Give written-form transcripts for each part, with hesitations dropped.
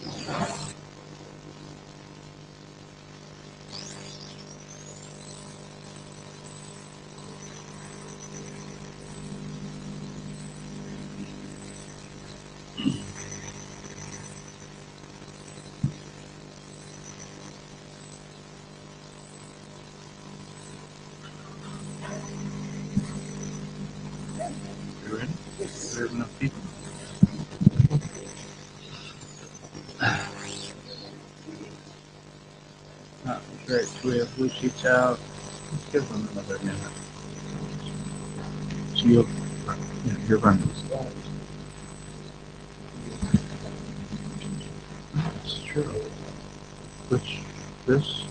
You ready? Is there enough people? Great. We have blue sheets out. Let's give them another minute. So you're running the slides. That's true. Which, this?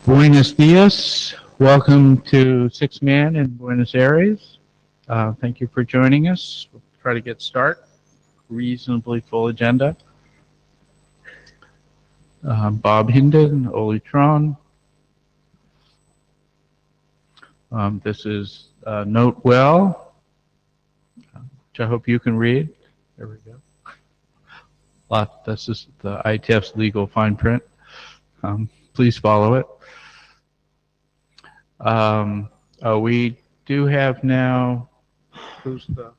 Buenos dias. Welcome to Six Man in Buenos Aires. Thank you for joining us. We'll try to get started. Reasonably full agenda. Bob Hinden, Oli Tron. This is Note Well, which I hope you can read. There we go. This is the IETF's legal fine print. Please follow it. We do have now, who's the?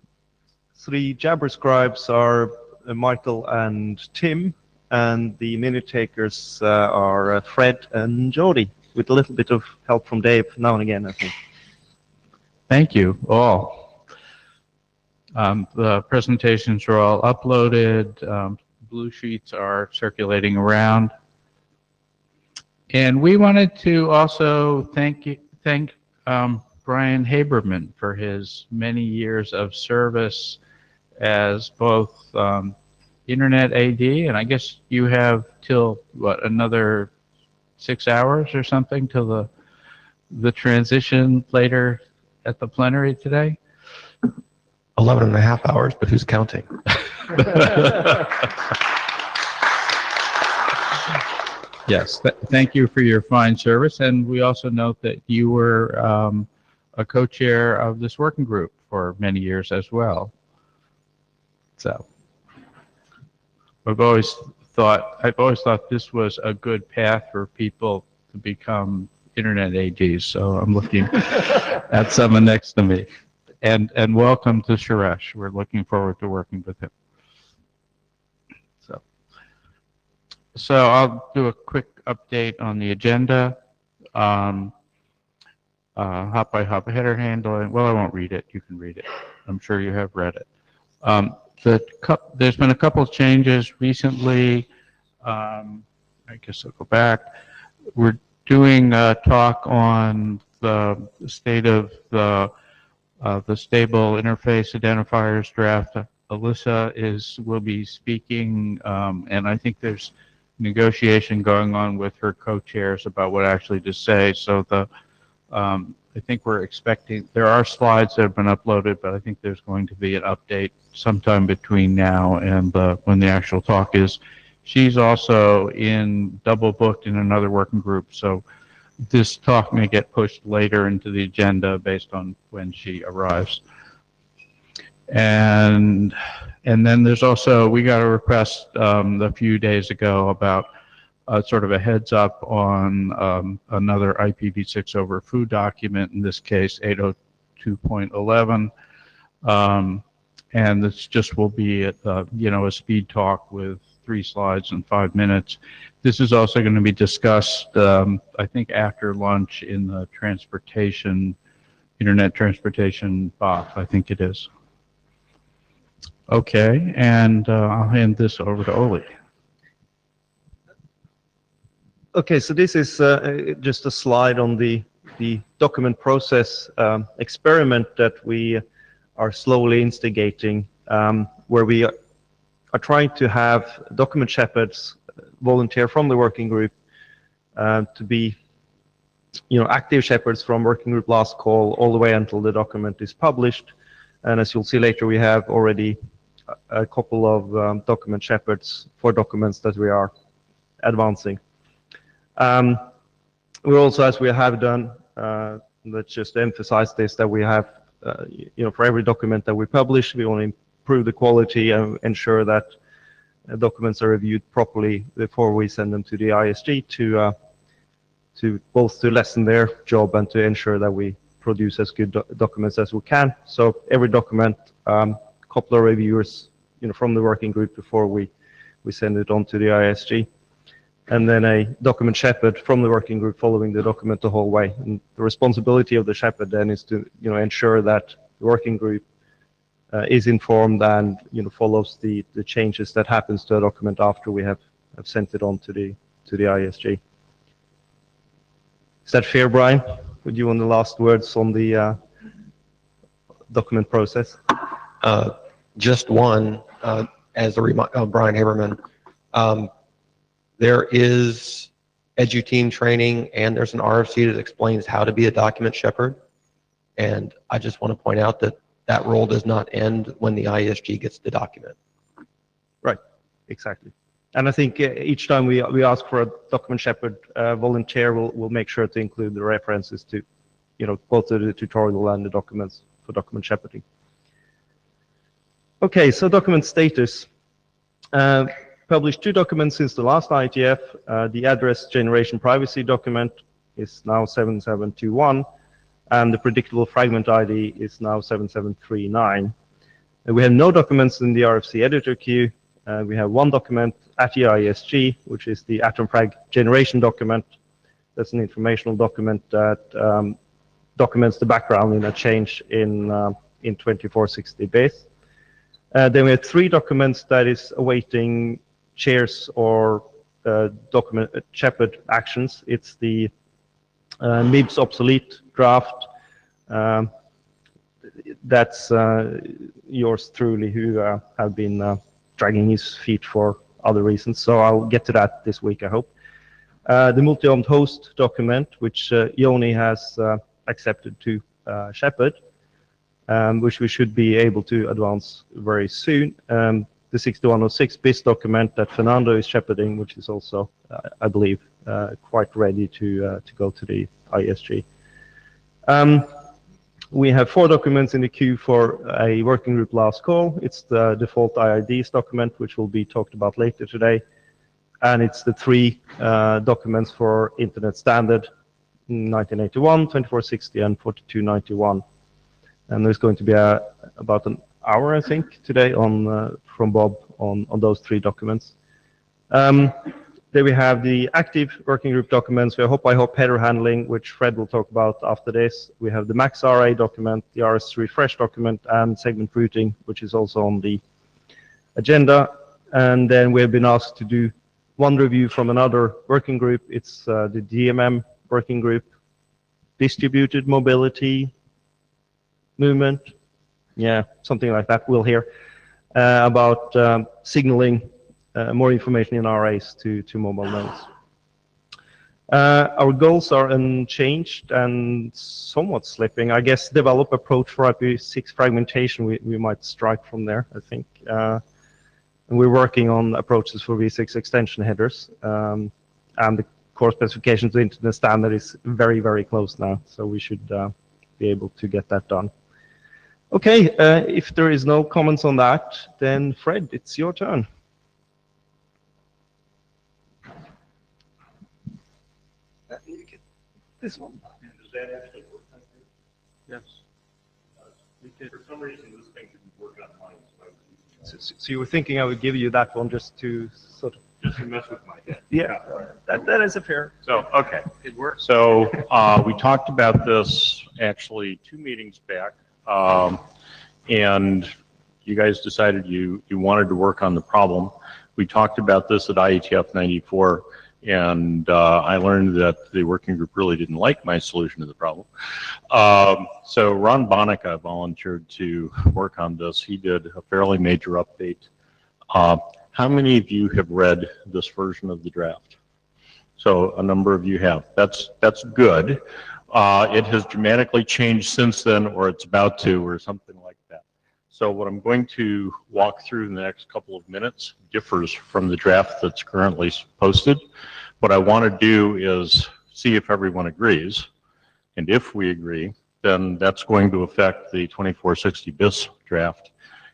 Three Jabber scribes are Michael and Tim, and the minute takers are Fred and Jody, with a little bit of help from Dave now and again, I think. Thank you all. The presentations are all uploaded. Blue sheets are circulating around. And we wanted to also thank Brian Haberman for his many years of service as both Internet AD, and I guess you have till, what, another 6 hours or something till the transition later at the plenary today? 11 and a half hours, but who's counting? Yes, thank you for your fine service, and we also note that you were a co-chair of this working group for many years as well. So I've always thought this was a good path for people to become Internet ADs, so I'm looking at someone next to me. And welcome to Suresh. We're looking forward to working with him. So I'll do a quick update on the agenda. Hop by hop header handling. Well, I won't read it. You can read it. I'm sure you have read it. There's been a couple of changes recently. I guess I'll go back. We're doing a talk on the state of the stable interface identifiers draft. Alyssa will be speaking, and I think there's negotiation going on with her co-chairs about what actually to say. So I think we're expecting, there are slides that have been uploaded, but I think there's going to be an update sometime between now and when the actual talk is. She's also double booked in another working group, so this talk may get pushed later into the agenda based on when she arrives. And then there's also, we got a request a few days ago about sort of a heads up on another IPv6 over foo document, in this case 802.11. And this just will be a speed talk with 3 slides in 5 minutes. This is also going to be discussed, I think, after lunch in the Internet Transportation BOF, I think it is. Okay, and I'll hand this over to Oli. Okay, so this is just a slide on the document process experiment that we are slowly instigating, where we are trying to have document shepherds volunteer from the working group to be, active shepherds from working group last call all the way until the document is published. And as you'll see later, we have already a couple of document shepherds for documents that we are advancing. We're also, as we have done let's just emphasize this, that we have, for every document that we publish, we want to improve the quality and ensure that documents are reviewed properly before we send them to the ISG to both to lessen their job and to ensure that we produce as good documents as we can. So every document, couple of reviewers, from the working group before we send it on to the ISG. And then a document shepherd from the working group following the document the whole way. And the responsibility of the shepherd then is to, ensure that the working group is informed and, follows the changes that happens to a document after we have sent it on to the ISG. Is that fair, Brian? Would you want the last words on the document process? Just one, as a Brian Haberman. There is EduTeam training, and there's an RFC that explains how to be a document shepherd. And I just want to point out that that role does not end when the ISG gets the document. Right, exactly. And I think each time we ask for a document shepherd volunteer, we'll make sure to include the references to, both the tutorial and the documents for document shepherding. Okay, so document status. Published 2 documents since the last IETF. The address generation privacy document is now 7721, and the predictable fragment ID is now 7739. And we have no documents in the RFC editor queue. We have 1 document at the ISG, which is the atom frag generation document. That's an informational document that documents the background in a change in 2460 base. Then we have 3 documents that is awaiting chairs or document shepherd actions. It's the MIBS obsolete draft. That's yours truly, who have been dragging his feet for other reasons. So I'll get to that this week, I hope. The multi-owned host document, which Joni has accepted to shepherd, which we should be able to advance very soon. The 6106 BIS document that Fernando is shepherding, which is also, I believe, quite ready to go to the ISG. We have 4 documents in the queue for a working group last call. It's the default IIDs document, which will be talked about later today. And it's the 3 documents for Internet Standard 1981, 2460, and 4291. And there's going to be about an hour, I think, today from Bob on those 3 documents. There we have the active working group documents. We have HOP header handling, which Fred will talk about after this. We have the Max RA document, the RS refresh document, and segment routing, which is also on the agenda. And then we have been asked to do 1 review from another working group. It's the DMM working group, distributed mobility movement. Yeah, something like that. We'll hear about signaling more information in RAs to mobile nodes. Our goals are unchanged and somewhat slipping. I guess develop approach for IP6 fragmentation we might strike from there, I think. And we're working on approaches for V6 extension headers. And the core specification to Internet Standard is very, very close now. So we should be able to get that done. Okay, if there is no comments on that, then Fred, it's your turn. This one. Does that actually work? Yes. For some reason, this thing didn't work on mine. So you were thinking I would give you that one just to sort of... Just to mess with my head. Yeah, that is a fair... So, okay. It works. So, we talked about this actually 2 meetings back, and you guys decided you wanted to work on the problem. We talked about this at IETF 94, and I learned that the working group really didn't like my solution to the problem. So Ron Bonica volunteered to work on this. He did a fairly major update. How many of you have read this version of the draft? So a number of you have. That's good. It has dramatically changed since then, or it's about to, or something like that. So what I'm going to walk through in the next couple of minutes differs from the draft that's currently posted. What I want to do is see if everyone agrees. And if we agree, then that's going to affect the 2460 bis draft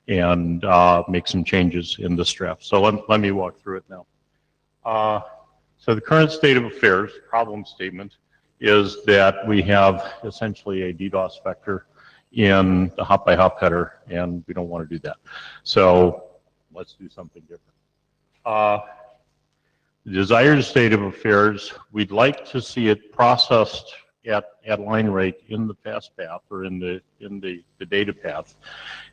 and make some changes in this draft. So let me walk through it now. So the current state of affairs, problem statement, is that we have essentially a DDoS vector in the hop-by-hop header, and we don't want to do that. So let's do something different. The desired state of affairs, we'd like to see it processed at line rate in the fast path or in the data path.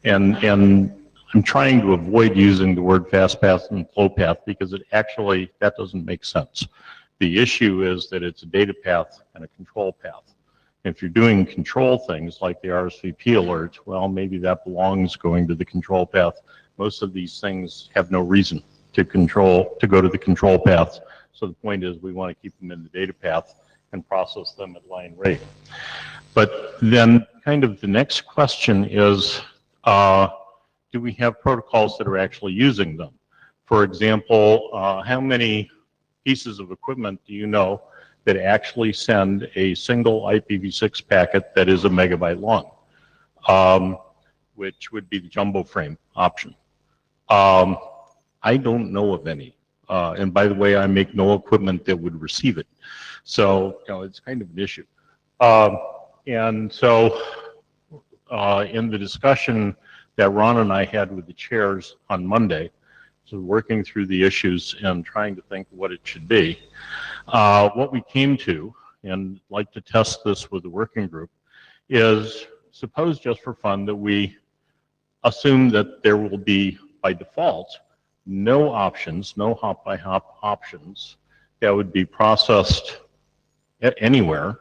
And I'm trying to avoid using the word fast path and flow path because that doesn't make sense. The issue is that it's a data path and a control path. If you're doing control things like the RSVP alert, well, maybe that belongs going to the control path. Most of these things have no reason to go to the control path. So the point is we want to keep them in the data path and process them at line rate. But then kind of the next question is, do we have protocols that are actually using them? For example, how many pieces of equipment do you know that actually send a single IPv6 packet that is a megabyte long, which would be the jumbo frame option? I don't know of any. And by the way, I make no equipment that would receive it. So, it's kind of an issue. And so in the discussion that Ron and I had with the chairs on Monday, so working through the issues and trying to think what it should be, what we came to, and like to test this with the working group, is suppose just for fun that we assume that there will be, by default, no options, no hop-by-hop options that would be processed anywhere.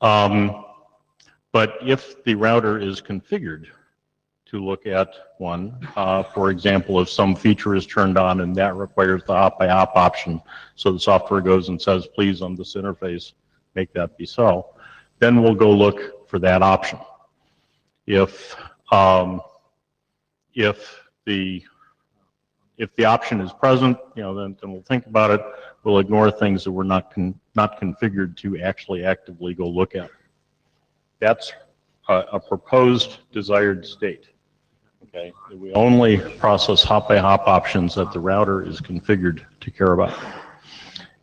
But if the router is configured to look at one, for example, if some feature is turned on and that requires the hop-by-hop option, so the software goes and says, please, on this interface, make that be so, then we'll go look for that option. If the option is present, then we'll think about it. We'll ignore things that we're not configured to actually actively go look at. That's a proposed desired state. Okay, we only process hop-by-hop options that the router is configured to care about.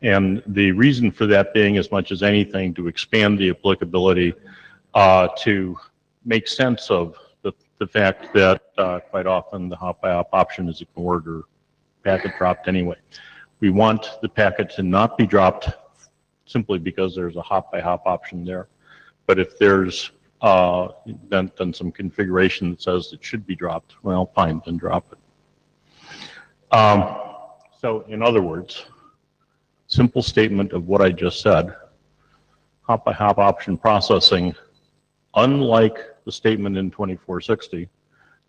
And the reason for that being, as much as anything, to expand the applicability, to make sense of the fact that quite often the hop-by-hop option is ignored or packet dropped anyway. We want the packet to not be dropped simply because there's a hop-by-hop option there. But if there's then some configuration that says it should be dropped, well, fine, then drop it. So in other words, simple statement of what I just said, hop-by-hop option processing, unlike the statement in 2460,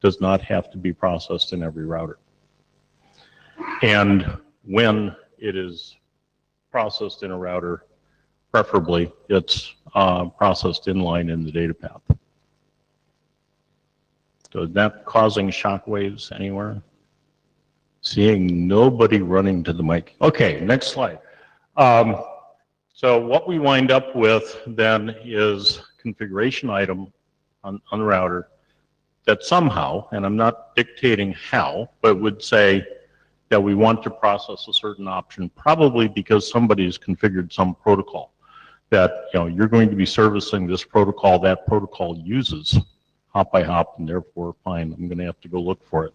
does not have to be processed in every router. And when it is processed in a router, preferably it's processed inline in the data path. So is that causing shock waves anywhere? Seeing nobody running to the mic. Okay, next slide. So what we wind up with then is configuration item on the router that somehow, and I'm not dictating how, but would say that we want to process a certain option, probably because somebody's configured some protocol that, you're going to be servicing this protocol, that protocol uses hop-by-hop, and therefore, fine, I'm going to have to go look for it.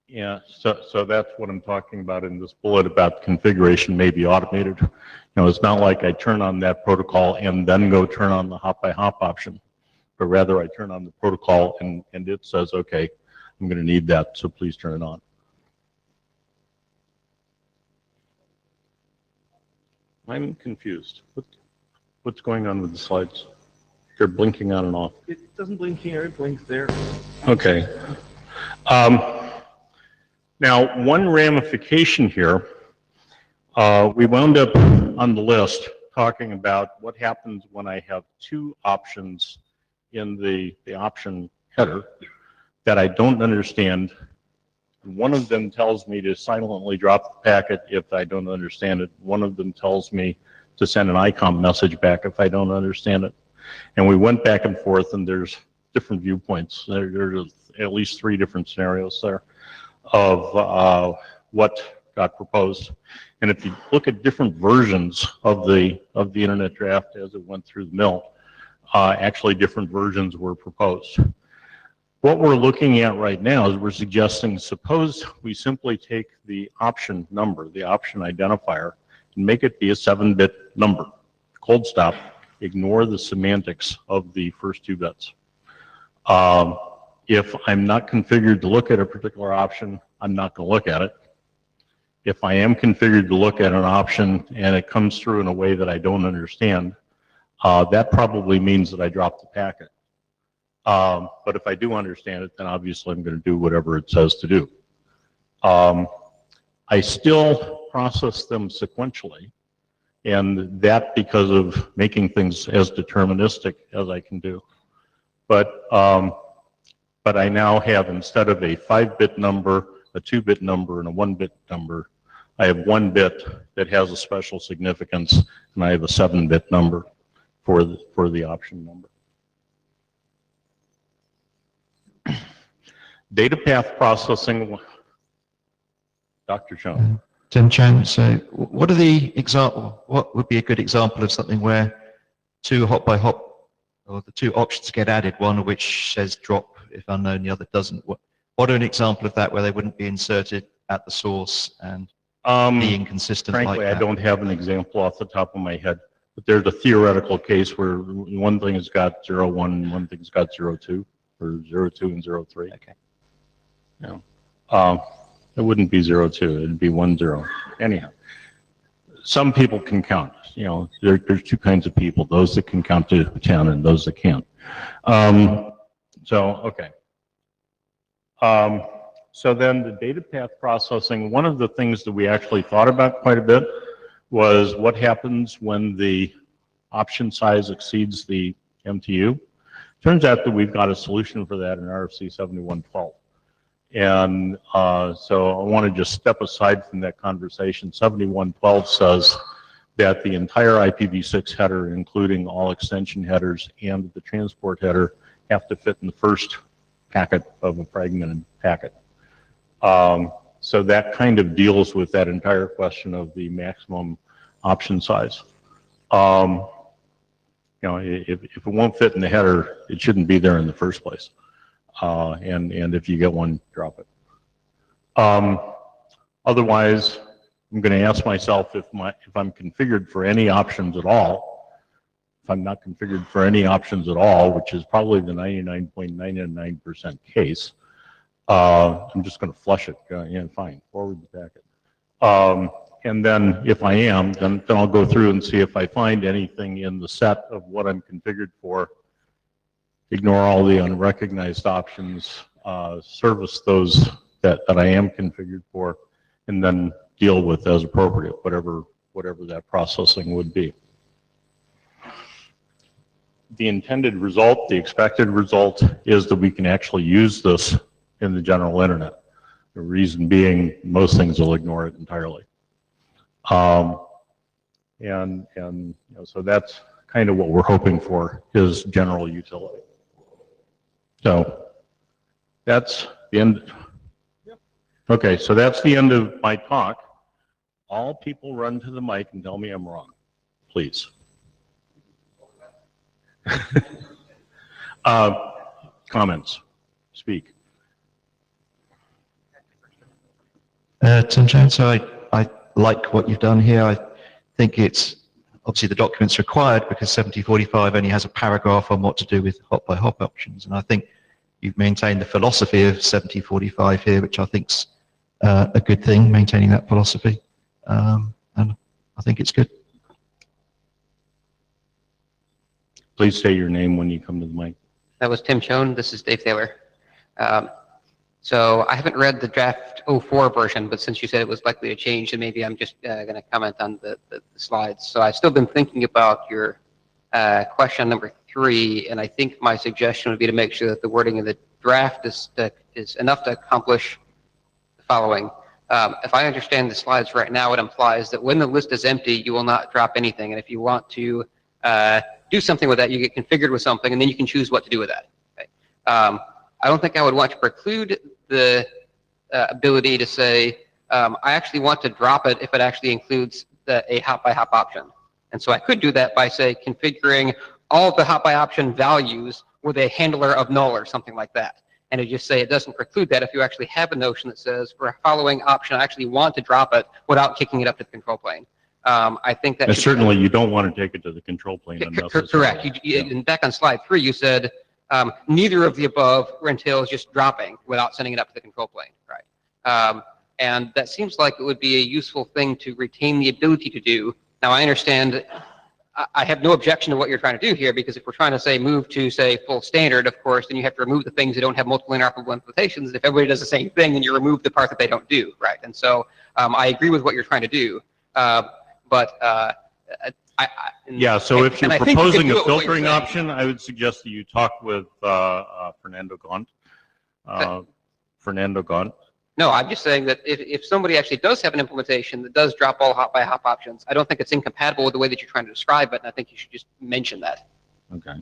Yeah, so that's what I'm talking about in this bullet about configuration may be automated. It's not like I turn on that protocol and then go turn on the hop-by-hop option, but rather I turn on the protocol and it says, okay, I'm going to need that, so please turn it on. I'm confused. What's going on with the slides? They're blinking on and off. It doesn't blink here, it blinks there. Okay. Now, one ramification here, we wound up on the list talking about what happens when I have two options in the option header that I don't understand One of them tells me to silently drop the packet if I don't understand it. One of them tells me to send an ICOM message back if I don't understand it. And we went back and forth, and there's different viewpoints. There's at least 3 different scenarios there of what got proposed. And if you look at different versions of the internet draft as it went through the mill, actually different versions were proposed. What we're looking at right now is we're suggesting, suppose we simply take the option number, the option identifier, and make it be a 7-bit number. Cold stop, ignore the semantics of the first 2 bits. If I'm not configured to look at a particular option, I'm not going to look at it. If I am configured to look at an option and it comes through in a way that I don't understand, that probably means that I dropped the packet. But if I do understand it, then obviously I'm going to do whatever it says to do. I still process them sequentially, and that because of making things as deterministic as I can do. But I now have, instead of a 5-bit number, a 2-bit number, and a 1-bit number, I have 1 bit that has a special significance, and I have a 7-bit number for the option number. Data path processing, Dr. Schoen. Tim Chan, so what are the example? What would be a good example of something where 2 hop by hop, or the 2 options get added, one of which says drop if unknown, the other doesn't? What are an example of that where they wouldn't be inserted at the source and be inconsistent? Frankly, like that? I don't have an example off the top of my head, but there's a theoretical case where one thing has got 0, 1, and one thing's got 0, 2, or 0, 2 and 0, 3. Okay. Yeah. It wouldn't be 0, 2. It'd be 1, 0. Anyhow, some people can count. You know, there's 2 kinds of people: those that can count to 10 and those that can't. Okay. So then the data path processing, one of the things that we actually thought about quite a bit was what happens when the option size exceeds the MTU. Turns out that we've got a solution for that in RFC 7112. And so I want to just step aside from that conversation. 7112 says that the entire IPv6 header, including all extension headers and the transport header, have to fit in the first packet of a fragmented packet. So that kind of deals with that entire question of the maximum option size. You know, if it won't fit in the header, it shouldn't be there in the first place. And if you get one, drop it. Otherwise, I'm going to ask myself if I'm configured for any options at all. If I'm not configured for any options at all, which is probably the 99.99% case, I'm just going to flush it. Yeah, fine, forward the packet. And then if I am, then I'll go through and see if I find anything in the set of what I'm configured for. Ignore all the unrecognized options, service those that I am configured for, and then deal with as appropriate, whatever that processing would be. The intended result, the expected result, is that we can actually use this in the general internet. The reason being, most things will ignore it entirely. And you know, so that's kind of what we're hoping for, is general utility. So that's the end. Okay, so that's the end of my talk. All people run to the mic and tell me I'm wrong, please. Comments, speak. Tim Chan, so I like what you've done here. I think it's obviously the document's required because 7045 only has a paragraph on what to do with hop by hop options, and I think you've maintained the philosophy of 7045 here, which I think's a good thing, maintaining that philosophy, and I think it's good. Please say your name when you come to the mic. That was Tim Schoen. This is Dave Thaler. So I haven't read the draft 04 version, but since you said it was likely to change, then maybe I'm just going to comment on the slides. So I've still been thinking about your question number 3, and I think my suggestion would be to make sure that the wording of the draft is enough to accomplish the following. If I understand the slides right now, it implies that when the list is empty, you will not drop anything. And if you want to do something with that, you get configured with something, and then you can choose what to do with that. Okay? I don't think I would want to preclude the ability to say, I actually want to drop it if it actually includes a hop-by-hop option. And so I could do that by, say, configuring all of the hop-by-option values with a handler of null or something like that. And it just say it doesn't preclude that if you actually have a notion that says, for a following option, I actually want to drop it without kicking it up to the control plane. I think that Certainly you don't want to take it to the control plane unnecessarily. Correct. And back on slide 3, you said neither of the above entails just dropping without sending it up to the control plane, right? And that seems like it would be a useful thing to retain the ability to do. Now, I understand, I have no objection to what you're trying to do here, because if we're trying to say move to, say, full standard, of course, then you have to remove the things that don't have multiple interoperable implementations. If everybody does the same thing, then you remove the part that they don't do, right? And so I agree with what you're trying to do. Yeah, so if you're I think you proposing can do a it with what you're filtering saying. option, I would suggest that you talk with Fernando Gont. Fernando Gont. No, I'm just saying that if somebody actually does have an implementation that does drop all hop-by-hop options, I don't think it's incompatible with the way that you're trying to describe it, and I think you should just mention that. Okay.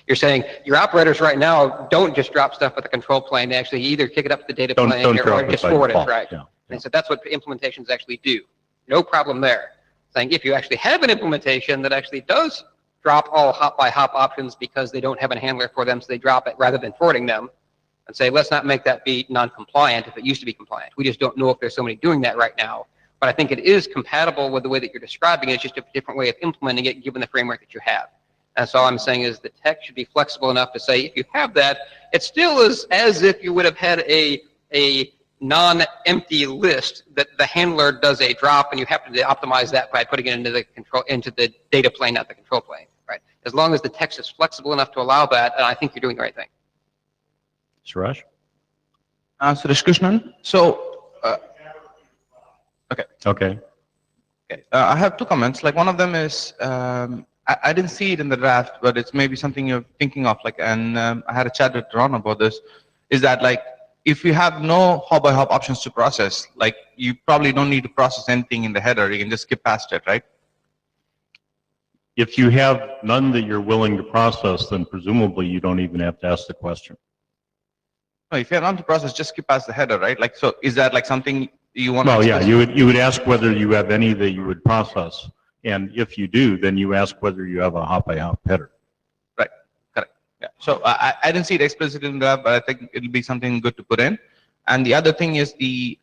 You're saying your operators right now don't just drop stuff at the control plane. They actually either kick it up to the data plane Don't or drop it just by forward it, default. right? Yeah. And so that's what implementations actually do. No problem there. Saying if you actually have an implementation that actually does drop all hop-by-hop options because they don't have a handler for them, so they drop it rather than forwarding them, and say, let's not make that be non-compliant if it used to be compliant. We just don't know if there's somebody doing that right now. But I think it is compatible with the way that you're describing it. It's just a different way of implementing it given the framework that you have. And so all I'm saying is that tech should be flexible enough to say, if you have that, it still is as if you would have had a non-empty list that the handler does a drop, and you have to optimize that by putting it into the data plane, not the control plane, right? As long as the text is flexible enough to allow that, I think you're doing the right thing. Suresh? Suresh Krishnan. So, Okay. okay. I have 2 comments. Like, one of them is, I didn't see it in the draft, but it's maybe something you're thinking of. Like, and I had a chat with Ron about this. Is that like, if you have no hop-by-hop options to process, like, you probably don't need to process anything in the header. You can just skip past it, right? If you have none that you're willing to process, then presumably you don't even have to ask the question. No, if you have none to process, just skip past the header, right? Like, so is that like something you want to Well, yeah, discuss? you would ask whether you have any that you would process. And if you do, then you ask whether you have a hop-by-hop header. Right, correct. Yeah. So I didn't see it explicit in that, but I think it'll be something good to put in. And the other thing is the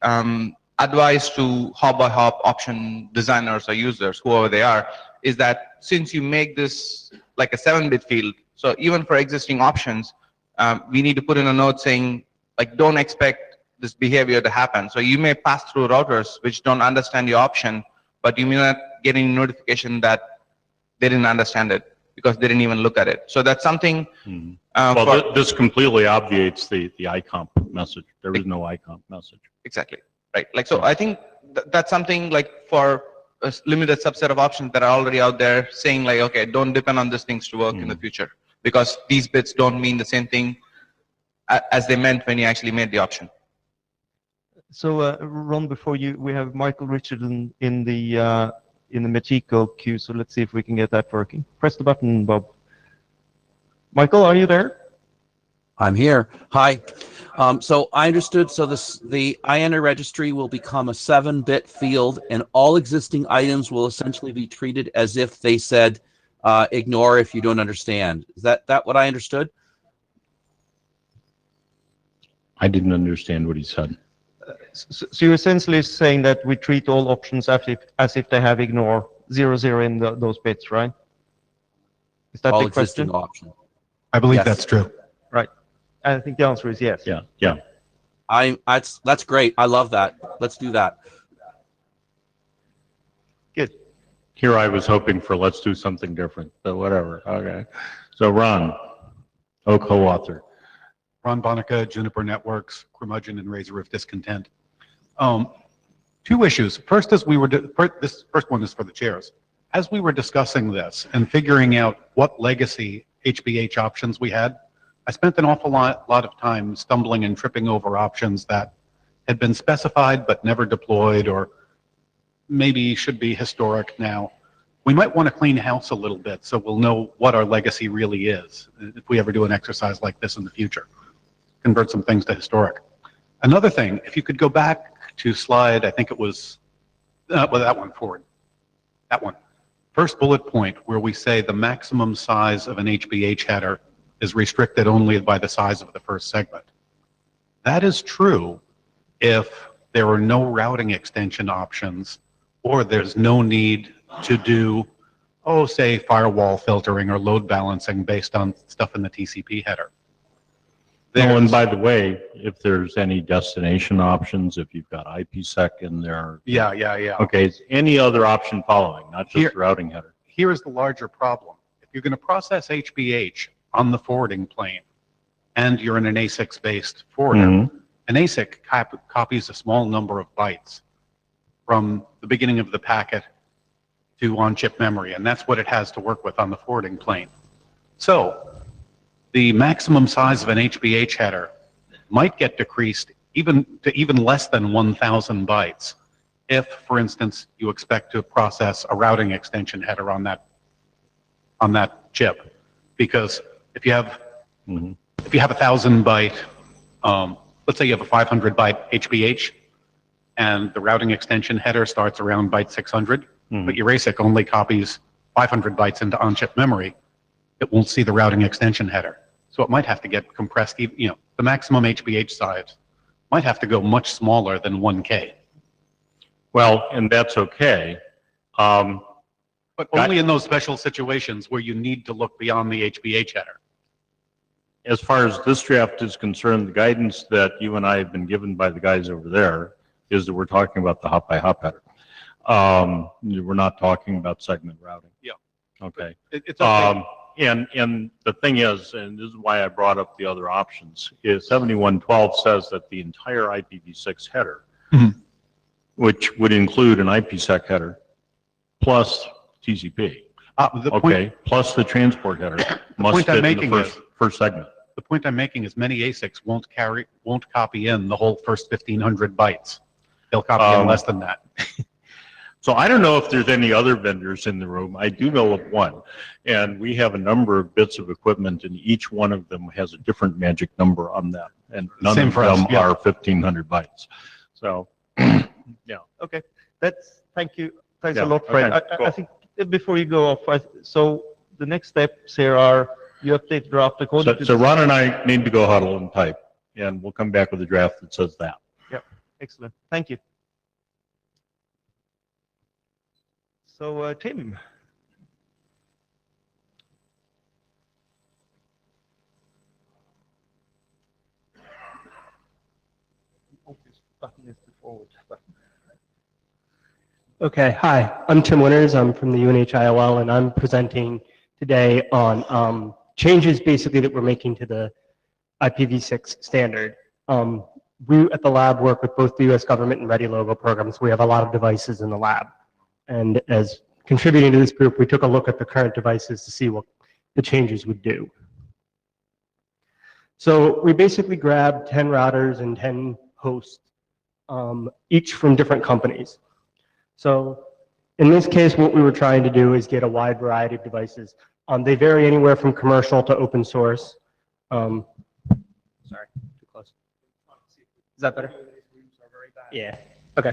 advice to hop-by-hop option designers or users, whoever they are, is that since you make this like a 7-bit field, so even for existing options, we need to put in a note saying, like, don't expect this behavior to happen. So you may pass through routers which don't understand your option, but you may not get any notification that they didn't understand it because they didn't even look at it. So that's something. Well, this completely obviates the ICOMP message. There is no ICOMP message. Exactly. Right. Like, so I think that's something like for a limited subset of options that are already out there saying like, okay, don't depend on these things to work in the future because these bits don't mean the same thing as they meant when you actually made the option. So, Ron, before we have Michael Richard in the Metico queue, so let's see if we can get that working. Press the button, Bob. Michael, are you there? I'm here. Hi. So I understood. So the IANA registry will become a 7-bit field, and all existing items will essentially be treated as if they said, ignore if you don't understand. Is that what I understood? I didn't understand what he said. So you're essentially saying that we treat all options as if they have ignore 00 in those bits, right? Is that All the existing question? options. I believe Yes. that's true. Right. I think the answer is yes. Yeah. That's great. I love that. Let's do that. Good. Here I was hoping for let's do something different, but whatever. Okay. So Ron, co-author. Ron Bonica, Juniper Networks, Curmudgeon, and Razor of Discontent. 2 issues. First, this first one is for the chairs. As we were discussing this and figuring out what legacy HBH options we had, I spent an awful lot of time stumbling and tripping over options that had been specified but never deployed, or maybe should be historic now, we might want to clean house a little bit so we'll know what our legacy really is if we ever do an exercise like this in the future. Convert some things to historic. Another thing, if you could go back to slide, I think it was, well, that one forward. That one. First bullet point where we say the maximum size of an HBH header is restricted only by the size of the first segment. That is true if there are no routing extension options or there's no need to do, oh, say firewall filtering or load balancing based on stuff in the TCP header. Oh, and There's- by the way, if there's any destination options, if you've got IPsec in there. Yeah. Okay, it's any other option following, not just Here- the routing header. Here is the larger problem. If you're going to process HBH on the forwarding plane and you're in an ASIC-based forwarder, Mhm. an ASIC copies a small number of bytes from the beginning of the packet to on-chip memory, and that's what it has to work with on the forwarding plane. So the maximum size of an HBH header might get decreased even less than 1,000 bytes if, for instance, you expect to process a routing extension header on that chip. Because if you have Mhm. if you have a 1,000 byte, let's say you have a 500 byte HBH, and the routing extension header starts around byte 600, but your ASIC only copies 500 bytes into on-chip memory, it won't see the routing extension header. So it might have to get compressed, the maximum HBH size might have to go much smaller than 1K. Well, and that's okay. But only in those special situations where you need to look beyond the HBH header. As far as this draft is concerned, the guidance that you and I have been given by the guys over there is that we're talking about the hop-by-hop header. We're not talking about segment routing. Yeah. Okay. It's okay. And the thing is, and this is why I brought up the other options, is 7112 says that the entire IPv6 header, Mhm. which would include an IPsec header, plus TCP, The okay, plus the transport header, must point I'm fit in making the is- first segment. The point I'm making is many ASICs won't copy in the whole first 1,500 bytes. They'll copy in less than that. So I don't know if there's any other vendors in the room. I do know of one. And we have a number of bits of equipment, and each one of them has a different magic number on them. And none Same of for us, them yeah. are 1,500 bytes. So, yeah. Okay, thank you. Thanks Yeah, a lot, Fred. okay, cool. I think before you go off, so the next steps here are you update draft according to. So Ron and I need to go huddle and type, and we'll come back with a draft that says that. Excellent. Thank you. So, Tim. Okay, hi, I'm Tim Winters. I'm from the UNH-IOL, and I'm presenting today on changes basically that we're making to the IPv6 standard. We at the lab work with both the U.S. government and Ready Logo programs. We have a lot of devices in the lab. And as contributing to this group, we took a look at the current devices to see what the changes would do. So we basically grabbed 10 routers and 10 hosts, each from different companies. So in this case, what we were trying to do is get a wide variety of devices. They vary anywhere from commercial to open source. Sorry, too close. Is that better? Yeah, okay.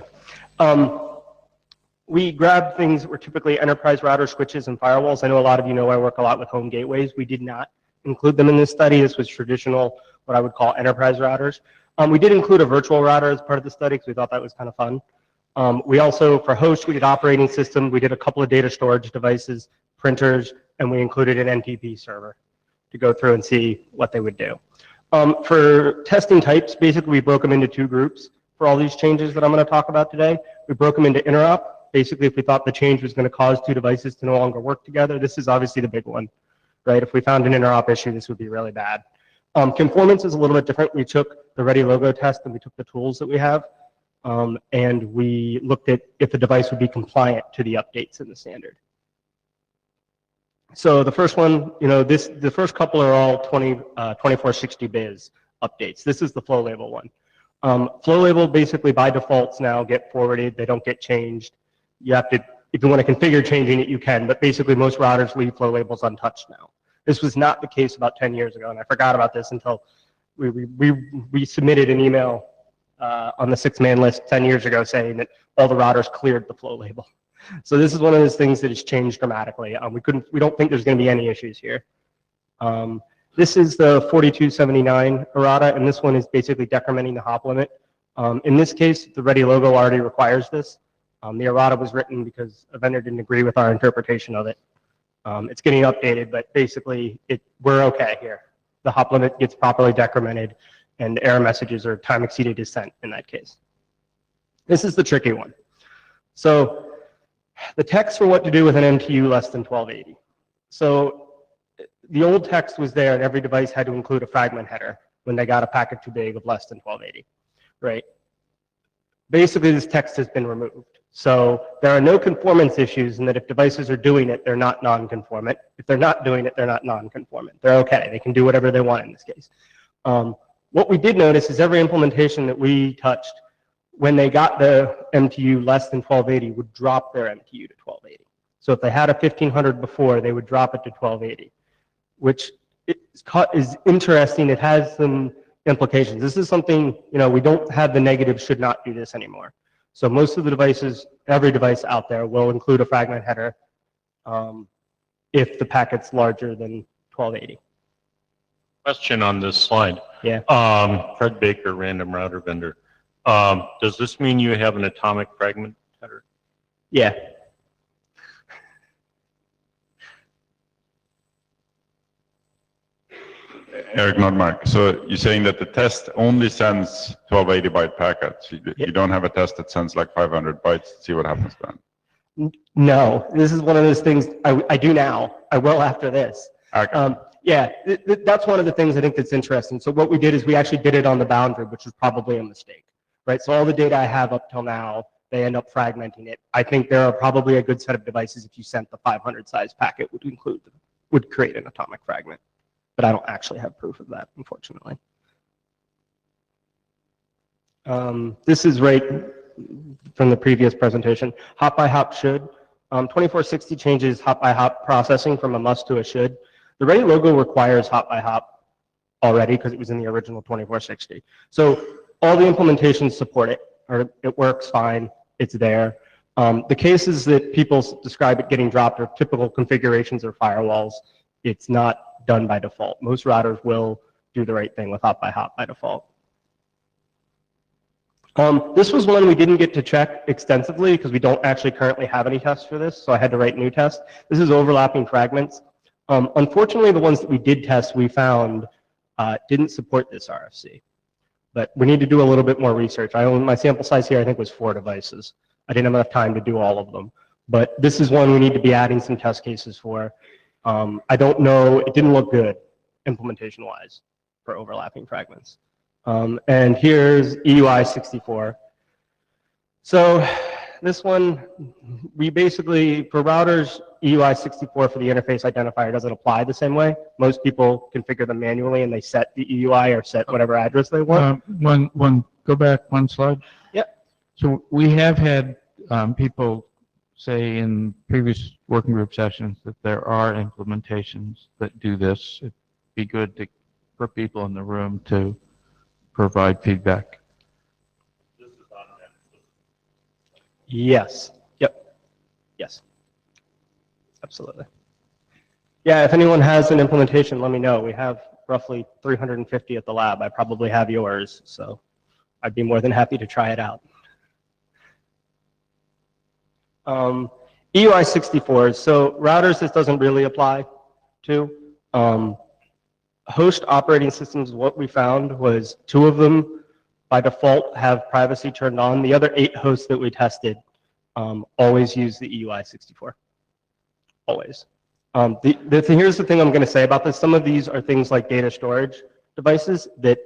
We grabbed things that were typically enterprise router switches and firewalls. I know a lot of you know I work a lot with home gateways. We did not include them in this study. This was traditional, what I would call enterprise routers. We did include a virtual router as part of the study because we thought that was kind of fun. We also, for hosts, we did operating system. We did a couple of data storage devices, printers, and we included an NTP server to go through and see what they would do. For testing types, basically we broke them into two groups for all these changes that I'm going to talk about today. We broke them into interop. Basically, if we thought the change was going to cause two devices to no longer work together, this is obviously the big one, right? If we found an interop issue, this would be really bad. Conformance is a little bit different. We took the Ready Logo test and we took the tools that we have, and we looked at if the device would be compliant to the updates in the standard. So the first one, the first couple are all 2460 biz updates. This is the flow label one. Flow label basically by defaults now get forwarded. They don't get changed. You have to, if you want to configure changing it, you can, but basically most routers leave flow labels untouched now. This was not the case about 10 years ago, and I forgot about this until we submitted an email on the 6-man list 10 years ago saying that all the routers cleared the flow label. So this is one of those things that has changed dramatically. We don't think there's going to be any issues here. This is the 4279 errata, and this one is basically decrementing the hop limit. In this case, the ready logo already requires this. The errata was written because a vendor didn't agree with our interpretation of it. It's getting updated, but basically we're okay here. The hop limit gets properly decremented, and error messages or time exceeded is sent in that case. This is the tricky one. So the text for what to do with an MTU less than 1280. So the old text was there, and every device had to include a fragment header when they got a packet too big of less than 1280, right? Basically, this text has been removed. So there are no conformance issues in that if devices are doing it, they're not non-conformant. If they're not doing it, they're not non-conformant. They're okay. They can do whatever they want in this case. What we did notice is every implementation that we touched, when they got the MTU less than 1280, would drop their MTU to 1280. So if they had a 1500 before, they would drop it to 1280, which is interesting. It has some implications. This is something, we don't have the negative should not do this anymore. So most of the devices, every device out there will include a fragment header if the packet's larger than 1280. Question on this slide. Yeah. Fred Baker, random router vendor. Does this mean you have an atomic fragment header? Yeah. Eric Nordmark. So you're saying that the test only sends 1280 byte packets. You don't have a test that sends like 500 bytes to see what happens then? No, this is one of those things I do now. I will after this. Okay. Yeah, that's one of the things I think that's interesting. So what we did is we actually did it on the boundary, which was probably a mistake, right? So all the data I have up till now, they end up fragmenting it. I think there are probably a good set of devices if you sent the 500 size packet would create an atomic fragment. But I don't actually have proof of that, unfortunately. This is right from the previous presentation. Hop by hop should. 2460 changes hop by hop processing from a must to a should. The ready logo requires hop by hop already because it was in the original 2460. So all the implementations support it, or it works fine. It's there. The cases that people describe it getting dropped are typical configurations or firewalls. It's not done by default. Most routers will do the right thing with hop by hop by default. This was one we didn't get to check extensively because we don't actually currently have any tests for this, so I had to write new tests. This is overlapping fragments. Unfortunately, the ones that we did test, we found didn't support this RFC. But we need to do a little bit more research. My sample size here, I think, was 4 devices. I didn't have enough time to do all of them. But this is one we need to be adding some test cases for. I don't know, it didn't look good implementation-wise for overlapping fragments. And here's EUI 64. So this one, we basically, for routers, EUI 64 for the interface identifier doesn't apply the same way. Most people configure them manually and they set the EUI or set whatever address they want. Go back one slide. Yep. So we have had people say in previous working group sessions that there are implementations that do this. It'd be good for people in the room to provide feedback. Yes. Yep. Yes. Absolutely. Yeah, if anyone has an implementation, let me know. We have roughly 350 at the lab. I probably have yours, so I'd be more than happy to try it out. EUI 64, so routers this doesn't really apply to. Host operating systems, what we found was 2 of them by default have privacy turned on. The other 8 hosts that we tested always use the EUI 64, always. Here's the thing I'm going to say about this. Some of these are things like data storage devices that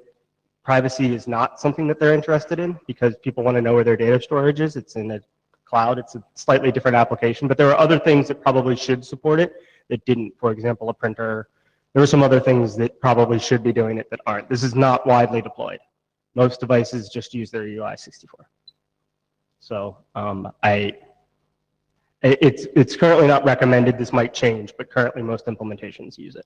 privacy is not something that they're interested in because people want to know where their data storage is. It's in a cloud. It's a slightly different application, but there are other things that probably should support it that didn't. For example, a printer. There are some other things that probably should be doing it that aren't. This is not widely deployed. Most devices just use their UI64. So it's currently not recommended. This might change, but currently most implementations use it.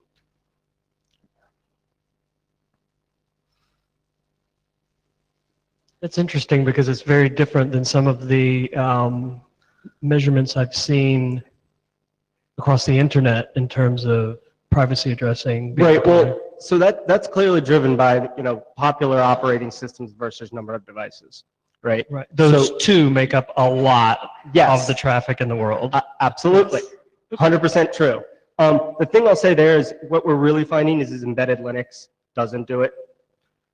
That's interesting because it's very different than some of the measurements I've seen across the internet in terms of privacy addressing. Right. Well, so that's clearly driven by, popular operating systems versus number of devices. Right. Right. Those So- two make up a lot Yes. of the traffic in the world. Absolutely. 100% true. The thing I'll say there is what we're really finding is embedded Linux doesn't do it.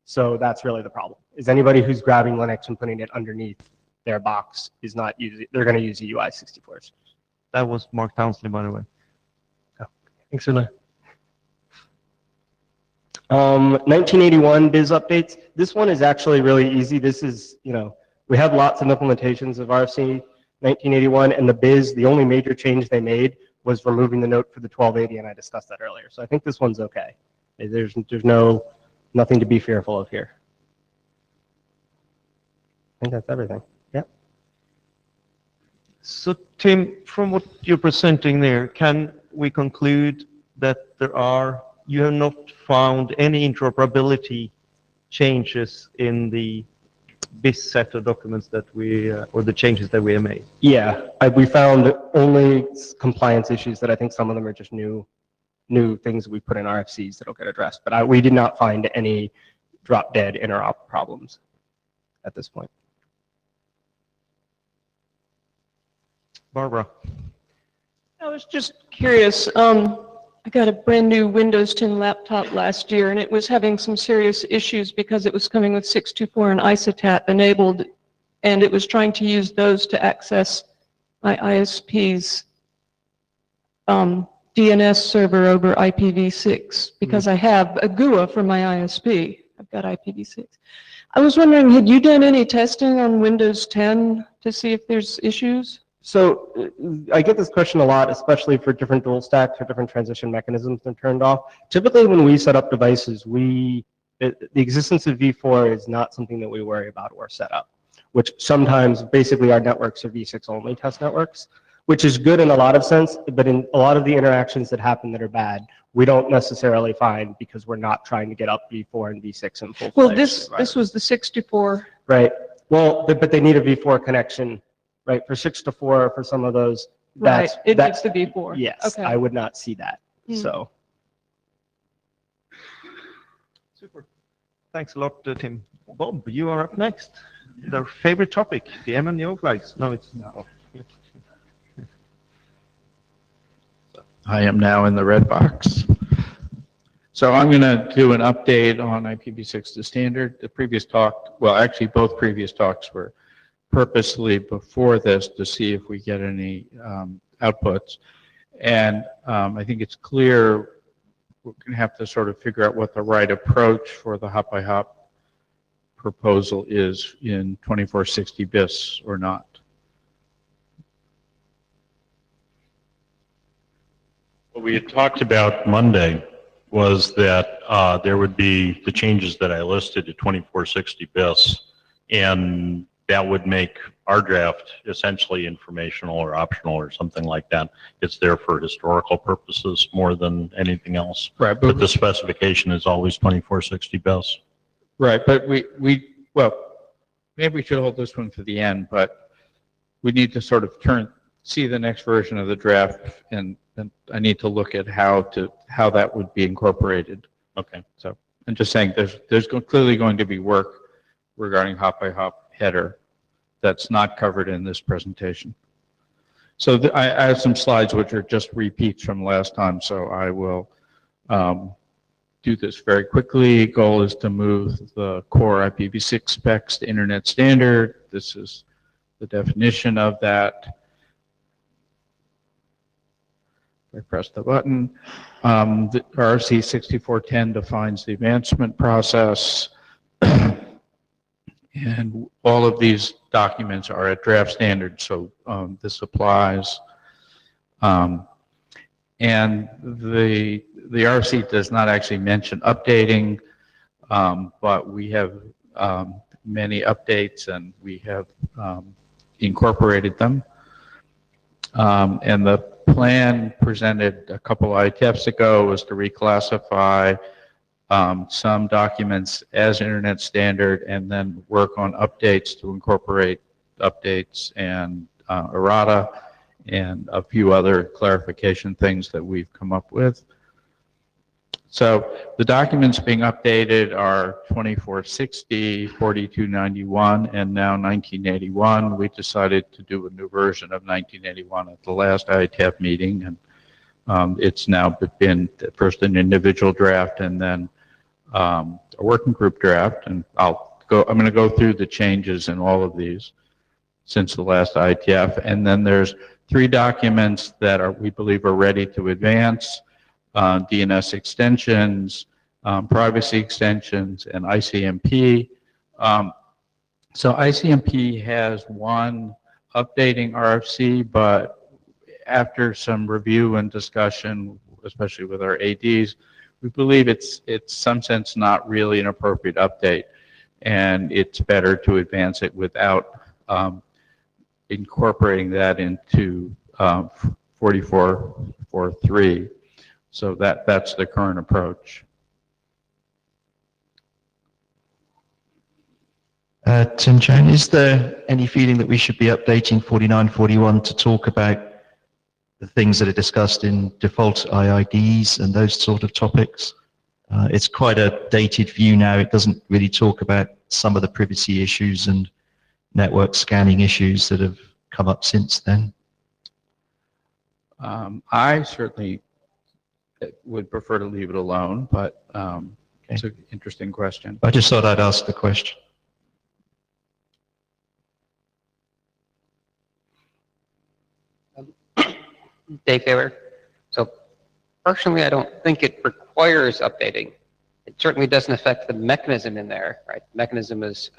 So that's really the problem. Is anybody who's grabbing Linux and putting it underneath their box is not using, they're going to use the UI64s. That was Mark Townsley, by the way. Thanks for that. 1981 biz updates. This one is actually really easy. This is, we have lots of implementations of RFC 1981, and the biz, the only major change they made was removing the note for the 1280, and I discussed that earlier. So I think this one's okay. There's nothing to be fearful of here. I think that's everything. Yeah. So Tim, from what you're presenting there, can we conclude that you have not found any interoperability changes in the BIS set of documents that or the changes that we have made? Yeah, we found only compliance issues that I think some of them are just new things we put in RFCs that'll get addressed. But we did not find any drop dead interop problems at this point. Barbara? I was just curious. I got a brand new Windows 10 laptop last year, and it was having some serious issues because it was coming with 624 and ISATAT enabled, and it was trying to use those to access my ISP's DNS server over IPv6 because I have a GUA for my ISP. I've got IPv6. I was wondering, had you done any testing on Windows 10 to see if there's issues? So I get this question a lot, especially for different dual stacks or different transition mechanisms that are turned off. Typically, when we set up devices, the existence of v4 is not something that we worry about or set up, which sometimes basically our networks are v6 only test networks, which is good in a lot of sense, but in a lot of the interactions that happen that are bad, we don't necessarily find because we're not trying to get up v4 and v6 in full. Well, this was the 64. Right. Well, but they need a v4 connection. Right, for 6 to 4, for some of those, Right, it needs to be 4. Yes, Okay. I would not see that, Hmm. so. Super. Thanks a lot, Tim. Bob, you are up next. Their favorite topic, the MMO flags. No, it's not. I am now in the red box. So I'm going to do an update on IPv6 to standard. The previous talk, well, actually both previous talks were purposely before this to see if we get any outputs. And I think it's clear we're going to have to sort of figure out what the right approach for the hop-by-hop proposal is in 2460 BIS or not. What we had talked about Monday was that there would be the changes that I listed to 2460 BIS, and that would make our draft essentially informational or optional or something like that. It's there for historical purposes more than anything else. Right, But the specification is always 2460 BIS. Right, but well, maybe we should hold this one for the end, but we need to sort of see the next version of the draft, and I need to look at how that would be incorporated. Okay. So I'm just saying there's clearly going to be work regarding hop-by-hop header that's not covered in this presentation. So I have some slides which are just repeats from last time, so I will do this very quickly. Goal is to move the core IPv6 specs to internet standard. This is the definition of that. I press the button. The RFC 6410 defines the advancement process. And all of these documents are at draft standard, so this applies. And the RFC does not actually mention updating, but we have many updates, and we have incorporated them. And the plan presented a couple IETFs ago was to reclassify some documents as internet standard and then work on updates to incorporate updates and errata and a few other clarification things that we've come up with. So the documents being updated are 2460, 4291, and now 1981. We decided to do a new version of 1981 at the last IETF meeting, and it's now been first an individual draft and then a working group draft. And I'm going to go through the changes in all of these since the last IETF, and then there's 3 documents that we believe are ready to advance. DNS extensions, privacy extensions, and ICMP. So ICMP has one updating RFC, but after some review and discussion, especially with our ADs, we believe it's some sense not really an appropriate update, and it's better to advance it without incorporating that into 4443. So that's the current approach. Tim Chang, is there any feeling that we should be updating 4941 to talk about the things that are discussed in default IIDs and those sort of topics? It's quite a dated view now. It doesn't really talk about some of the privacy issues and network scanning issues that have come up since then. I certainly would prefer to leave it alone, but it's an interesting question. I just thought I'd ask the question. Dave Taylor. So personally, I don't think it requires updating. It certainly doesn't affect the mechanism in there, right? The mechanism is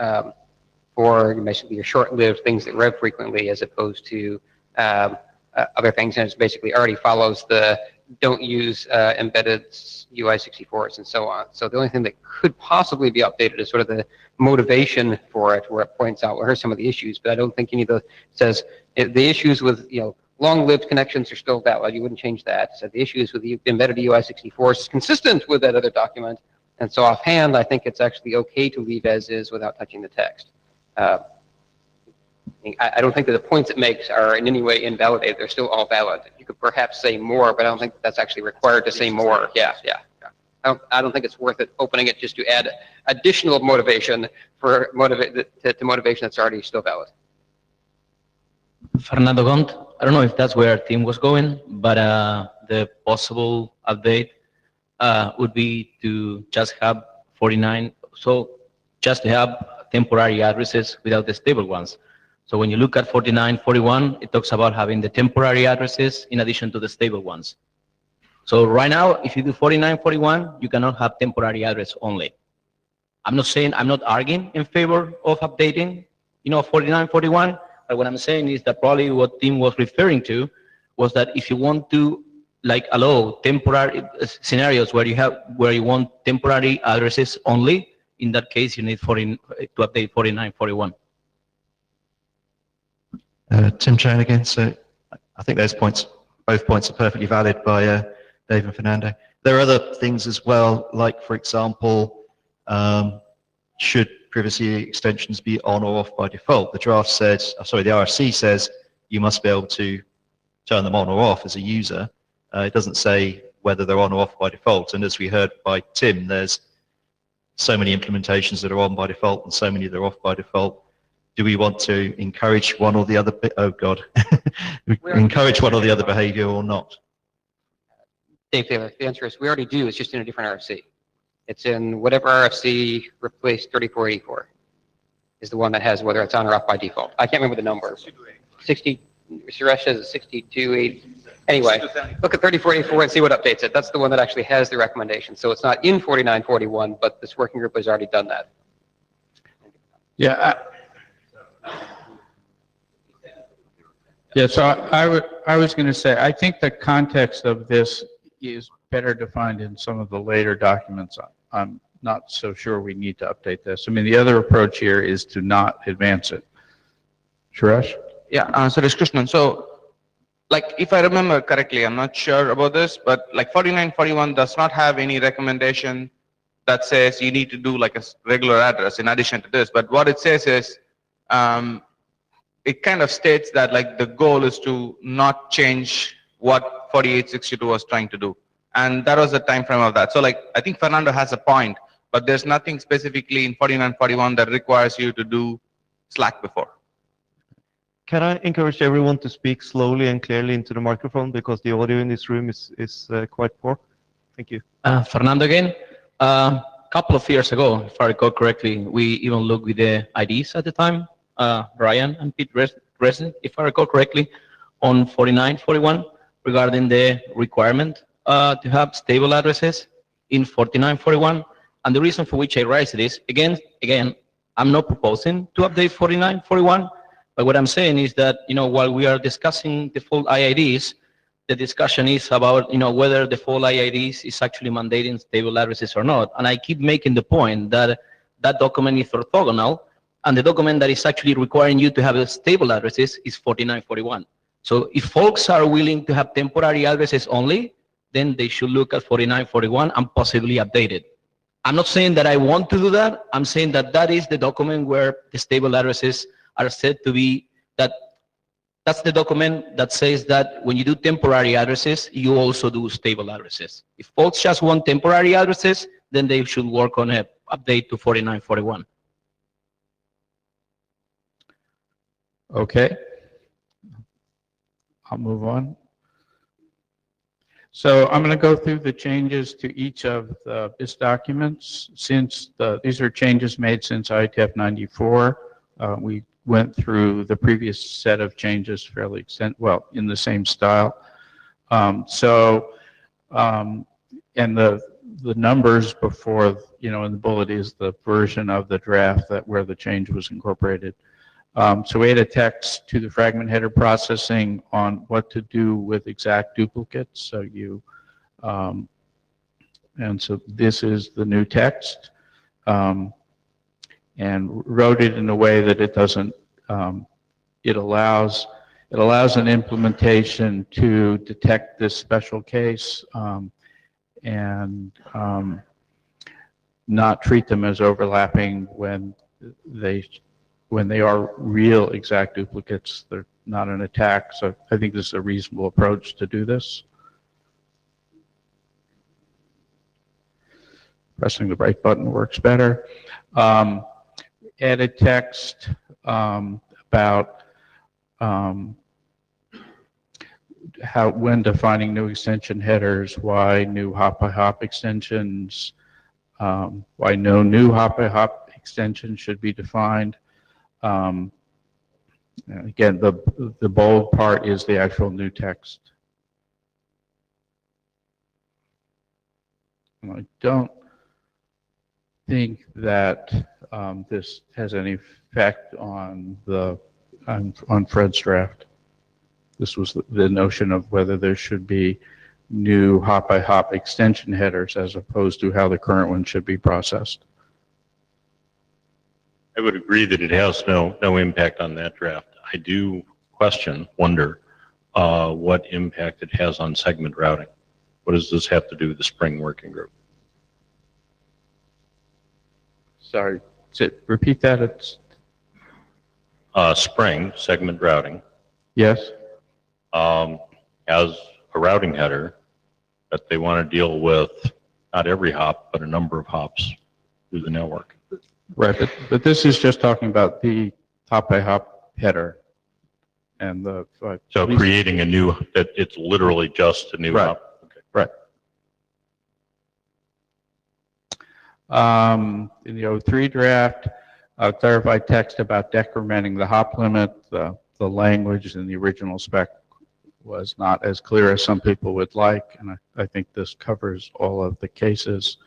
for basically your short-lived things that rev frequently, as opposed to other things, and it basically already follows the don't use embedded UI64s and so on. So the only thing that could possibly be updated is sort of the motivation for it, where it points out, well, here's some of the issues, but I don't think any of the says the issues with, long-lived connections are still valid. You wouldn't change that. So the issues with the embedded UI64s is consistent with that other document. And so offhand, I think it's actually okay to leave as is without touching the text. I don't think that the points it makes are in any way invalidated. They're still all valid. You could perhaps say more, but I don't think that's actually required to say more. Yeah. I don't think it's worth it opening it just to add additional motivation to motivation that's already still valid. Fernando Gont, I don't know if that's where our team was going, but the possible update would be to just have 49, so just to have temporary addresses without the stable ones. So when you look at 4941, it talks about having the temporary addresses in addition to the stable ones. So right now, if you do 4941, you cannot have temporary address only. I'm not arguing in favor of updating, 4941, but what I'm saying is that probably what Tim was referring to was that if you want to allow temporary scenarios where you want temporary addresses only, in that case you need to update 4941. Tim Chang again. So I think both points are perfectly valid by Dave and Fernando. There are other things as well, like for example, should privacy extensions be on or off by default? The RFC says you must be able to turn them on or off as a user. It doesn't say whether they're on or off by default. And as we heard by Tim, there's so many implementations that are on by default and so many that are off by default. Do we want to encourage one or the other? Oh God, encourage one or the other behavior or not? Dave Taylor, the answer is we already do. It's just in a different RFC. It's in whatever RFC replaced 3484 is the one that has whether it's on or off by default. I can't remember the number. 60, Suresh says it's 62.8. Anyway, look at 3484 and see what updates it. That's the one that actually has the recommendation. So it's not in 4941, but this working group has already done that. Yeah. So I was going to say, I think the context of this is better defined in some of the later documents on not so sure we need to update this. I mean, the other approach here is to not advance it. Suresh? Yeah, so Krishnan. So, like, if I remember correctly, I'm not sure about this, but like 4941 does not have any recommendation that says you need to do like a regular address in addition to this. But what it says is, it kind of states that like the goal is to not change what 4862 was trying to do. And that was the time frame of that. So like, I think Fernando has a point, but there's nothing specifically in 4941 that requires you to do Slack before. Can I encourage everyone to speak slowly and clearly into the microphone because the audio in this room is quite poor? Thank you. Fernando again. A couple of years ago, if I recall correctly, we even looked with the IDs at the time, Brian and Pete Resin, if I recall correctly, on 4941 regarding the requirement to have stable addresses in 4941. And the reason for which I raised it is, again, I'm not proposing to update 4941, but what I'm saying is that, while we are discussing the full IIDs, the discussion is about, whether the full IIDs is actually mandating stable addresses or not. And I keep making the point that that document is orthogonal, and the document that is actually requiring you to have a stable addresses is 4941. So if folks are willing to have temporary addresses only, then they should look at 4941 and possibly update it. I'm not saying that I want to do that. I'm saying that that is the document where the stable addresses are said to be, that's the document that says that when you do temporary addresses, you also do stable addresses. If folks just want temporary addresses, then they should work on an update to 4941. Okay. I'll move on. So I'm going to go through the changes to each of the BIS documents. Since these are changes made since IETF 94, we went through the previous set of changes fairly in the same style. And the numbers before, in the bullet is the version of the draft where the change was incorporated. So we had a text to the fragment header processing on what to do with exact duplicates. So and so this is the new text, and wrote it in a way that it doesn't, it allows an implementation to detect this special case, and not treat them as overlapping when they are real exact duplicates. They're not an attack. So I think this is a reasonable approach to do this. Pressing the right button works better. Added text about when defining new extension headers, why new hop-by-hop extensions, why no new hop-by-hop extension should be defined. Again, the bold part is the actual new text. And I don't think that this has any effect on on Fred's draft. This was the notion of whether there should be new hop-by-hop extension headers as opposed to how the current one should be processed. I would agree that it has no impact on that draft. I do wonder what impact it has on segment routing. What does this have to do with the Spring Working Group? Sorry, repeat that. It's Spring segment routing yes. Has a routing header that they want to deal with not every hop, but a number of hops through the network. Right, but this is just talking about the hop-by-hop header and the. So creating a new, that it's literally just a new Right. hop. Okay. Right. In the 03 draft, clarified text about decrementing the hop limit. The language in the original spec was not as clear as some people would like, and I think this covers all of the cases,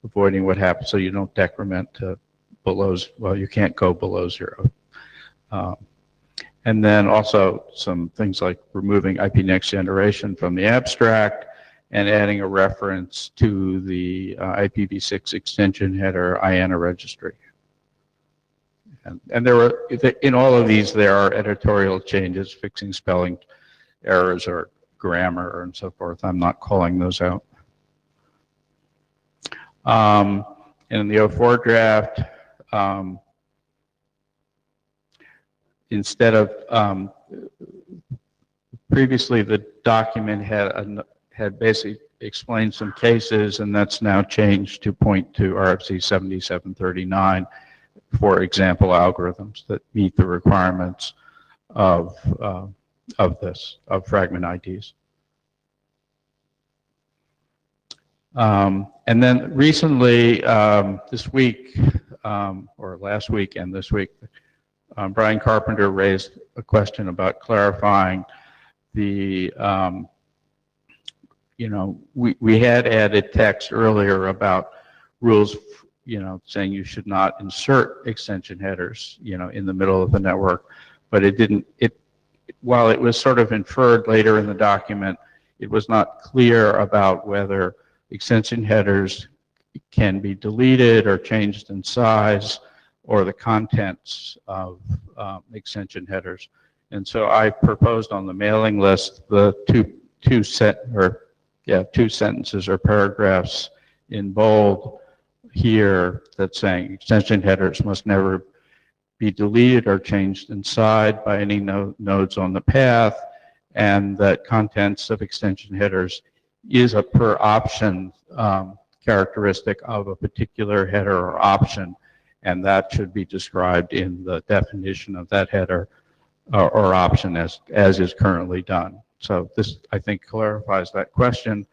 avoiding what happens so you don't decrement to below, well, you can't go below 0. And then also some things like removing IP next generation from the abstract and adding a reference to the IPv6 extension header IANA registry. And there were, in all of these, there are editorial changes, fixing spelling errors or grammar and so forth. I'm not calling those out. In the 04 draft, instead of, previously the document had basically explained some cases, and that's now changed to point to RFC 7739 for example algorithms that meet the requirements of fragment IDs. And then recently, this week, or last week and this week, Brian Carpenter raised a question about clarifying the, we had added text earlier about rules, saying you should not insert extension headers, in the middle of the network, but it didn't, while it was sort of inferred later in the document, it was not clear about whether extension headers can be deleted or changed in size, or the contents of extension headers. And so I proposed on the mailing list the two sentences or paragraphs in bold here that's saying extension headers must never be deleted or changed inside by any nodes on the path, and that contents of extension headers is a per option characteristic of a particular header or option, and that should be described in the definition of that header or option as is currently done. So this, I think, clarifies that question.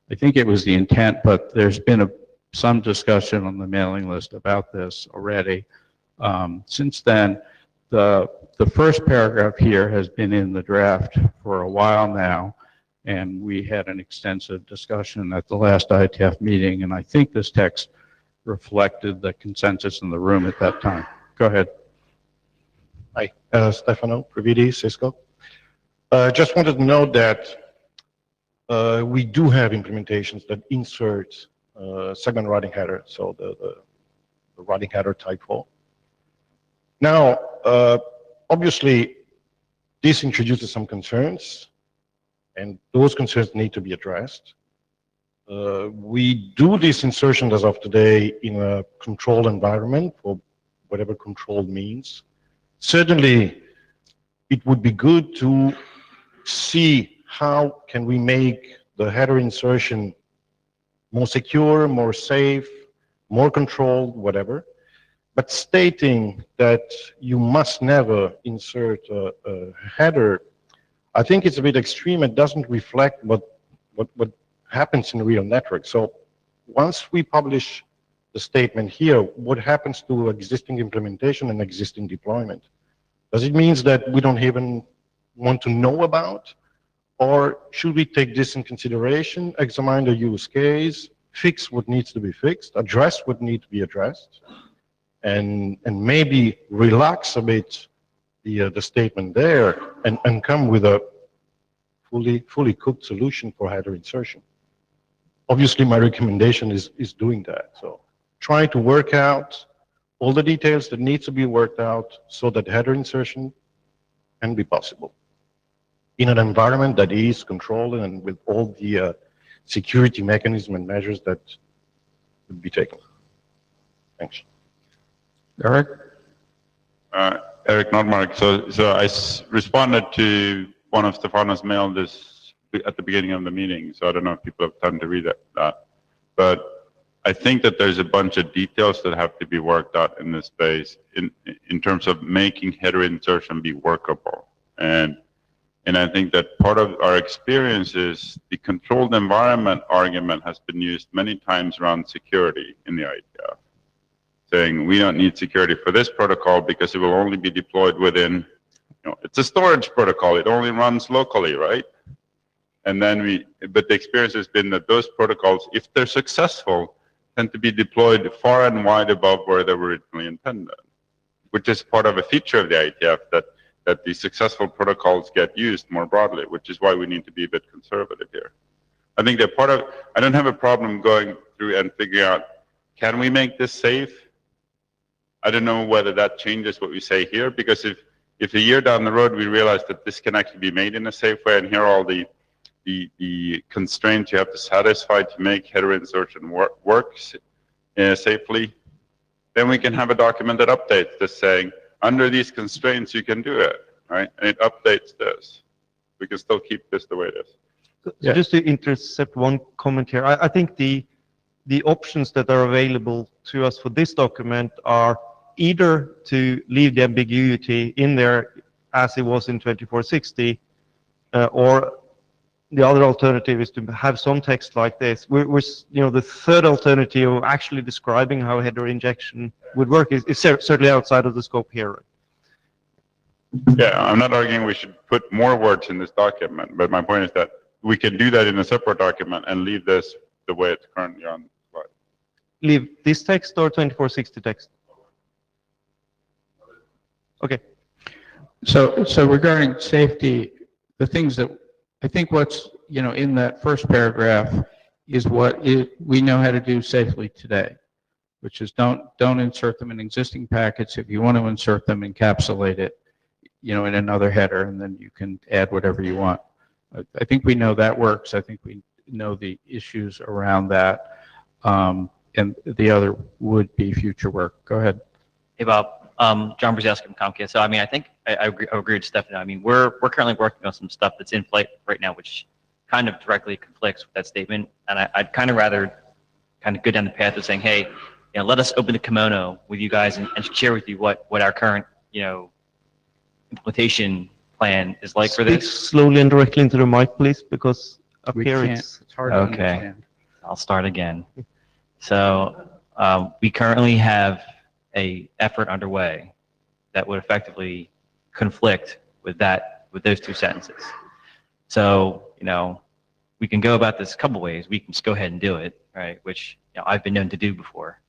I think it was the intent, but there's been some discussion on the mailing list about this already. Since then, the first paragraph here has been in the draft for a while now, and we had an extensive discussion at the last IETF meeting, and I think this text reflected the consensus in the room at that time. Go ahead. Hi, Stefano Previdi, Cisco. Just wanted to note that we do have implementations that insert segment routing header, so the routing header type 4. Now, obviously, this introduces some concerns, and those concerns need to be addressed. We do this insertion as of today in a controlled environment, or whatever controlled means. Certainly, it would be good to see how can we make the header insertion more secure, more safe, more controlled, whatever. But stating that you must never insert a header, I think it's a bit extreme. It doesn't reflect what happens in a real network. So once we publish the statement here, what happens to existing implementation and existing deployment? Does it mean that we don't even want to know about? Or should we take this in consideration, examine the use case, fix what needs to be fixed, address what needs to be addressed, and maybe relax a bit the statement there and come with a fully cooked solution for header insertion? Obviously, my recommendation is doing that. So trying to work out all the details that need to be worked out so that header insertion can be possible in an environment that is controlled and with all the security mechanism and measures that would be taken. Thanks. Eric? Eric Nordmark. So I responded to one of Stefano's mail this at the beginning of the meeting. So I don't know if people have time to read that. But I think that there's a bunch of details that have to be worked out in this space in terms of making header insertion be workable. And I think that part of our experience is the controlled environment argument has been used many times around security in the IETF, saying we don't need security for this protocol because it will only be deployed within, it's a storage protocol, it only runs locally, right? And then but the experience has been that those protocols, if they're successful, tend to be deployed far and wide above where they were originally intended, which is part of a feature of the IETF that the successful protocols get used more broadly, which is why we need to be a bit conservative here. I think that I don't have a problem going through and figuring out, can we make this safe? I don't know whether that changes what we say here, because if a year down the road we realize that this can actually be made in a safe way, and here are all the constraints you have to satisfy to make header insertion work safely, then we can have a document that updates this saying, under these constraints you can do it, right? And it updates this. We can still keep this the way it is. So just to intercept one comment here, I think the options that are available to us for this document are either to leave the ambiguity in there as it was in 2460, or the other alternative is to have some text like this. The third alternative of actually describing how header injection would work is certainly outside of the scope here. Yeah, I'm not arguing we should put more words in this document, but my point is that we can do that in a separate document and leave this the way it's currently on the slide. Leave this text or 2460 text? Okay. So regarding safety, the things that, I think what's, in that first paragraph is what we know how to do safely today, which is don't insert them in existing packets. If you want to insert them, encapsulate it, in another header, and then you can add whatever you want. I think we know that works. I think we know the issues around that. And the other would be future work. Go ahead. Hey, Bob. John Brzezowski from Comcast. So, I think I agree with Stefano. We're currently working on some stuff that's in flight right now, which kind of directly conflicts with that statement. And I'd kind of rather go down the path of saying, hey, let us open the kimono with you guys and share with you what our current, implementation plan is like for Speak this. slowly and directly into the mic, please, because up We here can't, it's hard to Okay. understand. I'll start again. So we currently have a effort underway that would effectively conflict with those two sentences. So, we can go about this a couple ways. We can just go ahead and do it, right? Which I've been known to do before.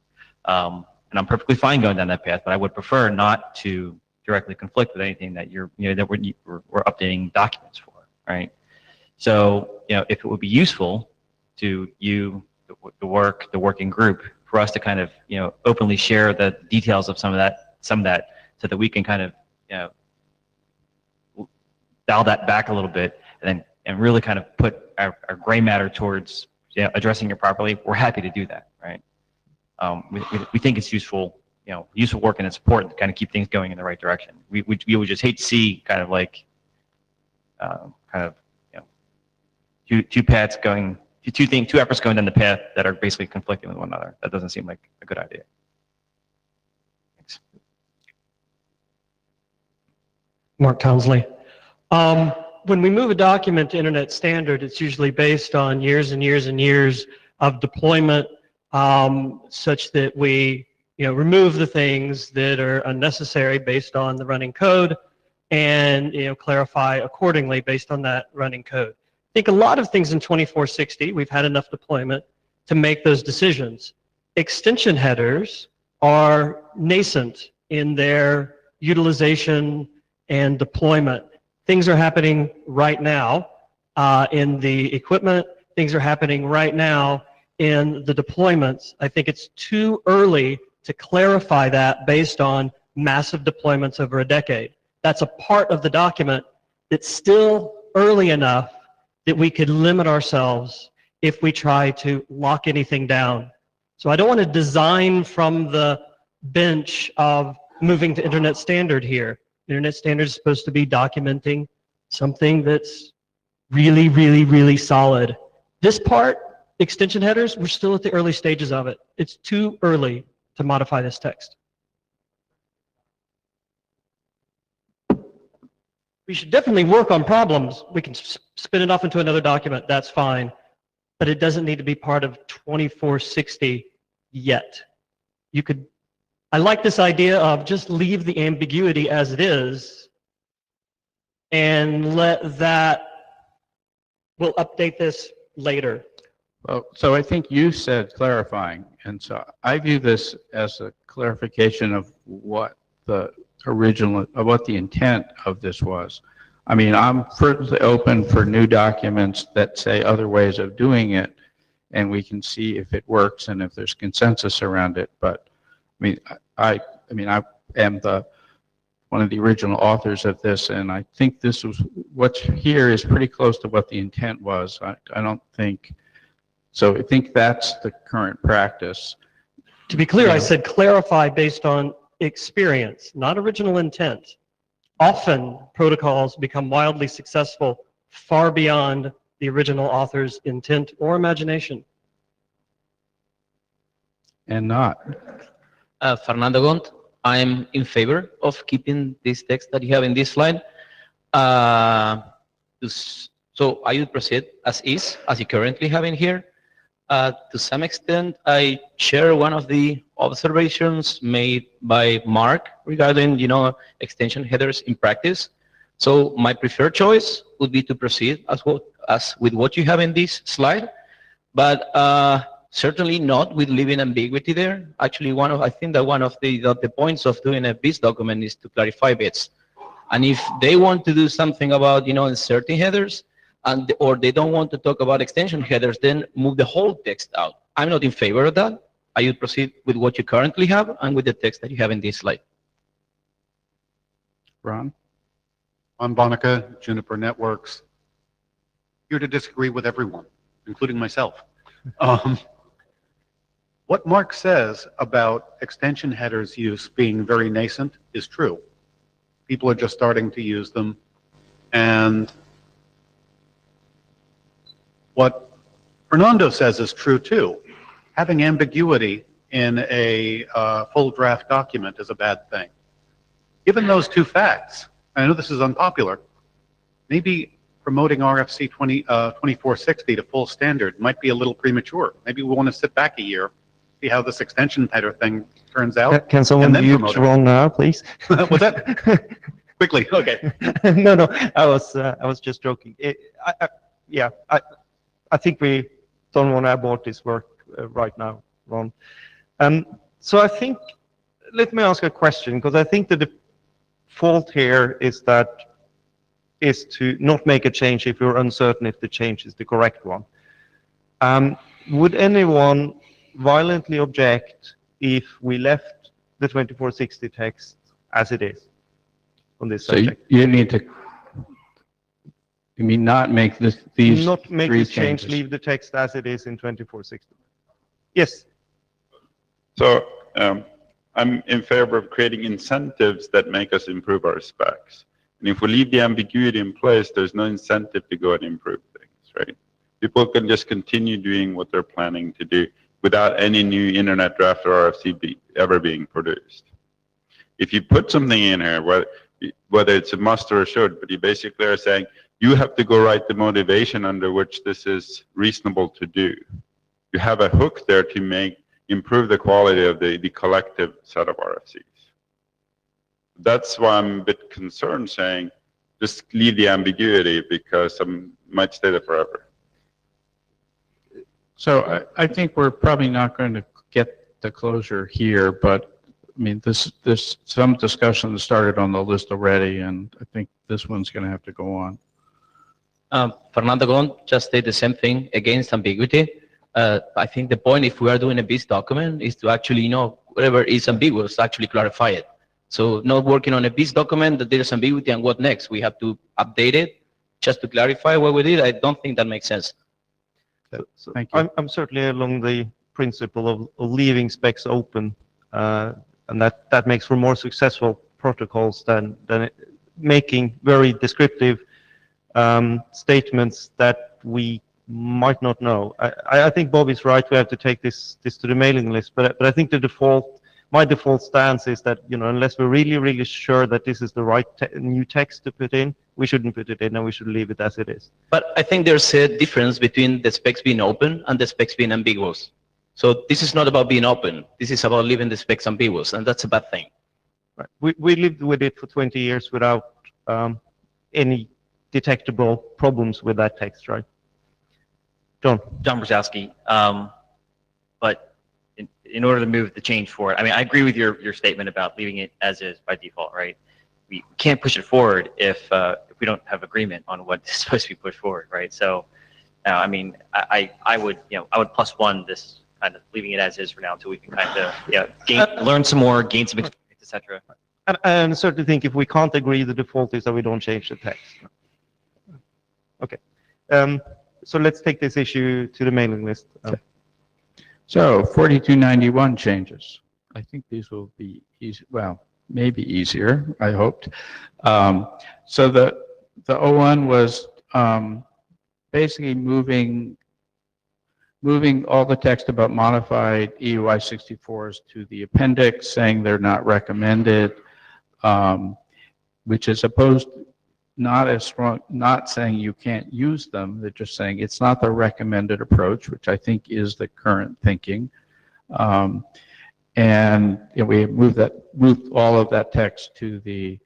And I'm perfectly fine going down that path, but I would prefer not to directly conflict with anything that that we're updating documents for, right? So, if it would be useful to you, the working group, for us to kind of, openly share the details of some of that, so that we can kind of, dial that back a little bit and really kind of put our gray matter towards addressing it properly. We're happy to do that, right? We think it's useful, useful work, and it's important to kind of keep things going in the right direction. We would just hate to see kind of like, two paths going, two efforts going down the path that are basically conflicting with one another. That doesn't seem like a good idea. Thanks. Mark Townsley. When we move a document to internet standard, it's usually based on years and years and years of deployment, such that we remove the things that are unnecessary based on the running code, and clarify accordingly based on that running code. I think a lot of things in 2460, we've had enough deployment to make those decisions. Extension headers are nascent in their utilization and deployment. Things are happening right now in the equipment. Things are happening right now in the deployments. I think it's too early to clarify that based on massive deployments over a decade. That's a part of the document that's still early enough that we could limit ourselves if we try to lock anything down. So I don't want to design from the bench of moving to internet standard here. Internet standard is supposed to be documenting something that's really, really, really solid. This part, extension headers, we're still at the early stages of it. It's too early to modify this text. We should definitely work on problems. We can spin it off into another document, that's fine. But it doesn't need to be part of 2460 yet. I like this idea of just leave the ambiguity as it is and let that, we'll update this later. Well, so I think you said clarifying, and so I view this as a clarification of what the intent of this was. I mean, I'm certainly open for new documents that say other ways of doing it, and we can see if it works and if there's consensus around it. But I mean, I am one of the original authors of this, and I think this was, what's here is pretty close to what the intent was. I don't think, so I think that's the current practice. To be clear, I Yeah. said clarify based on experience, not original intent. Often protocols become wildly successful far beyond the original author's intent or imagination. And not. Fernando Gont, I'm in favor of keeping this text that you have in this slide. So I would proceed as is, as you currently have in here. To some extent, I share one of the observations made by Mark regarding, extension headers in practice. So my preferred choice would be to proceed as with what you have in this slide, but certainly not with leaving ambiguity there. Actually, I think that one of the points of doing a BIS document is to clarify bits. And if they want to do something about, inserting headers, or they don't want to talk about extension headers, then move the whole text out. I'm not in favor of that. I would proceed with what you currently have and with the text that you have in this slide. Ron? On Bonica, Juniper Networks, here to disagree with everyone, including myself. What Mark says about extension headers use being very nascent is true. People are just starting to use them. And what Fernando says is true too. Having ambiguity in a full draft document is a bad thing. Given those two facts, I know this is unpopular, maybe promoting RFC 2460 to full standard might be a little premature. Maybe we want to sit back a year, see how this extension header thing turns out. Can someone and then mute promote it. Ron now, please? What's that? Quickly, okay. No, I was just joking. I think we don't want to abort this work right now, Ron. So I think, let me ask a question, because I think that the fault here is to not make a change if you're uncertain if the change is the correct one. Would anyone violently object if we left the 2460 text as it is on this So subject? you need to, you mean not make these Not make three this change, changes? leave the text as it is in 2460. Yes. So I'm in favor of creating incentives that make us improve our specs. And if we leave the ambiguity in place, there's no incentive to go and improve things, right? People can just continue doing what they're planning to do without any new internet draft or RFC ever being produced. If you put something in here, whether it's a must or a should, but you basically are saying, you have to go write the motivation under which this is reasonable to do. You have a hook there to improve the quality of the collective set of RFCs. That's why I'm a bit concerned saying, just leave the ambiguity because some might stay there forever. So I think we're probably not going to get the closure here, but I mean, this some discussion started on the list already, and I think this one's going to have to go on. Fernando Gont just said the same thing against ambiguity. I think the point, if we are doing a BIS document, is to actually, whatever is ambiguous, actually clarify it. So not working on a BIS document that there's ambiguity and what next? We have to update it just to clarify what we did. I don't think that makes sense. So Thank you. I'm certainly along the principle of leaving specs open, and that makes for more successful protocols than making very descriptive statements that we might not know. I think Bob is right. We have to take this to the mailing list, but I think my default stance is that, unless we're really, really sure that this is the right new text to put in, we shouldn't put it in and we should leave it as it is. But I think there's a difference between the specs being open and the specs being ambiguous. So this is not about being open. This is about leaving the specs ambiguous, and that's a bad thing. Right. We lived with it for 20 years without any detectable problems with that text, right? John Brzezowski. But in order to move the change forward, I mean, I agree with your statement about leaving it as is by default, right? we can't push it forward if we don't have agreement on what is supposed to be pushed forward, right? So, I mean, I would, I would +1 this, kind of leaving it as is for now until we can kind of, learn some more, gain some experience, et cetera. And I certainly think if we can't agree, the default is that we don't change the text. Okay. So let's take this issue to the mailing list. So 4291 changes. I think these will be easy, well, maybe easier, I hoped. So the 01 was basically moving all the text about modified EUI 64s to the appendix, saying they're not recommended, which is opposed, not as strong, not saying you can't use them, they're just saying it's not the recommended approach, which I think is the current thinking. And we moved all of that text to the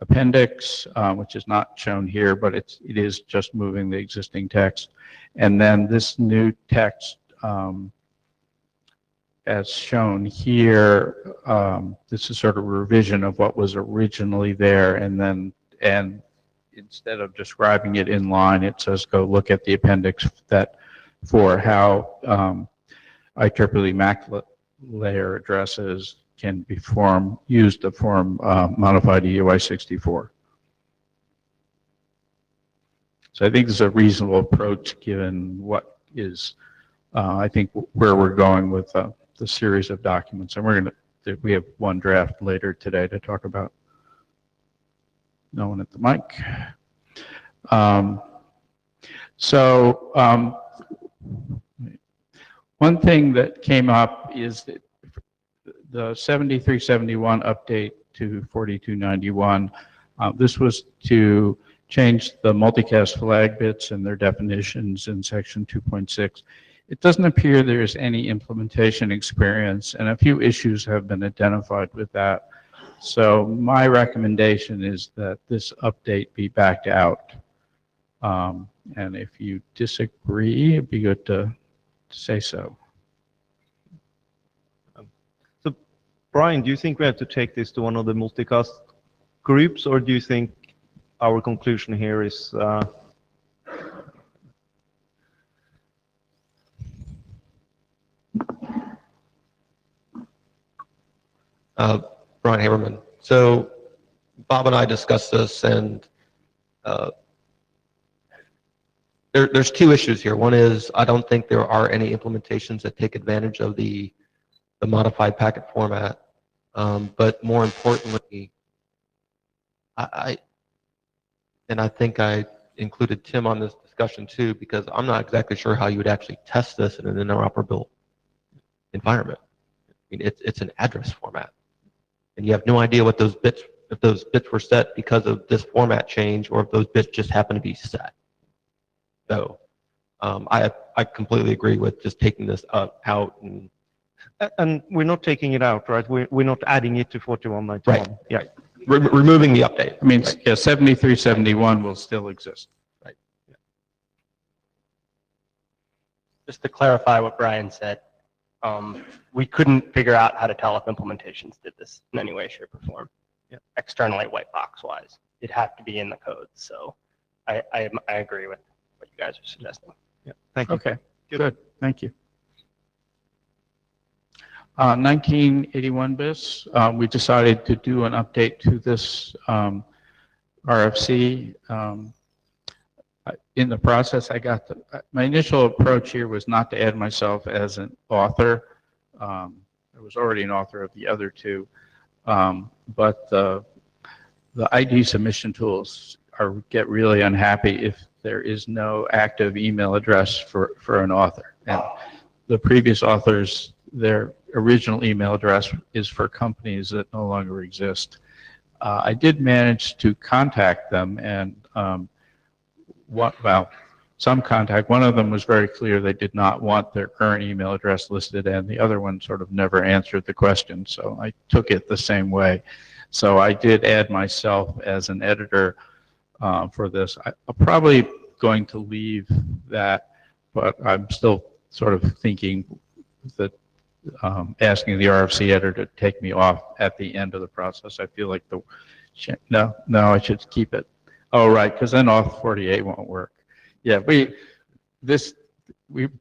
appendix, which is not shown here, but it is just moving the existing text. And then this new text, as shown here, this is sort of a revision of what was originally there, and instead of describing it in line, it says go look at the appendix for how IEEE MAC layer addresses can be used to form modified EUI 64. So I think this is a reasonable approach given what is, I think, where we're going with the series of documents. And we have one draft later today to talk about. No one at the mic. One thing that came up is that the 7371 update to 4291. This was to change the multicast flag bits and their definitions in section 2.6. It doesn't appear there's any implementation experience, and a few issues have been identified with that. So my recommendation is that this update be backed out. And if you disagree, it'd be good to say so. So, Brian, do you think we have to take this to one of the multicast groups, or do you think our conclusion here is Brian Haberman. So Bob and I discussed this, and there's two issues here. One is I don't think there are any implementations that take advantage of the modified packet format. But more importantly, I think I included Tim on this discussion too, because I'm not exactly sure how you would actually test this in an interoperable environment. I mean, it's an address format, and you have no idea what those bits, if those bits were set because of this format change, or if those bits just happen to be set. So I completely agree with just taking this out. And we're not taking it out, right? We're not adding it to 4191. Right. Yeah. Removing the update. I mean, yeah, 7371 will still exist. Right. Yeah. Just to clarify what Brian said, we couldn't figure out how to tell if implementations did this in any way, shape, or form. Yeah. Externally, white box wise, it'd have to be in the code. So I agree with what you guys are suggesting. Yeah. Thank you. Okay, good. Thank you. 1981 BIS, we decided to do an update to this RFC. In the process, my initial approach here was not to add myself as an author. I was already an author of the other two, but the ID submission tools get really unhappy if there is no active email address for an author. And the previous authors, their original email address is for companies that no longer exist. I did manage to contact them, and some contact. One of them was very clear they did not want their current email address listed, and the other one sort of never answered the question, so I took it the same way. So I did add myself as an editor for this. I'm probably going to leave that, but I'm still sort of thinking that asking the RFC editor to take me off at the end of the process. I feel like No, I should keep it. Oh, right, because then Auth48 won't work. Yeah, we've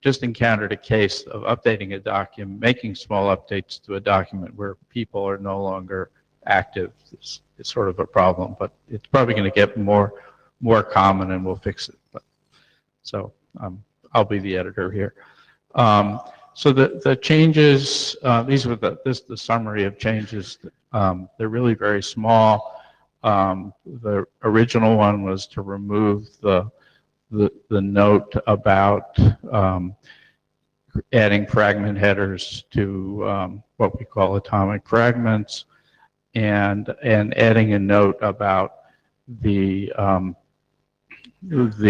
just encountered a case of updating a document, making small updates to a document where people are no longer active. It's sort of a problem, but it's probably going to get more common, and we'll fix it. So I'll be the editor here. So the changes, these were the summary of changes. They're really very small. The original one was to remove the note about adding fragment headers to what we call atomic fragments, and adding a note about the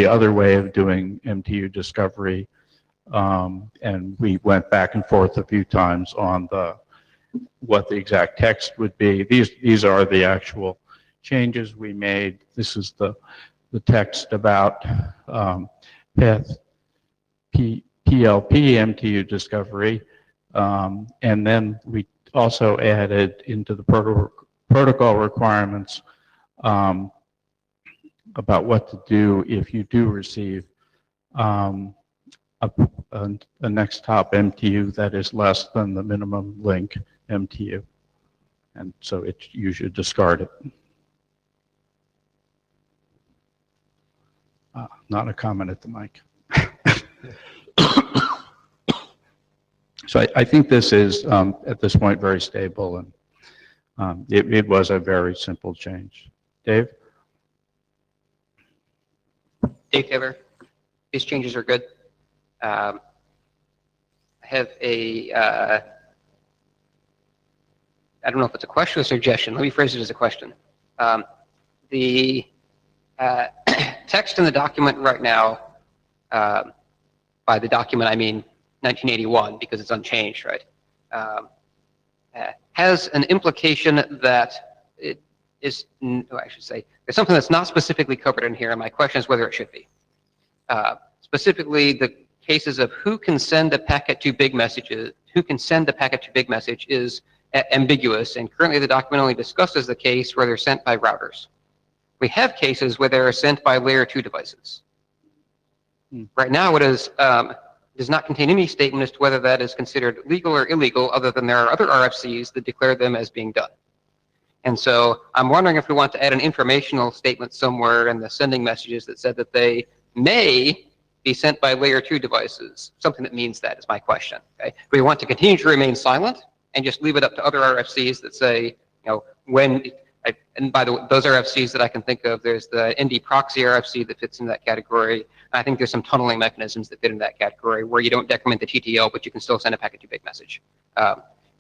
other way of doing MTU discovery. And we went back and forth a few times on what the exact text would be. These are the actual changes we made. This is the text about path PLP MTU discovery. And then we also added into the protocol requirements about what to do if you do receive a next hop MTU that is less than the minimum link MTU. And so you should discard it. Not a comment at the mic. So I think this is, at this point, very stable, and it was a very simple change. Dave? Dave Taylor. These changes are good. I have I don't know if it's a question or a suggestion. Let me phrase it as a question. The text in the document right now, by the document I mean 1981 because it's unchanged, right, has an implication that it is, I should say, there's something that's not specifically covered in here, and my question is whether it should be. Specifically, the cases of who can send a packet to big messages, who can send the packet to big message is ambiguous, and currently the document only discusses the case where they're sent by routers. We have cases where they're sent by layer 2 devices. Right now it is, does not contain any statement as to whether that is considered legal or illegal, other than there are other RFCs that declare them as being done. And so I'm wondering if we want to add an informational statement somewhere in the sending messages that said that they may be sent by layer 2 devices, something that means that is my question. Okay? We want to continue to remain silent and just leave it up to other RFCs that say, when, and by the way, those RFCs that I can think of, there's the ND proxy RFC that fits in that category. I think there's some tunneling mechanisms that fit in that category where you don't decrement the TTL, but you can still send a packet to big message.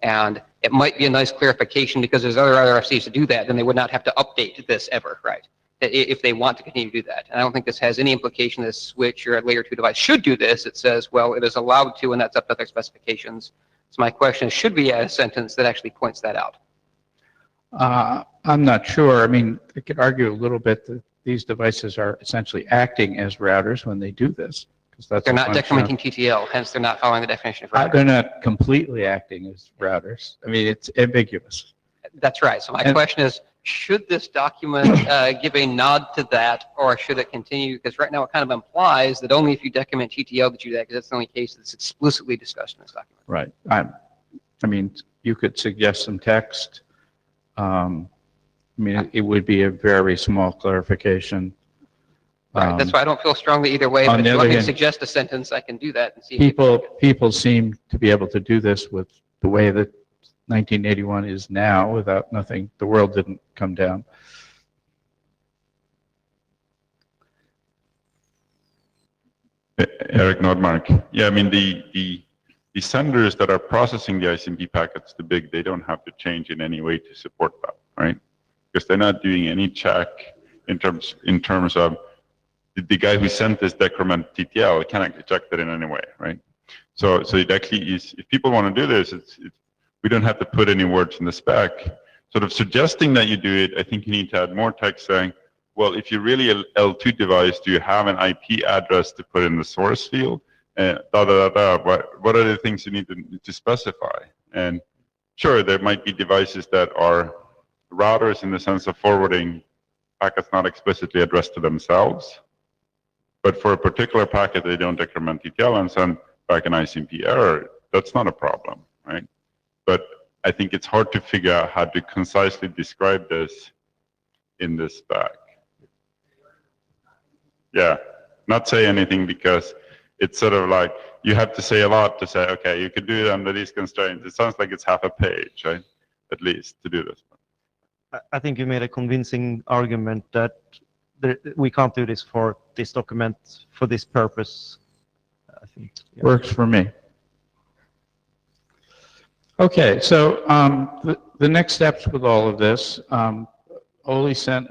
And it might be a nice clarification because there's other RFCs to do that, then they would not have to update this ever, right? If they want to continue to do that. And I don't think this has any implication that a switch or a layer 2 device should do this. It says, well, it is allowed to, and that's up to their specifications. So my question is, should we add a sentence that actually points that out? I'm not sure. I mean, I could argue a little bit that these devices are essentially acting as routers when they do this. That's they're not decrementing TTL, hence they're not following the definition of router. They're not completely acting as routers. I mean, it's ambiguous. That's right. So my question is, should this document give a nod to that, or should it continue? Because right now it kind of implies that only if you decrement TTL that you do that, because that's the only case that's explicitly discussed in this document. Right. I mean, you could suggest some text. I mean, it would be a very small clarification. Right. That's why I don't feel strongly either way. But if you want me to suggest a sentence, I can do that and see. People seem to be able to do this with the way that 1981 is now, without nothing. The world didn't come down. Eric Nordmark. Yeah, I mean, the senders that are processing the ICMP packets to big, they don't have to change in any way to support that, right? Because they're not doing any check in terms of the guy who sent this decrement TTL cannot check that in any way, right? So it actually is, if people want to do this, we don't have to put any words in the spec. Sort of suggesting that you do it, I think you need to add more text saying, well, if you're really a L2 device, do you have an IP address to put in the source field? What are the things you need to specify? And sure, there might be devices that are routers in the sense of forwarding packets not explicitly addressed to themselves. But for a particular packet, they don't decrement TTL and send back an ICMP error. That's not a problem, right? But I think it's hard to figure out how to concisely describe this in this spec. Yeah, not say anything because it's sort of like you have to say a lot to say, okay, you could do it under these constraints. It sounds like it's half a page, right? At least to do this. I think you made a convincing argument that we can't do this for this document for this purpose. I think yeah. Works for me. Okay, so the next steps with all of this, Oli sent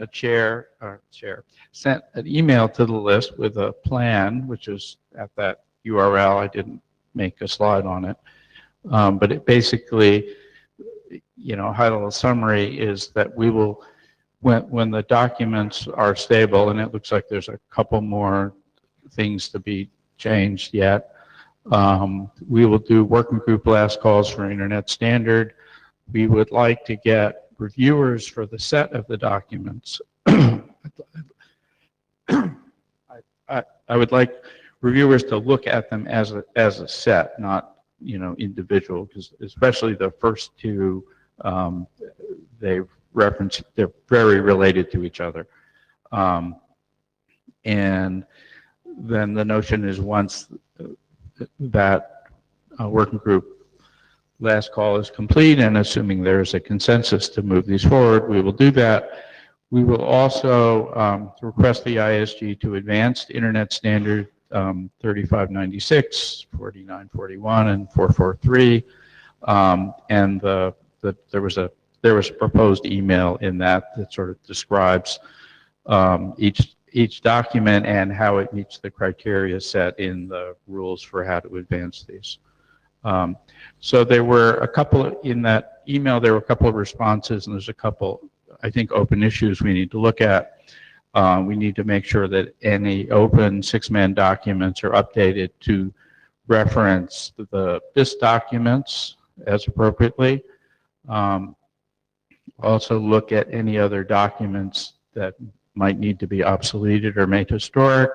sent an email to the list with a plan, which is at that URL. I didn't make a slide on it, but it basically, high-level summary is that we will, when the documents are stable, and it looks like there's a couple more things to be changed yet, we will do working group last calls for Internet Standard. We would like to get reviewers for the set of the documents. I would like reviewers to look at them as a set, not individual, because especially the first two, they're very related to each other. And then the notion is once that working group last call is complete, and assuming there's a consensus to move these forward, we will do that. We will also request the ISG to advance the Internet Standard 3596, 4941, and 443. And there was a proposed email in that sort of describes each document and how it meets the criteria set in the rules for how to advance these. So there were a couple in that email. There were a couple of responses, and there's a couple, I think, open issues we need to look at. We need to make sure that any open six-man documents are updated to reference the BIS documents as appropriately. Also look at any other documents that might need to be obsoleted or made historic.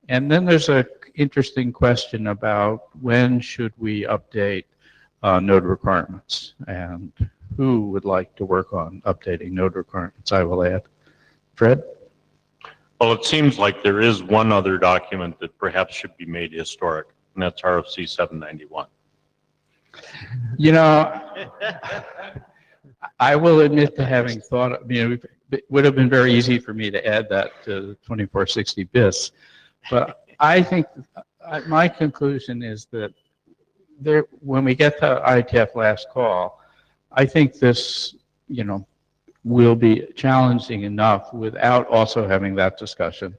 And then there's an interesting question about when should we update node requirements, and who would like to work on updating node requirements, I will add. Fred? Well, it seems like there is one other document that perhaps should be made historic, and that's RFC 791. I will admit to having thought, it would have been very easy for me to add that to the 2460 BIS, but I think my conclusion is that when we get to IETF last call, I think this, will be challenging enough without also having that discussion.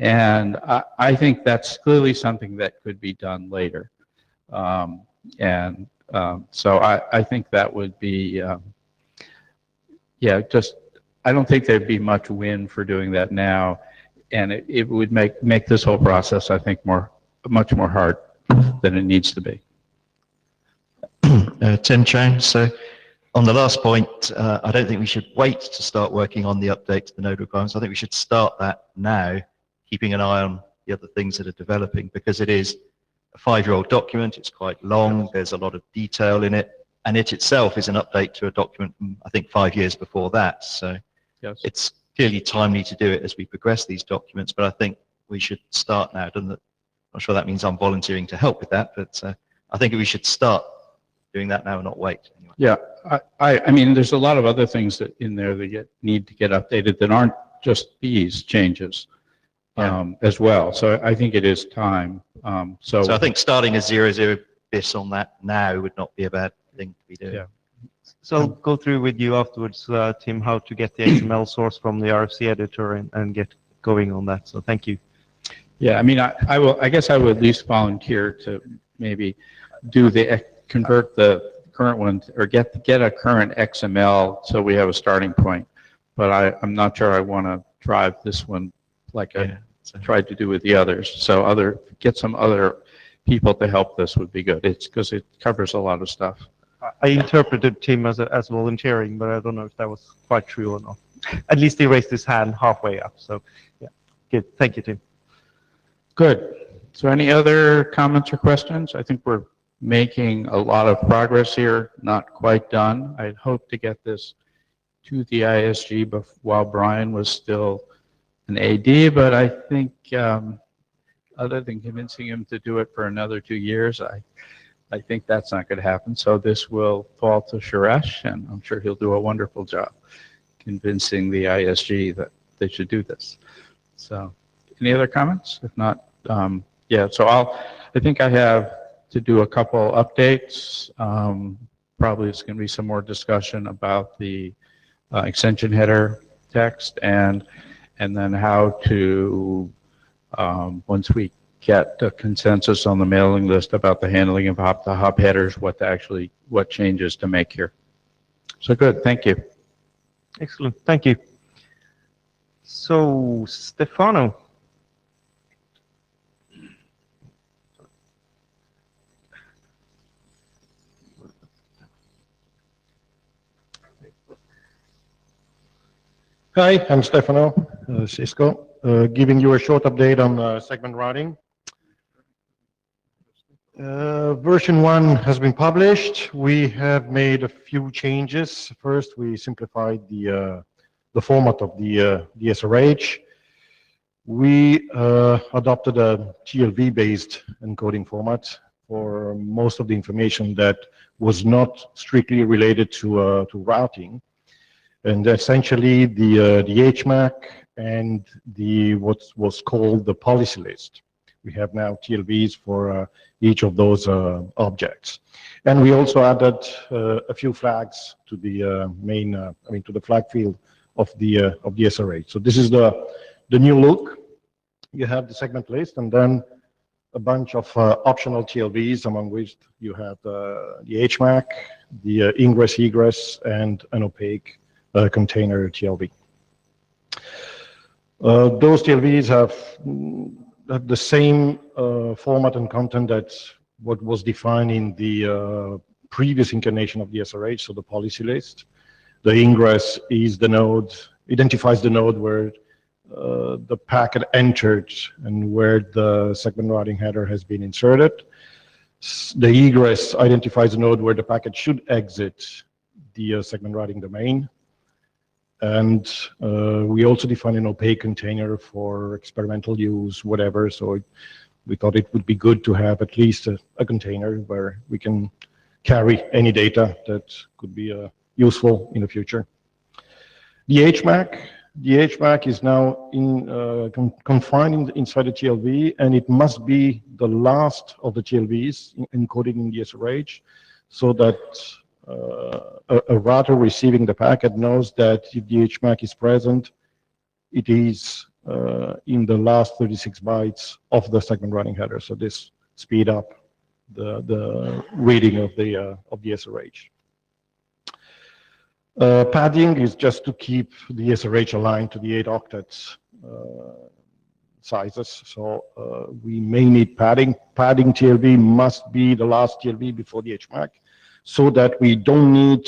And I think that's clearly something that could be done later. So I think that would be, I don't think there'd be much win for doing that now. And it would make this whole process, I think, much more hard than it needs to be. Tim Chang. So on the last point, I don't think we should wait to start working on the update to the node requirements. I think we should start that now, keeping an eye on the other things that are developing, because it is a 5-year-old document. It's quite long. There's a lot of detail in it. And it itself is an update to a document from, I think, 5 years before that. So yes, it's clearly timely to do it as we progress these documents, but I think we should start now. I'm not sure that means I'm volunteering to help with that, but I think we should start doing that now and not wait. Anyway. Yeah, I mean, there's a lot of other things that in there that need to get updated that aren't just these changes as well. So I think it is time. So I think starting a 00 BIS on that now would not be a bad thing to be doing. Yeah. So I'll go through with you afterwards, Tim, how to get the XML source from the RFC editor and get going on that. So thank you. Yeah, I mean, I guess I would at least volunteer to maybe convert the current one, or get a current XML so we have a starting point. But I'm not sure I want to drive this one like I tried to do with the others. So get some other people to help this would be good. It's because it covers a lot of stuff. I interpreted Tim as volunteering, but I don't know if that was quite true or not. At least he raised his hand halfway up, so, yeah. Good, thank you, Tim. Good. So any other comments or questions? I think we're making a lot of progress here, not quite done. I'd hoped to get this to the ISG while Brian was still an AD, but I think other than convincing him to do it for another 2 years, I think that's not going to happen. So this will fall to Suresh, and I'm sure he'll do a wonderful job convincing the ISG that they should do this. So any other comments? If not, yeah, so I think I have to do a couple updates. Probably it's going to be some more discussion about the extension header text and then how to, once we get a consensus on the mailing list about the handling of the hop headers, what changes to make here. So good, thank you. Excellent, thank you. So, Stefano. Hi, I'm Stefano, Cisco, giving you a short update on segment routing. Version 1 has been published. We have made a few changes. First, we simplified the format of the SRH. We adopted a TLV-based encoding format for most of the information that was not strictly related to routing. And essentially, the HMAC and what was called the policy list. We have now TLVs for each of those objects. And we also added a few flags to the to the flag field of the SRH. So this is the new look. You have the segment list and then a bunch of optional TLVs, among which you have the HMAC, the ingress, egress, and an opaque container TLV. Those TLVs have the same format and content that's what was defined in the previous incarnation of the SRH, so the policy list. The ingress is the node, identifies the node where the packet entered and where the segment routing header has been inserted. The egress identifies the node where the packet should exit the segment routing domain. And we also define an opaque container for experimental use, whatever. So we thought it would be good to have at least a container where we can carry any data that could be useful in the future. The HMAC is now confined inside the TLV, and it must be the last of the TLVs encoded in the SRH, so that a router receiving the packet knows that if the HMAC is present, it is in the last 36 bytes of the segment routing header. So this speed up the reading of the SRH. Padding is just to keep the SRH aligned to the 8 octets sizes. So we may need padding. Padding TLV must be the last TLV before the HMAC, so that we don't need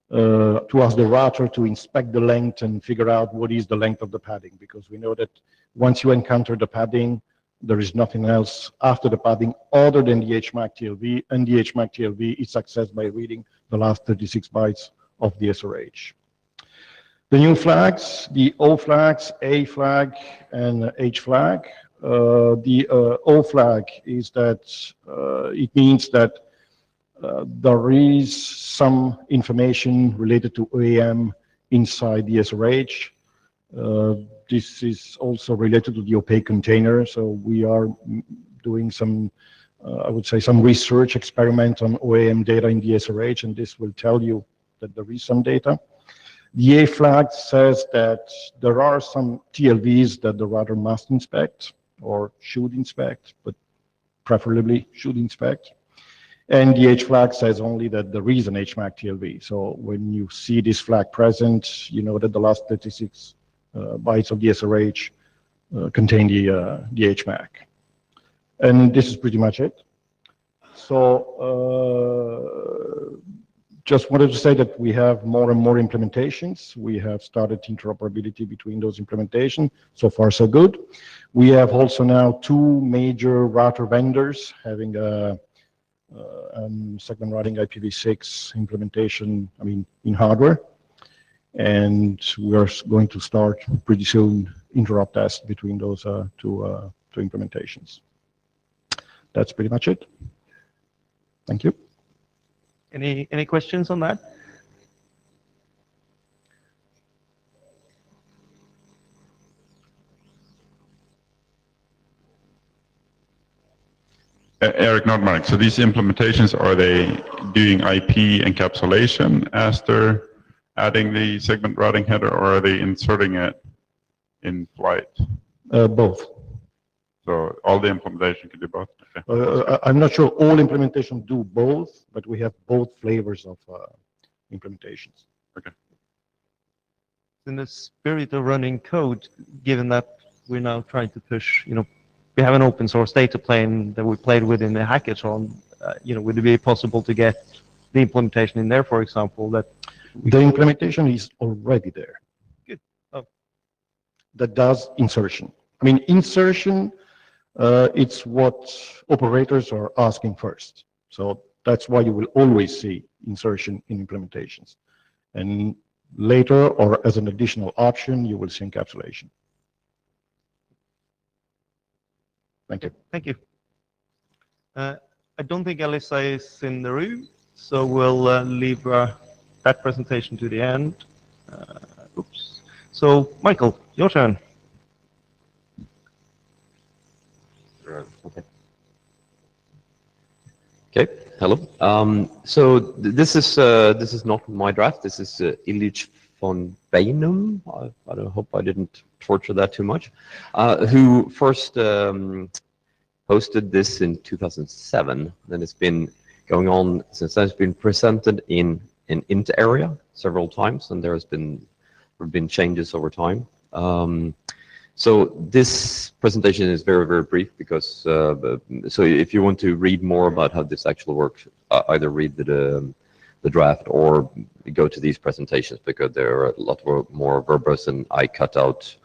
to ask the router to inspect the length and figure out what is the length of the padding, because we know that once you encounter the padding, there is nothing else after the padding other than the HMAC TLV, and the HMAC TLV is accessed by reading the last 36 bytes of the SRH. The new flags, the O flags, A flag, and H flag. The O flag is that it means that there is some information related to OEM inside the SRH. This is also related to the opaque container. So we are doing some, I would say, some research experiment on OEM data in the SRH, and this will tell you that there is some data. The A flag says that there are some TLVs that the router must inspect or should inspect, but preferably should inspect. And the H flag says only that there is an HMAC TLV. So when you see this flag present, you know that the last 36 bytes of the SRH contain the HMAC. And this is pretty much it. So Just wanted to say that we have more and more implementations. We have started interoperability between those implementations. So far, so good. We have also now 2 major router vendors having a segment routing IPv6 implementation, in hardware. And we are going to start pretty soon interop tests between those two implementations. That's pretty much it. Thank you. Any questions on that? Eric Nordmark, so these implementations, are they doing IP encapsulation as they're adding the segment routing header, or are they inserting it in flight? Both. So all the implementation can do both? Okay. I'm not sure all implementations do both, but we have both flavors of implementations. Okay. In the spirit of running code, given that we're now trying to push, we have an open source data plane that we played with in the hackathon, would it be possible to get the implementation in there, for example, that the implementation is already there. Good. Oh. That does insertion. Insertion, it's what operators are asking first. So that's why you will always see insertion in implementations. And later, or as an additional option, you will see encapsulation. Thank you. Thank you. I don't think Alyssa is in the room, so we'll leave that presentation to the end. Oops. So, Michael, your turn. Okay. Hello. So this is not my draft. This is Illich von Beinum. I hope I didn't torture that too much. Who first posted this in 2007. Then it's been going on since then. It's been presented in int area several times, and there have been changes over time. So this presentation is very, very brief because, so if you want to read more about how this actually works, either read the draft or go to these presentations, because they're a lot more verbose, and I cut out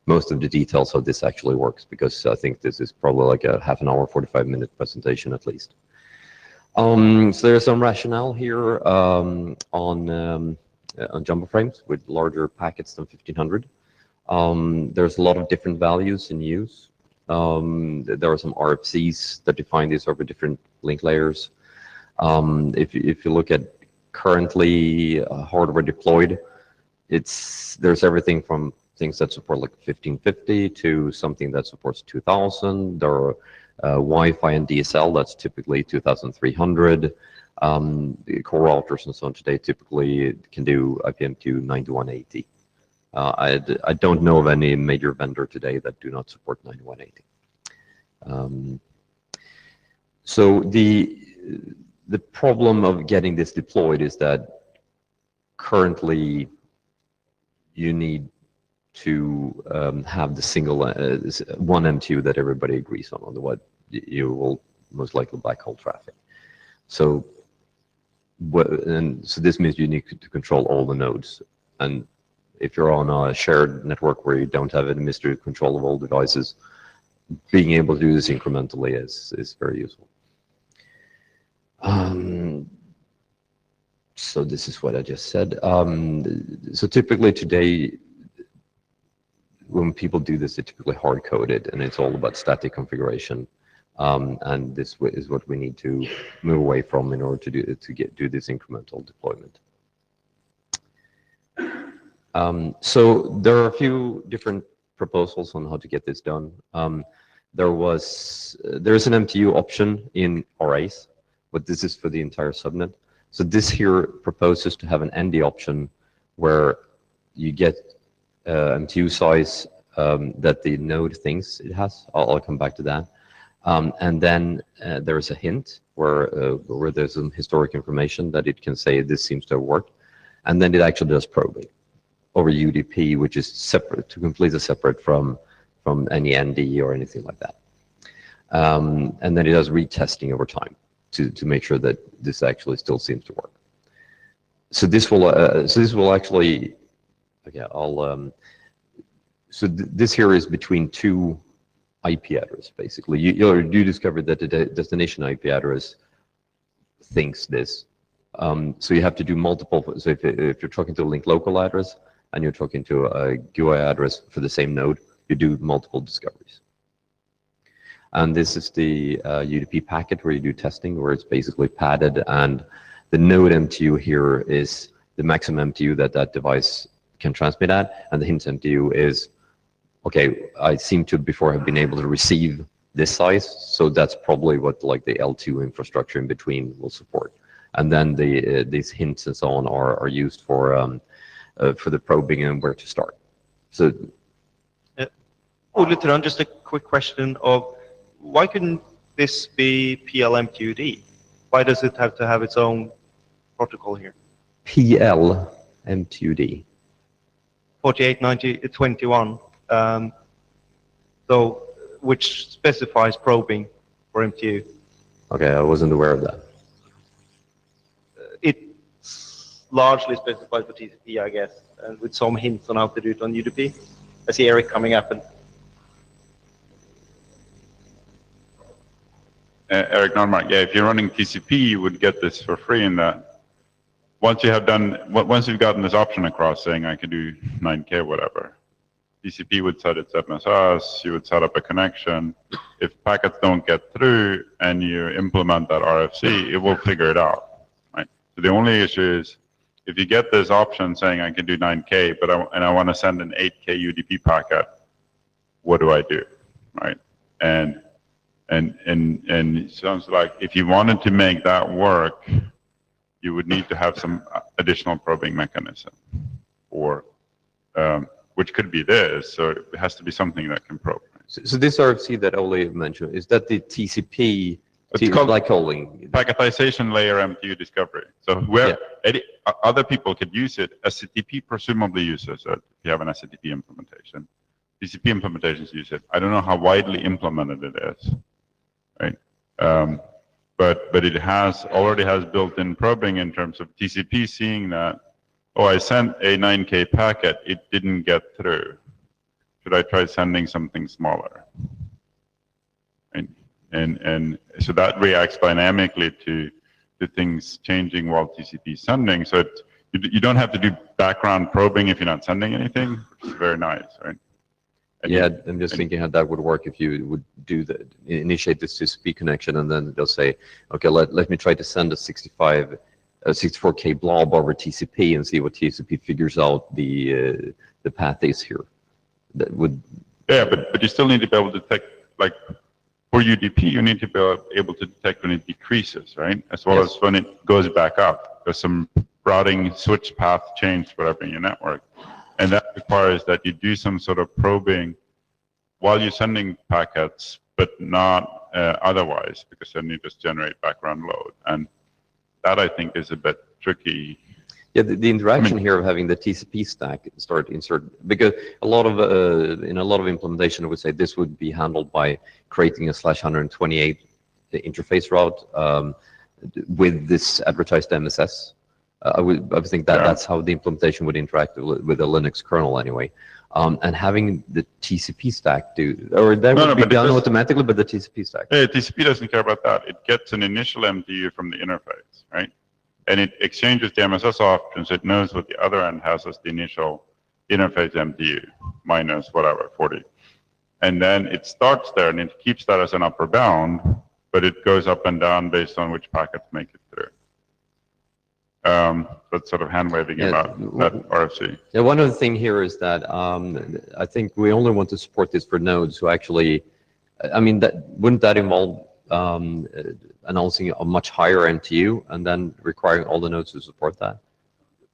most of the details how this actually works, because I think this is probably like a half an hour, 45-minute presentation at least. So there's some rationale here on jumbo frames with larger packets than 1500. There's a lot of different values in use. There are some RFCs that define these over different link layers. If you look at currently hardware deployed, there's everything from things that support like 1550 to something that supports 2000. There are Wi-Fi and DSL that's typically 2300. Core routers and so on today typically can do IPM2 9180. I don't know of any major vendor today that do not support 9180. So the problem of getting this deployed is that currently you need to have the single one MTU that everybody agrees on, otherwise you will most likely backhaul traffic. So this means you need to control all the nodes, and if you're on a shared network where you don't have administrative control of all devices, being able to do this incrementally is very useful. So this is what I just said. So typically today, when people do this, they typically hard code it, and it's all about static configuration. And this is what we need to move away from in order to do this incremental deployment. So there are a few different proposals on how to get this done. There's an MTU option in RAs, but this is for the entire subnet. So this here proposes to have an ND option where you get MTU size that the node thinks it has. I'll come back to that. And then there is a hint where there's some historic information that it can say this seems to have worked, and then it actually does probing over UDP, which is separate, completely separate from any ND or anything like that. And then it does retesting over time to make sure that this actually still seems to work. So this will actually, okay, this here is between two IP address, basically. You discovered that the destination IP address thinks this. So you have to do multiple, so if you're talking to a link local address and you're talking to a GUI address for the same node, you do multiple discoveries. And this is the UDP packet where you do testing, where it's basically padded, and the node MTU here is the maximum MTU that device can transmit at, and the hint MTU is, okay, I seem to before have been able to receive this size, so that's probably what like the L2 infrastructure in between will support. And then these hints and so on are used for the probing and where to start. So, Ole Trond, just a quick question of why couldn't this be PLMQD? Why does it have to have its own protocol here? PLMQD. 489021. So, which specifies probing for MTU. Okay, I wasn't aware of that. It's largely specified for TCP, I guess, and with some hints on how to do it on UDP. I see Eric coming up. And Eric Nordmark, yeah, if you're running TCP, you would get this for free in that. Once you've gotten this option across saying I can do 9K, whatever, TCP would set its MSS, you would set up a connection. If packets don't get through and you implement that RFC, it will figure it out, right? So the only issue is if you get this option saying I can do 9K, but I want to send an 8K UDP packet, what do I do, right? And it sounds like if you wanted to make that work, you would need to have some additional probing mechanism, or which could be this. So it has to be something that can probe. Right? So this RFC that Ole mentioned, is that the TCP It's called black holing? Packetization layer MTU discovery. So where other people could use it, SCTP presumably uses it. If you have an SCTP implementation, TCP implementations use it. I don't know how widely implemented it is, right? But it already has built-in probing in terms of TCP seeing that, oh, I sent a 9K packet, it didn't get through. Should I try sending something smaller? And so that reacts dynamically to things changing while TCP is sending. So you don't have to do background probing if you're not sending anything, which is very nice, right? Yeah, I'm just thinking how that would work if you would initiate this TCP connection, and then they'll say, okay, let me try to send a 64K blob over TCP and see what TCP figures out the path is here. That would. Yeah, but you still need to be able to detect, like for UDP, you need to be able to detect when it decreases, right? As well as when it goes back up. There's some routing switch path change, whatever, in your network. And that requires that you do some sort of probing while you're sending packets, but not otherwise, because then you just generate background load. And that, I think, is a bit tricky. Yeah, the interaction here of having the TCP stack insert, because in a lot of implementation, I would say this would be handled by creating a /128 interface route with this advertised MSS. I would think that's how the implementation would interact with the Linux kernel anyway. And having the TCP stack would be done automatically, but the TCP stack. Yeah, TCP doesn't care about that. It gets an initial MTU from the interface, right? And it exchanges the MSS options. It knows what the other end has as the initial interface MTU, minus whatever, 40. And then it starts there, and it keeps that as an upper bound, but it goes up and down based on which packets make it through. That's sort of hand-waving about that RFC. Yeah, one other thing here is that I think we only want to support this for nodes who actually, I mean, wouldn't that involve announcing a much higher MTU and then requiring all the nodes to support that?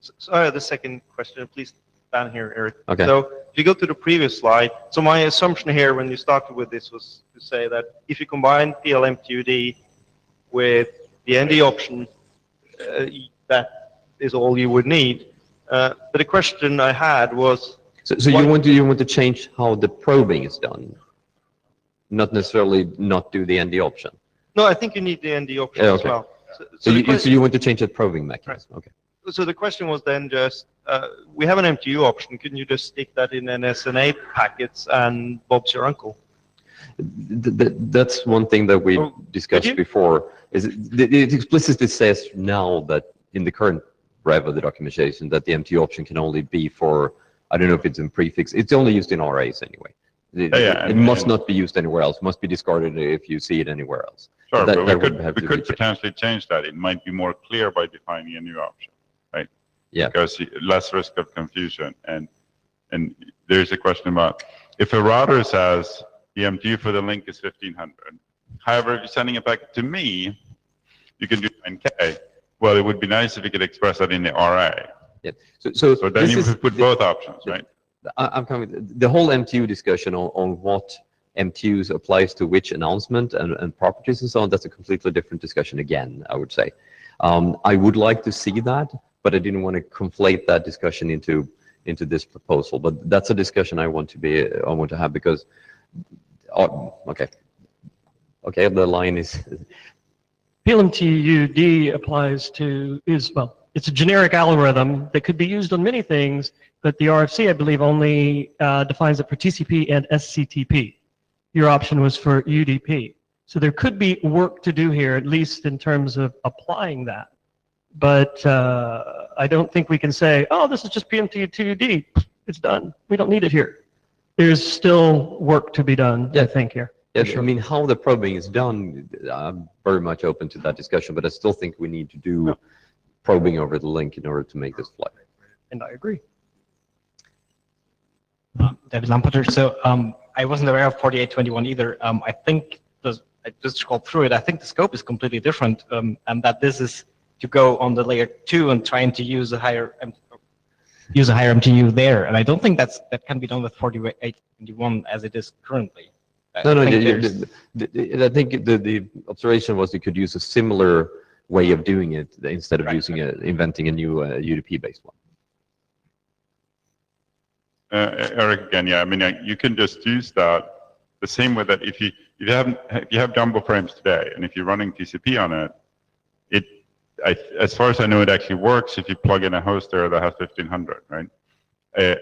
So I have the second question. Please stand here, Eric. Okay. So if you go to the previous slide, so my assumption here when you started with this was to say that if you combine PLMQD with the ND option, that is all you would need. But the question I had was... So you want to change how the probing is done, not necessarily not do the ND option? No, I think you need the ND option as well. So you want to change the probing mechanism? Right. Okay. So the question was then just, we have an MTU option. Couldn't you just stick that in an SNA packets and Bob's your uncle? That's one thing that we Oh, discussed did you? before. Is it explicitly says now that in the current rev of the documentation that the MTU option can only be for, I don't know if it's in prefix. It's only used in RAs anyway. It must not be used anywhere else. Must be discarded if you see it anywhere else. Sure, That- but that we would have could to be changed. potentially change that. It might be more clear by defining a new option, right? Yeah. Because less risk of confusion. And there's a question about, if a router says the MTU for the link is 1500, however, if you're sending it back to me, you can do 9K. Well, it would be nice if you could express that in the RA. Yeah. So So then this you is would put both options, right? I'm coming. The whole MTU discussion on what MTUs applies to which announcement and properties and so on, that's a completely different discussion again, I would say. I would like to see that, but I didn't want to conflate that discussion into this proposal. But that's a discussion I want to have because, okay, the line is. PLMTUD applies to, it's a generic algorithm that could be used on many things, but the RFC, I believe, only defines it for TCP and SCTP. Your option was for UDP. So there could be work to do here, at least in terms of applying that. But I don't think we can say, oh, this is just PLMTUD. It's done. We don't need it here. There's still work to be done, I think, here. Yeah, I mean, how the probing is done, I'm very much open to that discussion, but I still think we need to do probing over the link in order to make this fly. And I agree. David Lampeter. So I wasn't aware of 4821 either. I think I just scrolled through it. I think the scope is completely different, and that this is to go on the layer 2 and trying to use a higher MTU there. And I don't think that can be done with 4821 as it is currently. No, I think the observation was you could use a similar way of doing it instead of inventing a new UDP-based one. Eric, again, yeah, I mean, you can just use that the same way that if you have Jumbo frames today, and if you're running TCP on it, as far as I know, it actually works if you plug in a host there that has 1500, right?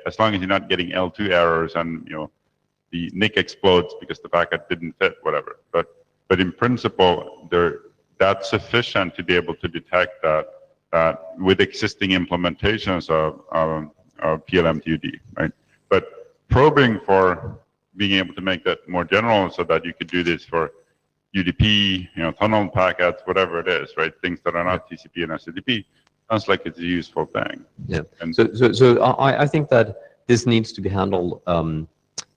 As long as you're not getting L2 errors and the NIC explodes because the packet didn't fit, whatever. But in principle, that's sufficient to be able to detect that with existing implementations of PLMTUD, right? But probing for being able to make that more general so that you could do this for UDP, tunnel packets, whatever it is, right? Things that are not TCP and SCTP, sounds like it's a useful thing. Yeah. And so I think that this needs to be handled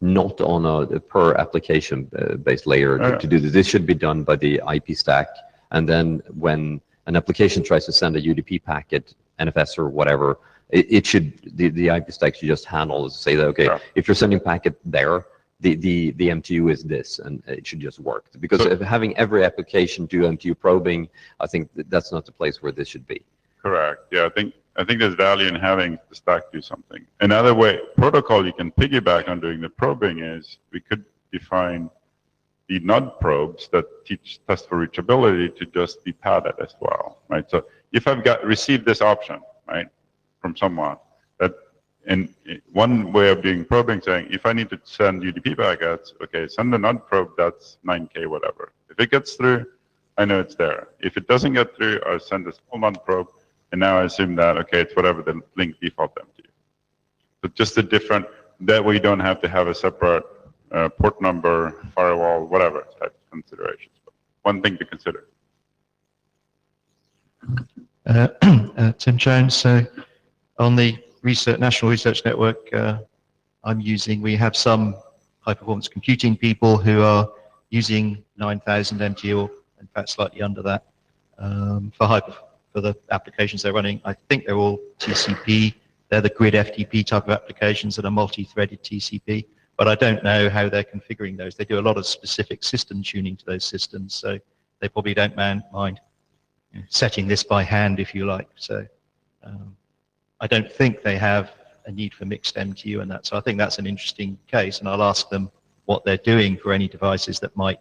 not on a per application based layer to do this. This should be done by the IP stack. And then when an application tries to send a UDP packet, NFS or whatever, it should, the IP stack should just handle say that, okay, if you're sending packet there, the MTU is this, and it should just work. Because if having every application do MTU probing, I think that's not the place where this should be. correct. Yeah, I think there's value in having the stack do something. Another protocol you can piggyback on doing the probing is we could define the NUD probes that test for reachability to just be padded as well, right? So if I've received this option, right, from someone, and one way of doing probing, saying if I need to send UDP packets, okay, send a NUD probe that's 9K whatever. If it gets through, I know it's there. If it doesn't get through, I send a small NUD probe, and now I assume that, okay, it's whatever the link default MTU. So just that way you don't have to have a separate port number, firewall, whatever type of considerations. But one thing to consider. Tim Jones. So on the National Research Network we have some high performance computing people who are using 9,000 MTU, or in fact slightly under that, for the applications they're running. I think they're all TCP. They're the grid FTP type of applications that are multi-threaded TCP, but I don't know how they're configuring those. They do a lot of specific system tuning to those systems, so they probably don't mind setting this by hand, if you like. So I don't think they have a need for mixed MTU and that. So I think that's an interesting case, and I'll ask them what they're doing for any devices that might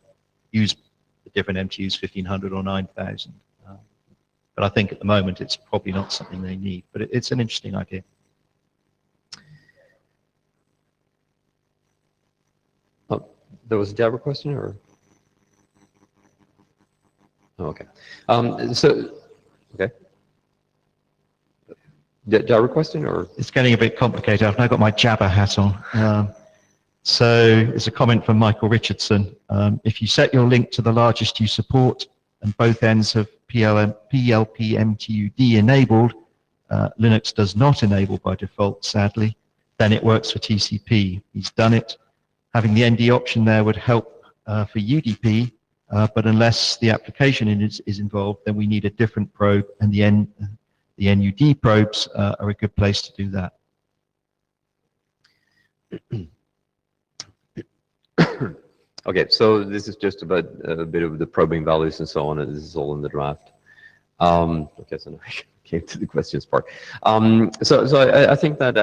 use the different MTUs, 1500 or 9000. But I think at the moment it's probably not something they need, but it's an interesting idea. Oh, there was a Java question, or? Oh, okay. Okay. Java question, or? It's getting a bit complicated. I've now got my Jabber hat on. So it's a comment from Michael Richardson. If you set your link to the largest you support and both ends have PLP-MTUD enabled, Linux does not enable by default, sadly, then it works for TCP. He's done it. Having the ND option there would help for UDP, but unless the application is involved, then we need a different probe, and the NUD probes are a good place to do that. Okay, so this is just about a bit of the probing values and so on, and this is all in the draft. Okay, so now I came to the questions part. I think that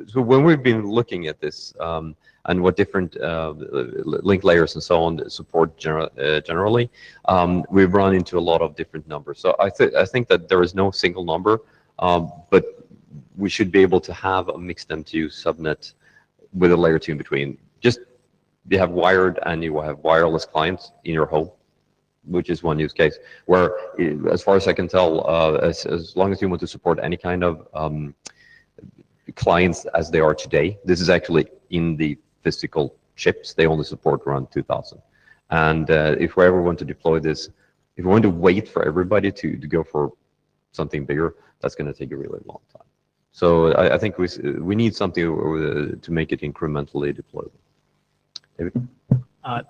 so when we've been looking at this and what different link layers and so on support generally, we've run into a lot of different numbers. So I think that there is no single number, but we should be able to have a mixed MTU subnet with a layer 2 in between. Just you have wired and you have wireless clients in your home, which is one use case. Where, as far as I can tell, as long as you want to support any kind of clients as they are today, this is actually in the physical chips. They only support around 2000. And if we ever want to deploy this, if we want to wait for everybody to go for something bigger, that's going to take a really long time. So I think we need something to make it incrementally deployable. David?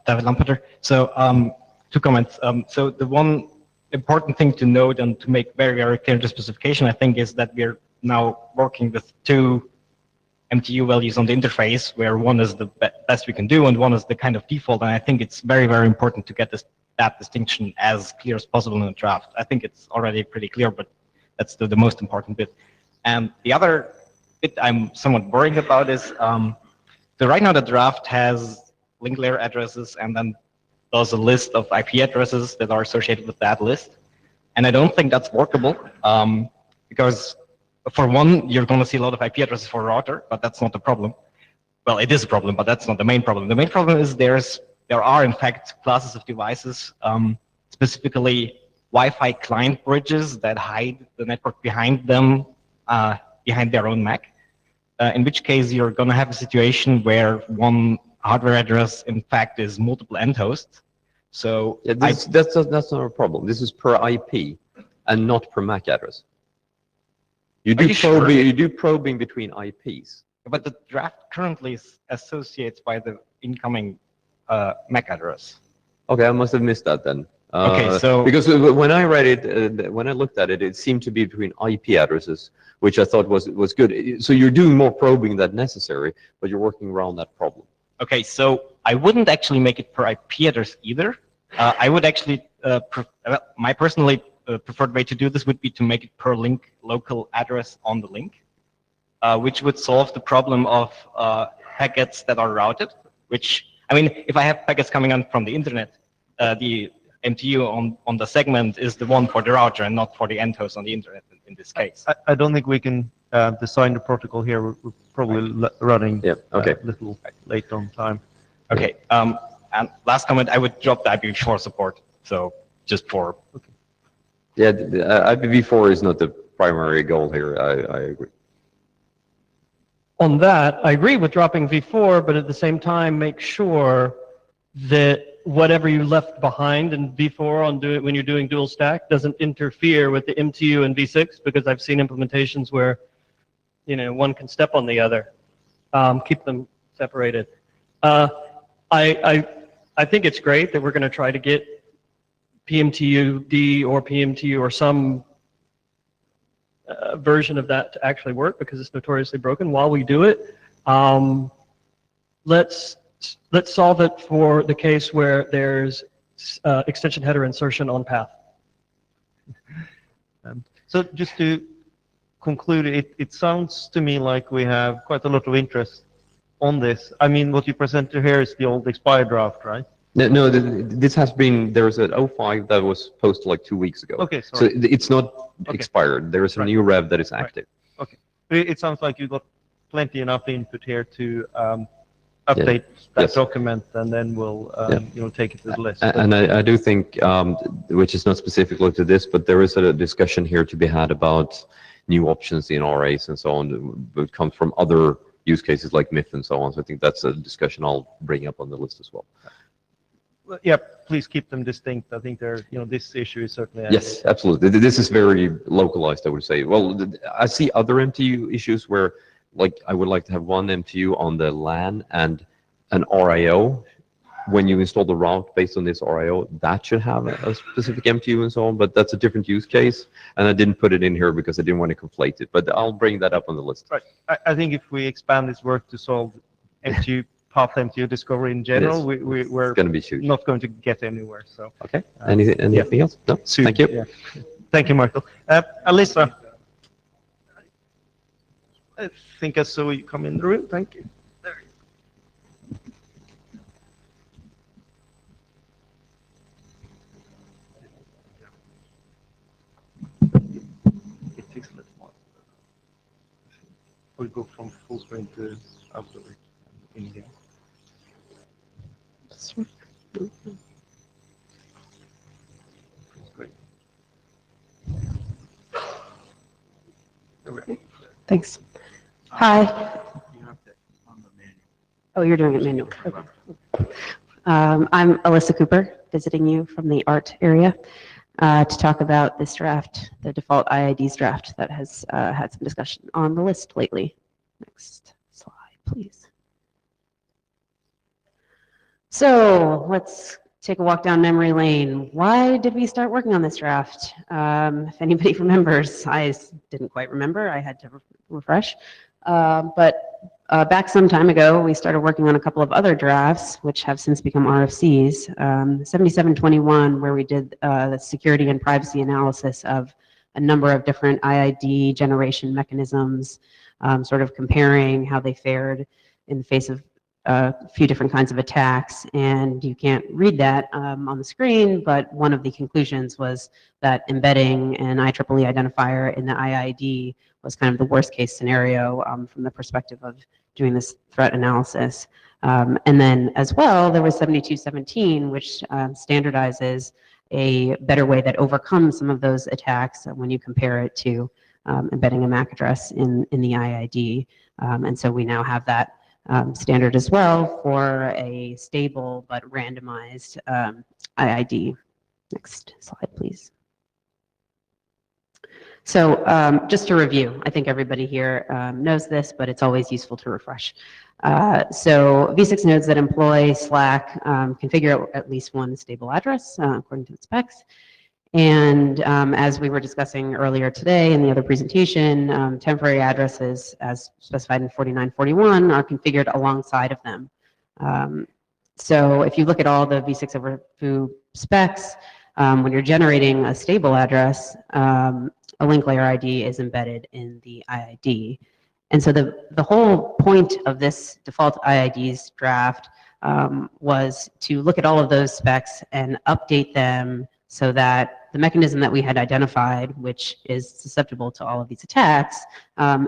David Lampeter. So 2 comments. So the one important thing to note and to make very, very clear in the specification, I think, is that we're now working with 2 MTU values on the interface, where one is the best we can do and one is the kind of default. And I think it's very, very important to get that distinction as clear as possible in the draft. I think it's already pretty clear, but that's the most important bit. And the other bit I'm somewhat worrying about is, so right now the draft has link layer addresses and then there's a list of IP addresses that are associated with that list. And I don't think that's workable, because for one, you're going to see a lot of IP addresses for a router, but that's not the problem. Well, it is a problem, but that's not the main problem. The main problem is there are in fact classes of devices, specifically Wi-Fi client bridges that hide the network behind them, behind their own MAC. In which case you're going to have a situation where one hardware address in fact is multiple end hosts. So yeah, that's not a problem. This is per IP and not per MAC address. You do probing between IPs. But the draft currently associates by the incoming MAC address. Okay, I must have missed that then. Okay, so because when I read it, when I looked at it, it seemed to be between IP addresses, which I thought was good. So you're doing more probing than necessary, but you're working around that problem. Okay, so I wouldn't actually make it per IP address either. I would actually, my personally preferred way to do this would be to make it per link local address on the link, which would solve the problem of packets that are routed. Which, I mean, if I have packets coming on from the internet, the MTU on the segment is the one for the router and not for the end host on the internet in this case. I don't think we can design the protocol here. We're probably running a little late on time. Okay. And last comment, I would drop the IPv4 support. So just for. Okay. Yeah, IPv4 is not the primary goal here. I agree. On that, I agree with dropping v4, but at the same time, make sure that whatever you left behind in v4 when you're doing dual stack doesn't interfere with the MTU and v6, because I've seen implementations where, one can step on the other. Keep them separated. I think it's great that we're going to try to get PMTU-D or PMTU or some version of that to actually work, because it's notoriously broken. While we do it, let's solve it for the case where there's extension header insertion on path. So just to conclude, it sounds to me like we have quite a lot of interest on this. I mean, what you presented here is the old expired draft, right? No, this has been, there's an 05 that was posted like 2 weeks ago. Okay, So sorry. it's not Okay. expired. There is a Right. new rev that is Right. active. Okay. It sounds like you got plenty enough input here to update that Yes. document, and then we'll, take it to the list. And I do think, which is not specifically to this, but there is a discussion here to be had about new options in RAs and so on. It comes from other use cases like MIF and so on. So I think that's a discussion I'll bring up on the list as well. Well, yeah, please keep them distinct. I think this issue is certainly. Yes, absolutely. This is very localized, I would say. Well, I see other MTU issues where, like, I would like to have one MTU on the LAN and an RIO. When you install the route based on this RIO, that should have a specific MTU and so on, but that's a different use case. And I didn't put it in here because I didn't want to conflate it, but I'll bring that up on the list. Right. I think if we expand this work to solve MTU, path MTU discovery in general, Yes. we're It's going to be huge. not going to get anywhere. So. Okay. Anything else? No? Super, Thank you. yeah. Thank you, Michael. Alyssa. I think I saw you come in the room. Thank you. It takes a little more. We go from full screen to outdoor in here. Great. Thanks. Hi. Oh, you're doing it manual. Okay. I'm Alyssa Cooper, visiting you from the art area to talk about this draft, the default IIDs draft that has had some discussion on the list lately. Next slide, please. So let's take a walk down memory lane. Why did we start working on this draft? If anybody remembers, I didn't quite remember. I had to refresh. But back some time ago, we started working on a couple of other drafts, which have since become RFCs. 7721, where we did the security and privacy analysis of a number of different IID generation mechanisms, sort of comparing how they fared in the face of a few different kinds of attacks. And you can't read that on the screen, but one of the conclusions was that embedding an IEEE identifier in the IID was kind of the worst case scenario from the perspective of doing this threat analysis. And then as well, there was 7217, which standardizes a better way that overcomes some of those attacks when you compare it to embedding a MAC address in the IID. And so we now have that standard as well for a stable but randomized IID. Next slide, please. So just to review, I think everybody here knows this, but it's always useful to refresh. So v6 nodes that employ Slack configure at least one stable address according to the specs. And as we were discussing earlier today in the other presentation, temporary addresses, as specified in 4941, are configured alongside of them. So if you look at all the v6 over foo specs, when you're generating a stable address, a link layer ID is embedded in the IID. And so the whole point of this default IIDs draft was to look at all of those specs and update them so that the mechanism that we had identified, which is susceptible to all of these attacks,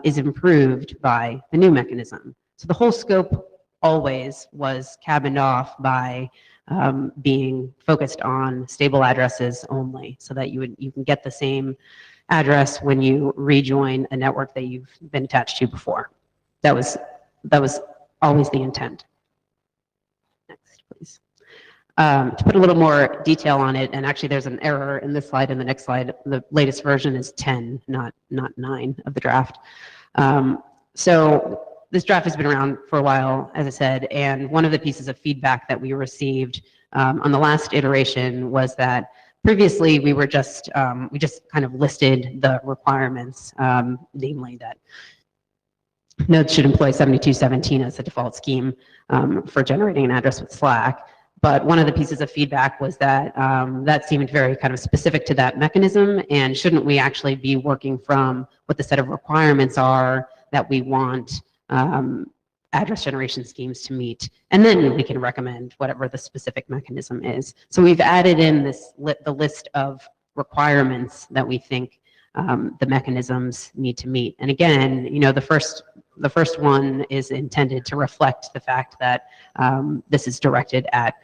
is improved by the new mechanism. So the whole scope always was cabined off by being focused on stable addresses only, so that you can get the same address when you rejoin a network that you've been attached to before. That was always the intent. Next, please. To put a little more detail on it, and actually there's an error in this slide and the next slide. The latest version is 10, not 9 of the draft. So this draft has been around for a while, as I said, and one of the pieces of feedback that we received on the last iteration was that previously we just kind of listed the requirements, namely that nodes should employ 7217 as the default scheme for generating an address with Slack. But one of the pieces of feedback was that that seemed very kind of specific to that mechanism, and shouldn't we actually be working from what the set of requirements are that we want address generation schemes to meet, and then we can recommend whatever the specific mechanism is. So we've added in the list of requirements that we think the mechanisms need to meet. And again, the first one is intended to reflect the fact that this is directed at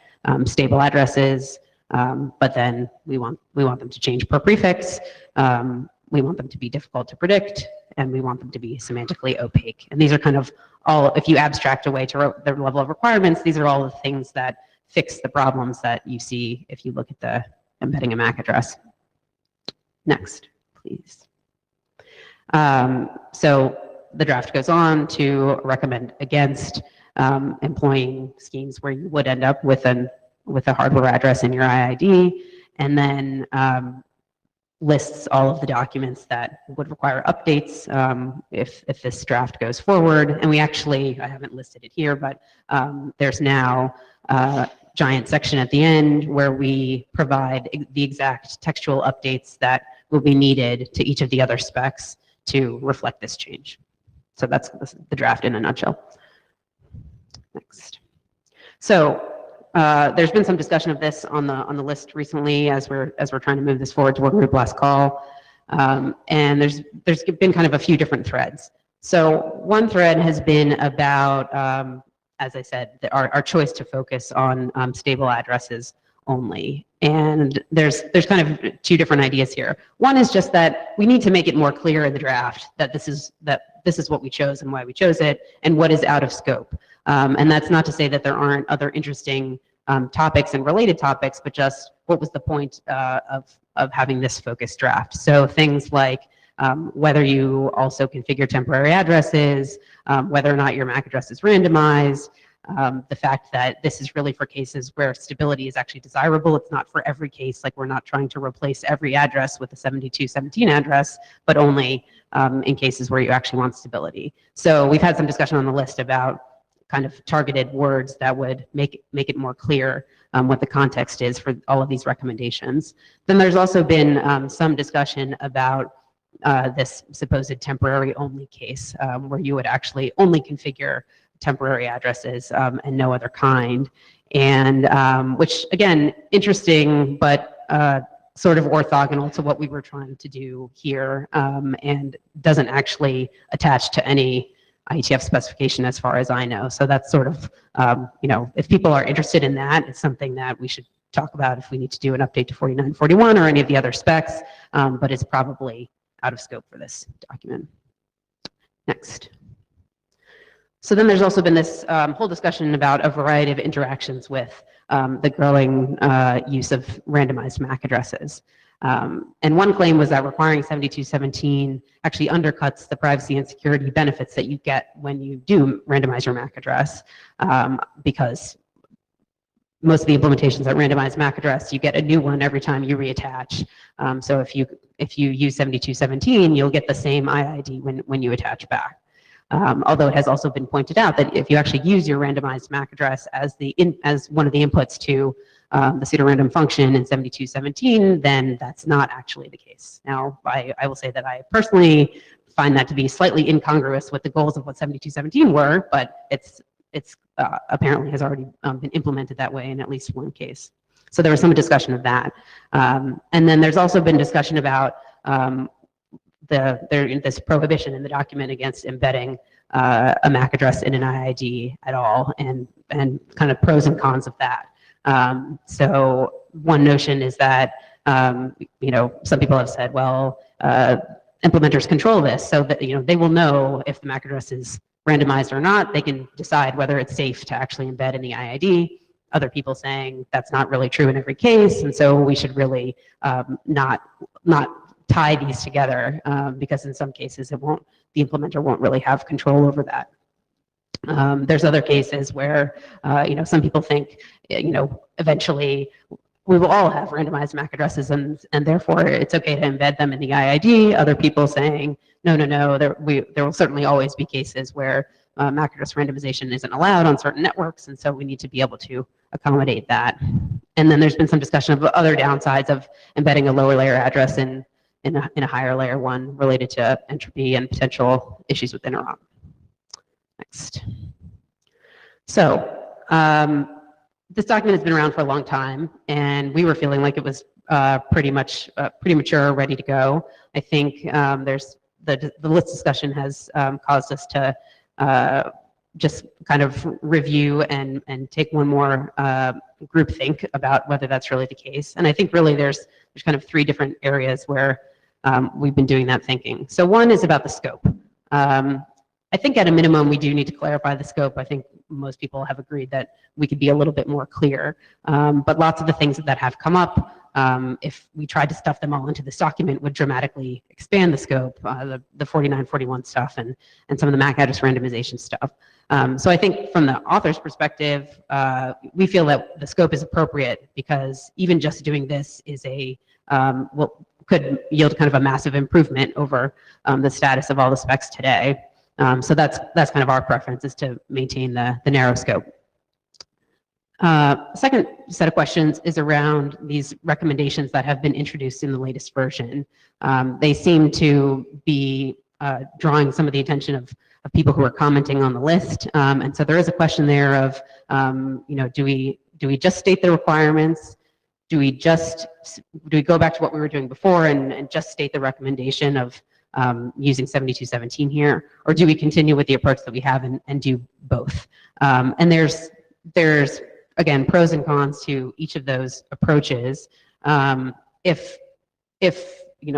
stable addresses, but then we want them to change per prefix. We want them to be difficult to predict, and we want them to be semantically opaque. And these are kind of all, if you abstract away to their level of requirements, these are all the things that fix the problems that you see if you look at the embedding a MAC address. Next, please. So the draft goes on to recommend against employing schemes where you would end up with a hardware address in your IID, and then lists all of the documents that would require updates if this draft goes forward. And we actually, I haven't listed it here, but there's now a giant section at the end where we provide the exact textual updates that will be needed to each of the other specs to reflect this change. So that's the draft in a nutshell. Next. So there's been some discussion of this on the list recently as we're trying to move this forward to working group last call, and there's been kind of a few different threads. So one thread has been about, as I said, our choice to focus on stable addresses only, and there's kind of two different ideas here. One is just that we need to make it more clear in the draft that this is what we chose and why we chose it, and what is out of scope. And that's not to say that there aren't other interesting topics and related topics, but just what was the point of having this focused draft. So things like whether you also configure temporary addresses, whether or not your MAC address is randomized, the fact that this is really for cases where stability is actually desirable. It's not for every case, like we're not trying to replace every address with a 7217 address, but only in cases where you actually want stability. So we've had some discussion on the list about kind of targeted words that would make it more clear what the context is for all of these recommendations. Then there's also been some discussion about this supposed temporary only case where you would actually only configure temporary addresses and no other kind. And which, again, interesting, but sort of orthogonal to what we were trying to do here, and doesn't actually attach to any IETF specification as far as I know. So that's sort of, if people are interested in that, it's something that we should talk about if we need to do an update to 4941 or any of the other specs, but it's probably out of scope for this document. Next. So then there's also been this whole discussion about a variety of interactions with the growing use of randomized MAC addresses. And one claim was that requiring 7217 actually undercuts the privacy and security benefits that you get when you do randomize your MAC address, because most of the implementations that randomize MAC address, you get a new one every time you reattach. So if you use 7217, you'll get the same IID when you attach back. Although it has also been pointed out that if you actually use your randomized MAC address as one of the inputs to the pseudorandom function in 7217, then that's not actually the case. Now, I will say that I personally find that to be slightly incongruous with the goals of what 7217 were, but it's apparently has already been implemented that way in at least one case. So there was some discussion of that. And then there's also been discussion about this prohibition in the document against embedding a MAC address in an IID at all, and kind of pros and cons of that. So one notion is that, some people have said, well, implementers control this so that, they will know if the MAC address is randomized or not. They can decide whether it's safe to actually embed in the IID. Other people saying that's not really true in every case, and so we should really not tie these together, because in some cases the implementer won't really have control over that. There's other cases where, some people think, eventually we will all have randomized MAC addresses, and therefore it's okay to embed them in the IID. Other people saying, no, there will certainly always be cases where MAC address randomization isn't allowed on certain networks, and so we need to be able to accommodate that. And then there's been some discussion of other downsides of embedding a lower layer address in a higher layer one related to entropy and potential issues with interop. Next. So this document has been around for a long time, and we were feeling like it was pretty mature, ready to go. I think there's the list discussion has caused us to just kind of review and take one more group think about whether that's really the case. And I think really there's kind of three different areas where we've been doing that thinking. So one is about the scope. I think at a minimum, we do need to clarify the scope. I think most people have agreed that we could be a little bit more clear. But lots of the things that have come up, if we tried to stuff them all into this document, would dramatically expand the scope, the 4941 stuff and some of the MAC address randomization stuff. So I think from the author's perspective, we feel that the scope is appropriate because even just doing this is could yield kind of a massive improvement over the status of all the specs today. So that's kind of our preference, is to maintain the narrow scope. Second set of questions is around these recommendations that have been introduced in the latest version. They seem to be drawing some of the attention of people who are commenting on the list. And so there is a question there of, do we just state the requirements? Do we go back to what we were doing before and just state the recommendation of using 7217 here, or do we continue with the approach that we have and do both? And there's again pros and cons to each of those approaches. If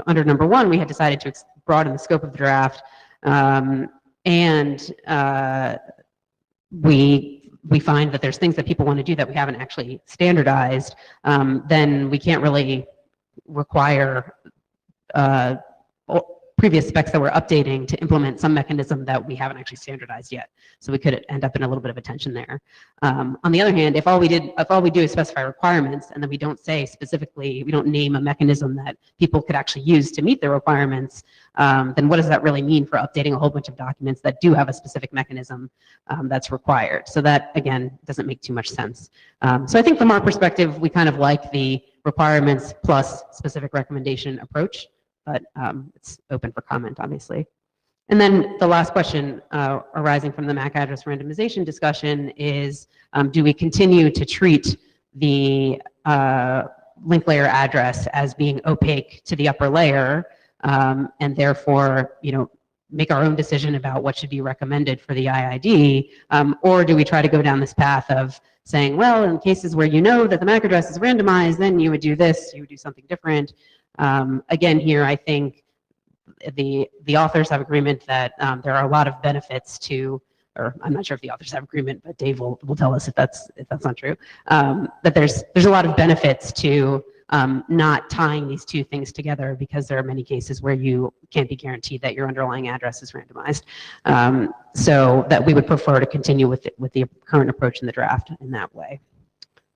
under number one we had decided to broaden the scope of the draft, and we find that there's things that people want to do that we haven't actually standardized, then we can't really require previous specs that we're updating to implement some mechanism that we haven't actually standardized yet. So we could end up in a little bit of a tension there. On the other hand, if all we do is specify requirements and then we don't say specifically, we don't name a mechanism that people could actually use to meet their requirements, then what does that really mean for updating a whole bunch of documents that do have a specific mechanism that's required? So that, again, doesn't make too much sense. So I think from our perspective, we kind of like the requirements plus specific recommendation approach, but it's open for comment, obviously. And then the last question arising from the MAC address randomization discussion is, do we continue to treat the link layer address as being opaque to the upper layer, and therefore, make our own decision about what should be recommended for the IID, or do we try to go down this path of saying, well, in cases where you know that the MAC address is randomized, then you would do this, you would do something different. Again, here, I think the authors have agreement that there are a lot of benefits to, or I'm not sure if the authors have agreement, but Dave will tell us if that's not true, that there's a lot of benefits to not tying these two things together, because there are many cases where you can't be guaranteed that your underlying address is randomized. So that we would prefer to continue with the current approach in the draft in that way.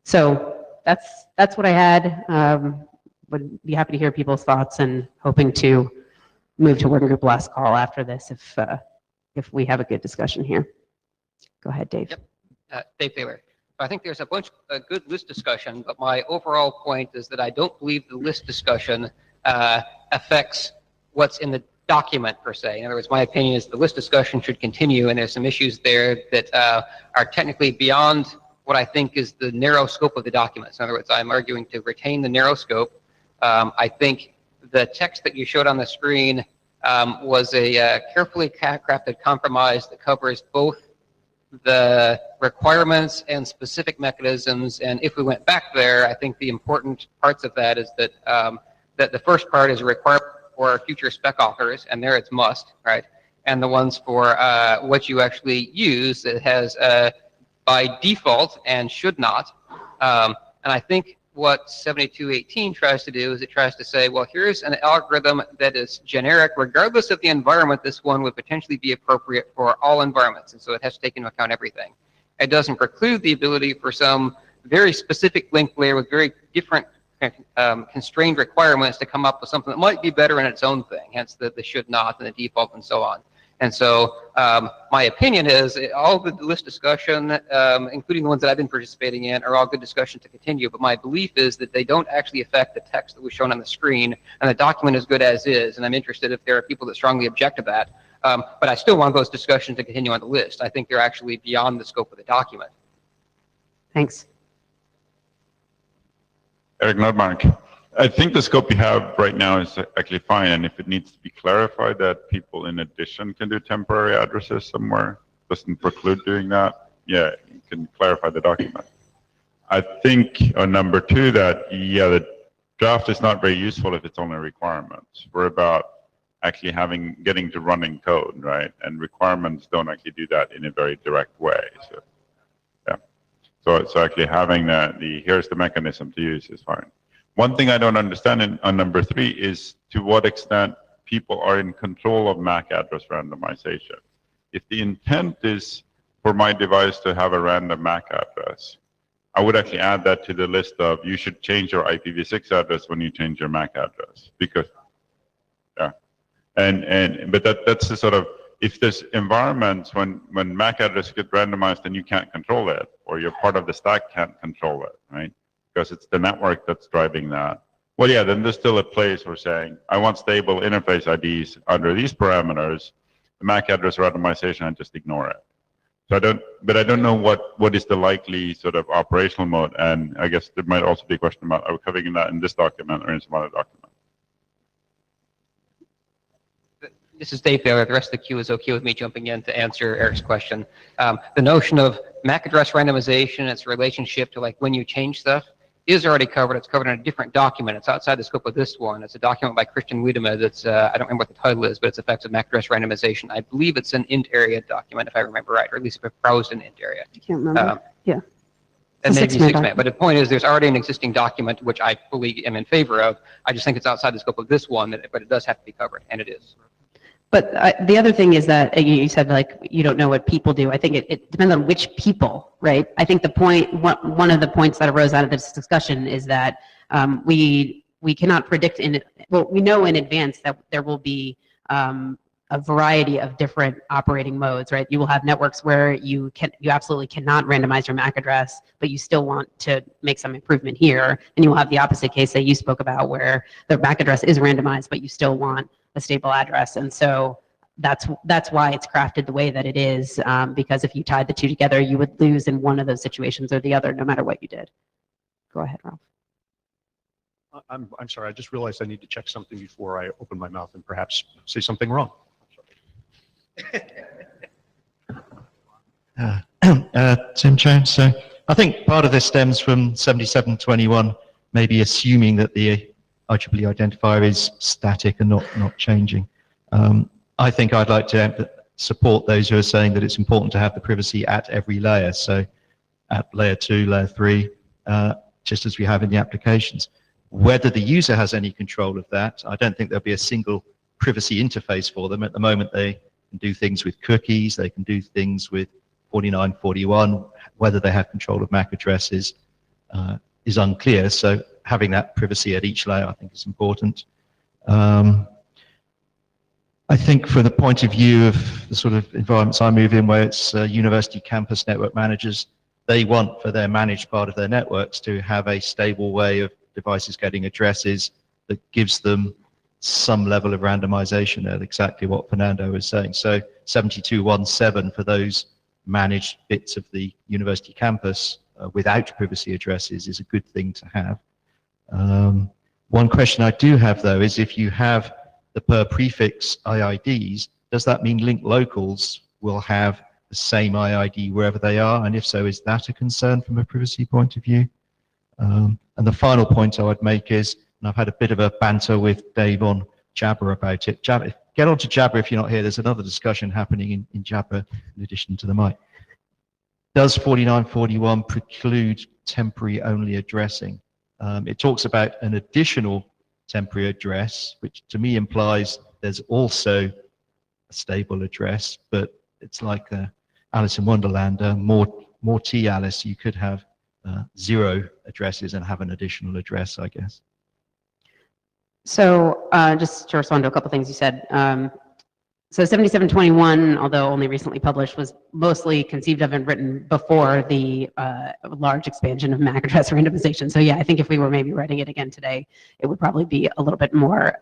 So that's what I had. Would be happy to hear people's thoughts and hoping to move to working group last call after this if we have a good discussion here. Go ahead, Dave. Yep. Dave Taylor. I think there's a good list discussion, but my overall point is that I don't believe the list discussion affects what's in the document per se. In other words, my opinion is the list discussion should continue, and there's some issues there that are technically beyond what I think is the narrow scope of the documents. In other words, I'm arguing to retain the narrow scope. I think the text that you showed on the screen was a carefully crafted compromise that covers both the requirements and specific mechanisms. And if we went back there, I think the important parts of that is that that the first part is a requirement for future spec authors, and there it's must, right? And the ones for what you actually use, it has by default and should not. And I think what 7218 tries to do is it tries to say, well, here's an algorithm that is generic. Regardless of the environment, this one would potentially be appropriate for all environments. And so it has to take into account everything. It doesn't preclude the ability for some very specific link layer with very different constrained requirements to come up with something that might be better in its own thing, hence the should not and the default and so on. And so my opinion is all the list discussion, including the ones that I've been participating in, are all good discussion to continue. But my belief is that they don't actually affect the text that was shown on the screen, and the document is good as is. And I'm interested if there are people that strongly object to that. But I still want those discussions to continue on the list. I think they're actually beyond the scope of the document. Thanks. Eric Nordmark. I think the scope you have right now is actually fine, and if it needs to be clarified that people in addition can do temporary addresses somewhere, doesn't preclude doing that, yeah, you can clarify the document. I think on number 2 that, yeah, the draft is not very useful if it's only requirements. We're about actually getting to running code, right? And requirements don't actually do that in a very direct way. So, yeah. So actually having here's the mechanism to use is fine. One thing I don't understand on number 3 is to what extent people are in control of MAC address randomization. If the intent is for my device to have a random MAC address, I would actually add that to the list of you should change your IPv6 address when you change your MAC address, because, yeah. But that's the sort of, if there's environments when MAC address get randomized and you can't control it, or your part of the stack can't control it, right? Because it's the network that's driving that. Well, yeah, then there's still a place for saying, I want stable interface IDs under these parameters. The MAC address randomization, I just ignore it. So I don't know what is the likely sort of operational mode, and I guess there might also be a question about, are we covering that in this document or in some other document? This is Dave Baylor. The rest of the queue is okay with me jumping in to answer Eric's question. The notion of MAC address randomization, its relationship to like when you change stuff, is already covered. It's covered in a different document. It's outside the scope of this one. It's a document by Christian Wiedemann that's, I don't remember what the title is, but it's effects of MAC address randomization. I believe it's an int area document, if I remember right, or at least if it browsed an int area. I can't remember. Yeah. And It's a maybe 6-man 6-man. document. But the point is, there's already an existing document, which I fully am in favor of. I just think it's outside the scope of this one, but it does have to be covered, and it is. But the other thing is that you said like you don't know what people do. I think it depends on which people, right? I think one of the points that arose out of this discussion is that we cannot predict we know in advance that there will be a variety of different operating modes, right? You will have networks where you absolutely cannot randomize your MAC address, but you still want to make some improvement here, and you will have the opposite case that you spoke about where the MAC address is randomized, but you still want a stable address. And so that's why it's crafted the way that it is, because if you tied the two together, you would lose in one of those situations or the other, no matter what you did. Go ahead, Ralph. I'm sorry, I just realized I need to check something before I open my mouth and perhaps say something wrong. Tim Jones. So I think part of this stems from 7721, maybe assuming that the IEEE identifier is static and not changing. I think I'd like to support those who are saying that it's important to have the privacy at every layer. So at layer 2, layer 3, just as we have in the applications. Whether the user has any control of that, I don't think there'll be a single privacy interface for them. At the moment, they can do things with cookies, they can do things with 4941. Whether they have control of MAC addresses is unclear. So having that privacy at each layer, I think, is important. I think from the point of view of the sort of environments I move in, where it's university campus network managers, they want for their managed part of their networks to have a stable way of devices getting addresses that gives them some level of randomization at exactly what Fernando was saying. So 7217 for those managed bits of the university campus without privacy addresses is a good thing to have. One question I do have, though, is if you have the per prefix IIDs, does that mean link locals will have the same IID wherever they are? And if so, is that a concern from a privacy point of view? And the final point I would make is, and I've had a bit of a banter with Dave on Jabber about it. Jabber, get onto Jabber if you're not here. There's another discussion happening in Jabber in addition to the mic. Does 4941 preclude temporary only addressing? It talks about an additional temporary address, which to me implies there's also a stable address, but it's like Alice in Wonderland, more T Alice, you could have 0 addresses and have an additional address, I guess. So just to respond to a couple things you said. So 7721, although only recently published, was mostly conceived of and written before the large expansion of MAC address randomization. So yeah, I think if we were maybe writing it again today, it would probably be a little bit more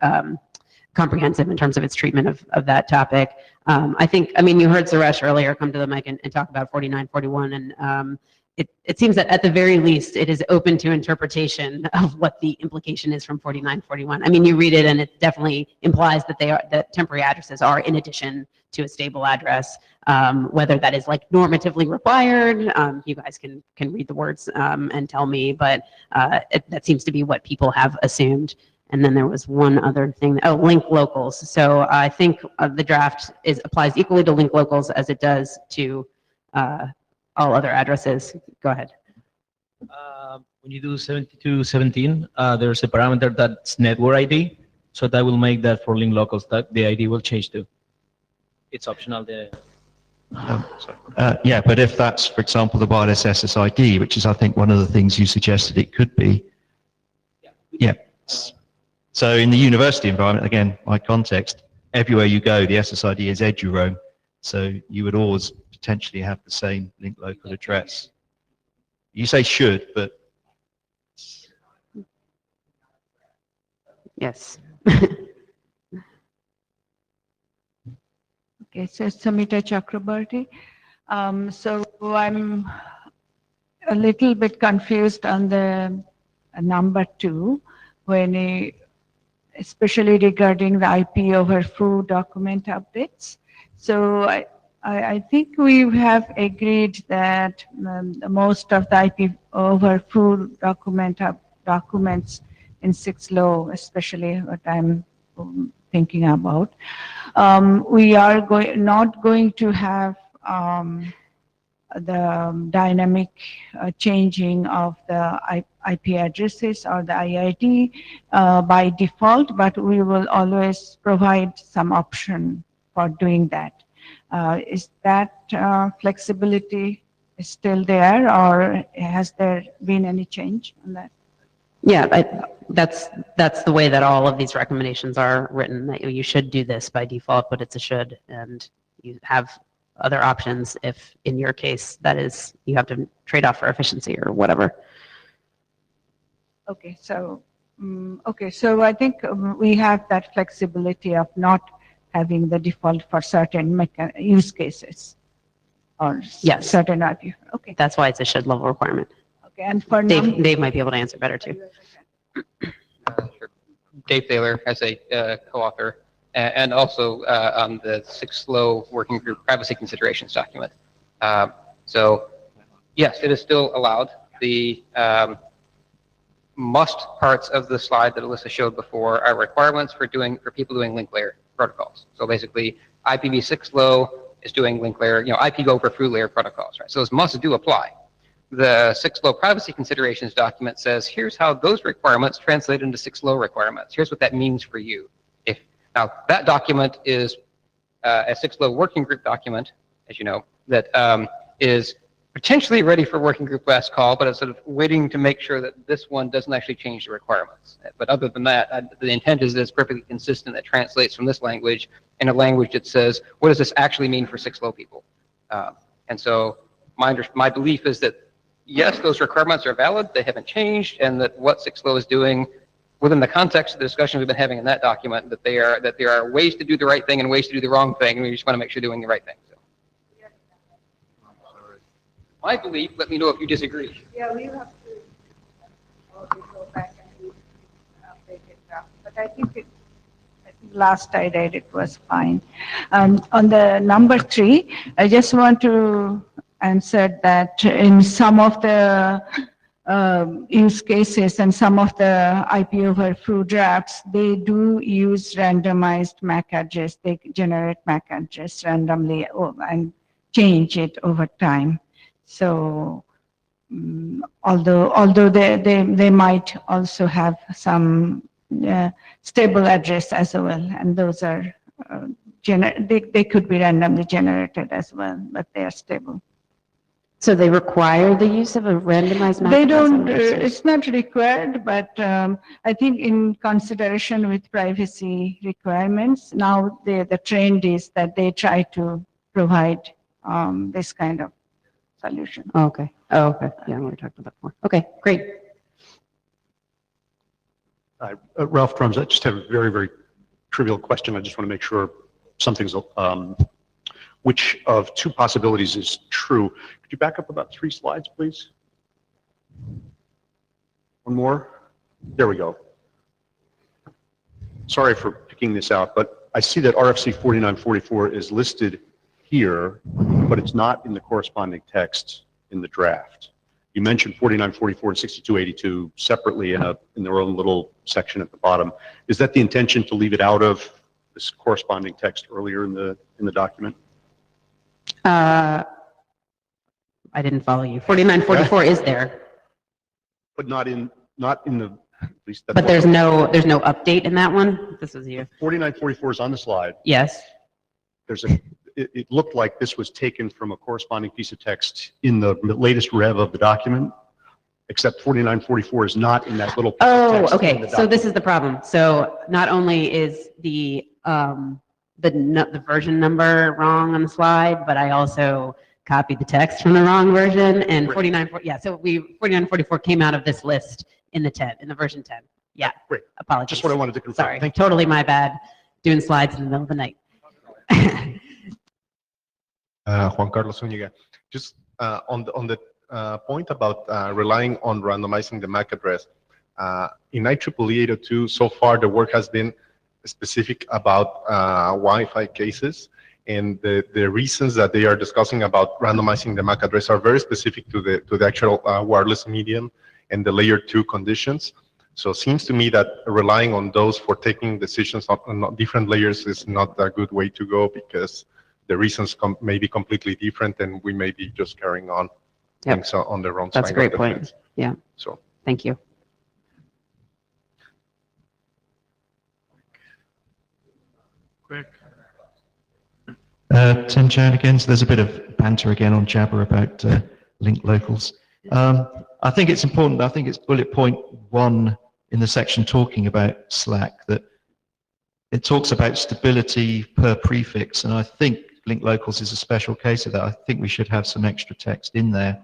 comprehensive in terms of its treatment of that topic. I think, I mean, you heard Suresh earlier come to the mic and talk about 4941, and it seems that at the very least, it is open to interpretation of what the implication is from 4941. I mean, you read it and it definitely implies that that temporary addresses are in addition to a stable address. Whether that is like normatively required, you guys can read the words and tell me, but that seems to be what people have assumed. And then there was one other thing, link locals. So I think the draft applies equally to link locals as it does to all other addresses. Go ahead. When you do 7217, there's a parameter that's network ID. So that will make that for link locals, that the ID will change too. It's optional. Yeah, but if that's, for example, the wireless SSID, which is, I think, one of the things you suggested it could be. Yeah. So in the university environment, again, my context, everywhere you go, the SSID is EduRoam. So you would always potentially have the same link local address. You say should, but. Yes. Okay, so Samita Chakrabarti. So I'm a little bit confused on the number 2, when especially regarding the IP over foo document updates. So I think we have agreed that most of the IP over foo documents in 6 law, especially what I'm thinking about, we are not going to have the dynamic changing of the IP addresses or the IID by default, but we will always provide some option for doing that. Is that flexibility still there, or has there been any change on that? Yeah, that's the way that all of these recommendations are written, that you should do this by default, but it's a should, and you have other options if, in your case, that is, you have to trade off for efficiency or whatever. Okay, so so I think we have that flexibility of not having the default for certain use cases or Yes. certain IP. Okay. That's why it's a should level requirement. Okay, and for Dave might be able to answer better too. Sure. Dave Thaler as a co-author, and also on the 6LO working group privacy considerations document. So yes, it is still allowed. The must parts of the slide that Alyssa showed before are requirements for people doing link layer protocols. So basically, IPv6LO is doing link layer, IP over foo layer protocols, right? So those must do apply. The 6LO privacy considerations document says, here's how those requirements translate into 6LO requirements. Here's what that means for you. Now, that document is a 6LO working group document, as you know, that is potentially ready for working group last call, but it's sort of waiting to make sure that this one doesn't actually change the requirements. But other than that, the intent is that it's perfectly consistent, that translates from this language in a language that says, what does this actually mean for 6LO people? And so my belief is that, yes, those requirements are valid, they haven't changed, and that what 6LO is doing within the context of the discussion we've been having in that document, that there are ways to do the right thing and ways to do the wrong thing, and we just want to make sure you're doing the right thing. So. My belief, let me know if you disagree. Yeah, we have to go back and update it now. But I think last I read it was fine. On the number 3, I just want to answer that in some of the use cases and some of the IP over foo drafts, they do use randomized MAC address. They generate MAC address randomly and change it over time. So although they might also have some stable address as well, and those are they could be randomly generated as well, but they are stable. So they require the use of a randomized MAC? They don't, it's not required, but I think in consideration with privacy requirements, now the trend is that they try to provide this kind of solution. Oh, okay. Oh, okay. Yeah, we talked about that before. Okay, great. Ralph Drums, I just have a very, very trivial question. I just want to make sure something's, which of two possibilities is true. Could you back up about 3 slides, please? One more. There we go. Sorry for picking this out, but I see that RFC 4944 is listed here, but it's not in the corresponding text in the draft. You mentioned 4944 and 6282 separately in their own little section at the bottom. Is that the intention to leave it out of this corresponding text earlier in the document? I didn't follow you. 4944 is there, But not in the, at least that's. but there's no update in that one? This is you. 4944 is on the slide. Yes. It looked like this was taken from a corresponding piece of text in the latest rev of the document, except 4944 is not in that little piece of text. Oh, okay. in the So this document. is the problem. So not only is the version number wrong on the slide, but I also copied the text from the wrong version, and 4944 came out of this list in the version 10. Yeah. Great. Apologies. Just what I wanted to confirm. Sorry. Thank you. Totally my bad. Doing slides in the middle of the night. Juan Carlos Zúñiga. Just on the point about relying on randomizing the MAC address, in IEEE 802, so far the work has been specific about Wi-Fi cases, and the reasons that they are discussing about randomizing the MAC address are very specific to the actual wireless medium and the layer 2 conditions. So it seems to me that relying on those for taking decisions on different layers is not a good way to go, because the reasons may be completely different, and we may be just carrying on things on the wrong side. That's a great of the point. fence. Yeah. So. Thank you. Quick. Tim Chan again. So there's a bit of banter again on Jabber about link locals. I think it's important. I think it's bullet point 1 in the section talking about Slack, that it talks about stability per prefix, and I think link locals is a special case of that. I think we should have some extra text in there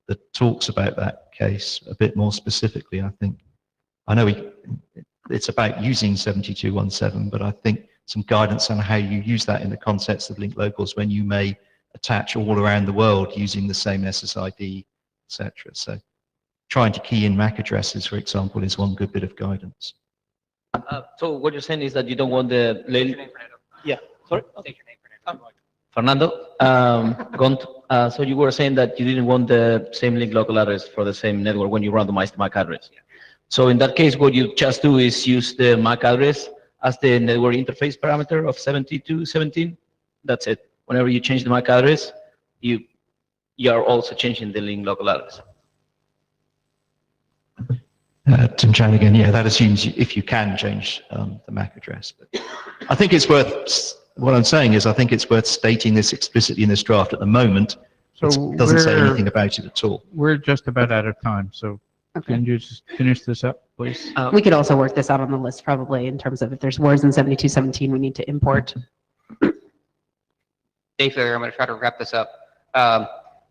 that talks about that case a bit more specifically. I think, I know it's about using 7217, but I think some guidance on how you use that in the context of link locals when you may attach all around the world using the same SSID, etc. So trying to key in MAC addresses, for example, is one good bit of guidance. So what you're saying is that you don't want the... Yeah, sorry? Fernando, so you were saying that you didn't want the same link local address for the same network when you randomize the MAC address. So in that case, what you just do is use the MAC address as the network interface parameter of 7217. That's it. Whenever you change the MAC address, you are also changing the link local address. Tim Chan again, yeah, that assumes if you can change the MAC address. But I think it's worth, what I'm saying is I think it's worth stating this explicitly in this draft at the moment. So it doesn't say anything about it at all. We're just about out of time, so can you just finish this up, please? We could also work this out on the list probably in terms of if there's words in 7217 we need to import. Dave there, I'm going to try to wrap this up.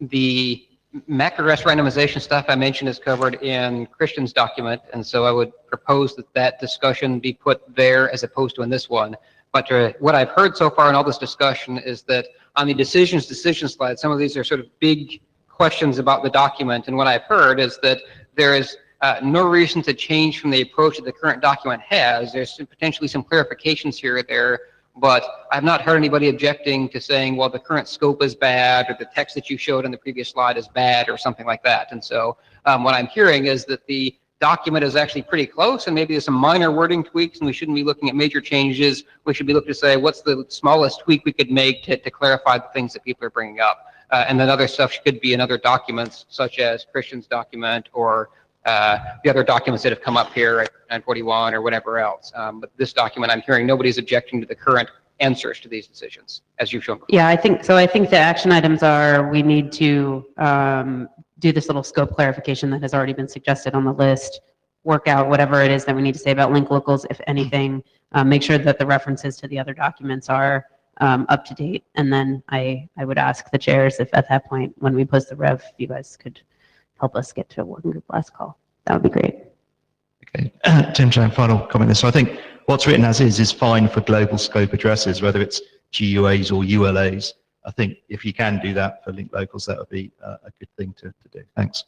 The MAC address randomization stuff I mentioned is covered in Christian's document, and so I would propose that that discussion be put there as opposed to in this one. But what I've heard so far in all this discussion is that on the decision slide, some of these are sort of big questions about the document, and what I've heard is that there is no reason to change from the approach that the current document has. There's potentially some clarifications here or there, but I've not heard anybody objecting to saying, well, the current scope is bad, or the text that you showed on the previous slide is bad, or something like that. And so what I'm hearing is that the document is actually pretty close, and maybe there's some minor wording tweaks, and we shouldn't be looking at major changes. We should be looking to say, what's the smallest tweak we could make to clarify the things that people are bringing up? And then other stuff could be in other documents, such as Christian's document, or the other documents that have come up here at 941 or whatever else. But this document, I'm hearing nobody's objecting to the current answers to these decisions, as you've shown before. Yeah, I think so. I think the action items are, we need to do this little scope clarification that has already been suggested on the list, work out whatever it is that we need to say about link locals, if anything, make sure that the references to the other documents are up to date. And then I would ask the chairs if at that point, when we post the rev, you guys could help us get to a working group last call. That would be great. Okay, Tim Chan, final comment. So I think what's written as is fine for global scope addresses, whether it's GUAs or ULAs. I think if you can do that for link locals, that would be a good thing to do. Thanks.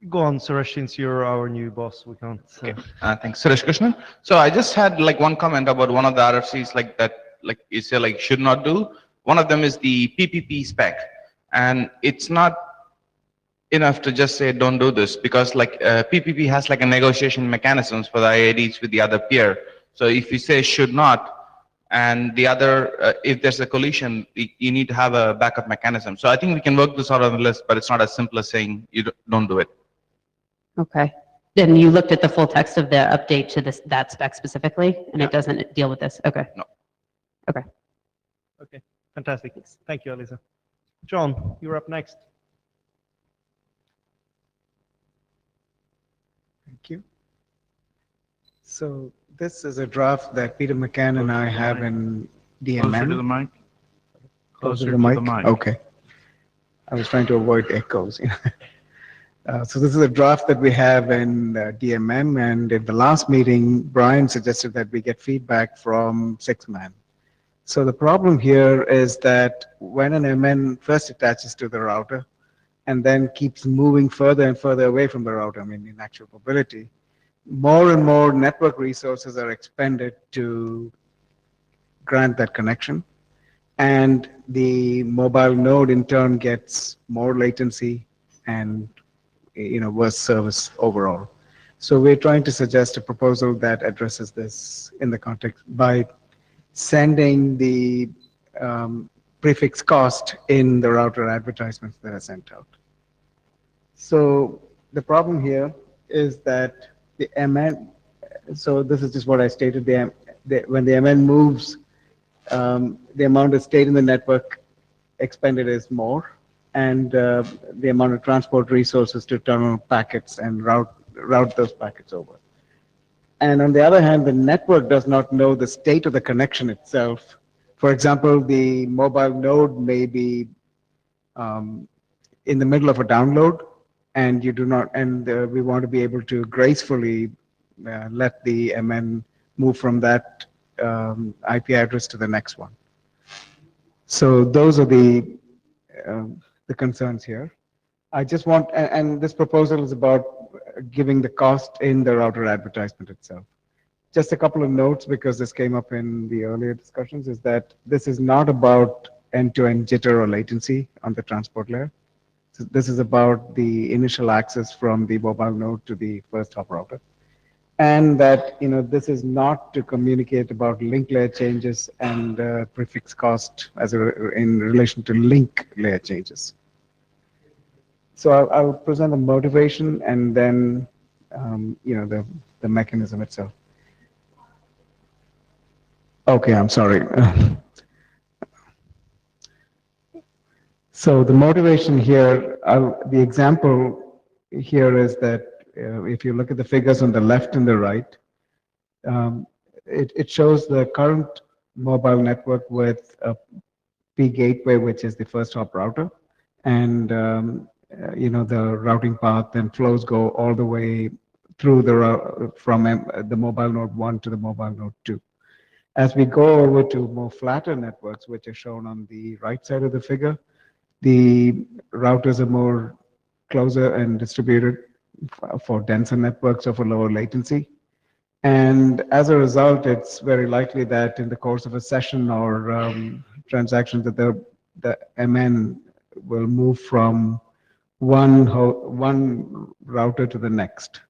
Go on, Suresh, since you're our new boss, we can't. Thanks, Suresh Krishnan. So I just had like one comment about one of the RFCs like that, like you say, like should not do. One of them is the PPP spec, and it's not enough to just say don't do this, because like PPP has like a negotiation mechanisms for the IIDs with the other peer. So if you say should not, and the other, if there's a collision, you need to have a backup mechanism. So I think we can work this out on the list, but it's not as simple as saying you don't do it. Okay. Then you looked at the full text of the update to this, that spec specifically, and it doesn't deal with this? Okay. No. Okay. Okay, fantastic. Thank you, Elisa. John, you're up next. Thank you. So this is a draft that Peter McCann and I have in DMN. Closer to the mic. Closer to the mic? Okay. I was trying to avoid echoes. So this is a draft that we have in DMM, and in the last meeting, Brian suggested that we get feedback from 6-man. So the problem here is that when an MN first attaches to the router and then keeps moving further and further away from the router, I mean, in actual probability, more and more network resources are expended to grant that connection. And the mobile node in turn gets more latency and worse service overall. So we're trying to suggest a proposal that addresses this in the context by sending the prefix cost in the router advertisements that are sent out. So the problem here is that the MN, so this is just what I stated, when the MN moves, the amount of state in the network expended is more, and the amount of transport resources to terminal packets and route those packets over. And on the other hand, the network does not know the state of the connection itself. For example, the mobile node may be in the middle of a download, and you do not, and we want to be able to gracefully let the MN move from that IP address to the next one. So those are the concerns here. I just want, and this proposal is about giving the cost in the router advertisement itself. Just a couple of notes, because this came up in the earlier discussions, is that this is not about end-to-end jitter or latency on the transport layer. So this is about the initial access from the mobile node to the first hop router. And that, this is not to communicate about link layer changes and prefix cost in relation to link layer changes. So I'll present the motivation and then, the mechanism itself. Okay, I'm sorry. So the motivation here, the example here is that if you look at the figures on the left and the right, it shows the current mobile network with a P gateway, which is the first hop router, and the routing path and flows go all the way through from the mobile node 1 to the mobile node 2. As we go over to more flatter networks, which are shown on the right side of the figure, the routers are more closer and distributed for denser networks or for lower latency. And as a result, it's very likely that in the course of a session or transaction that the MN will move from one router to the next.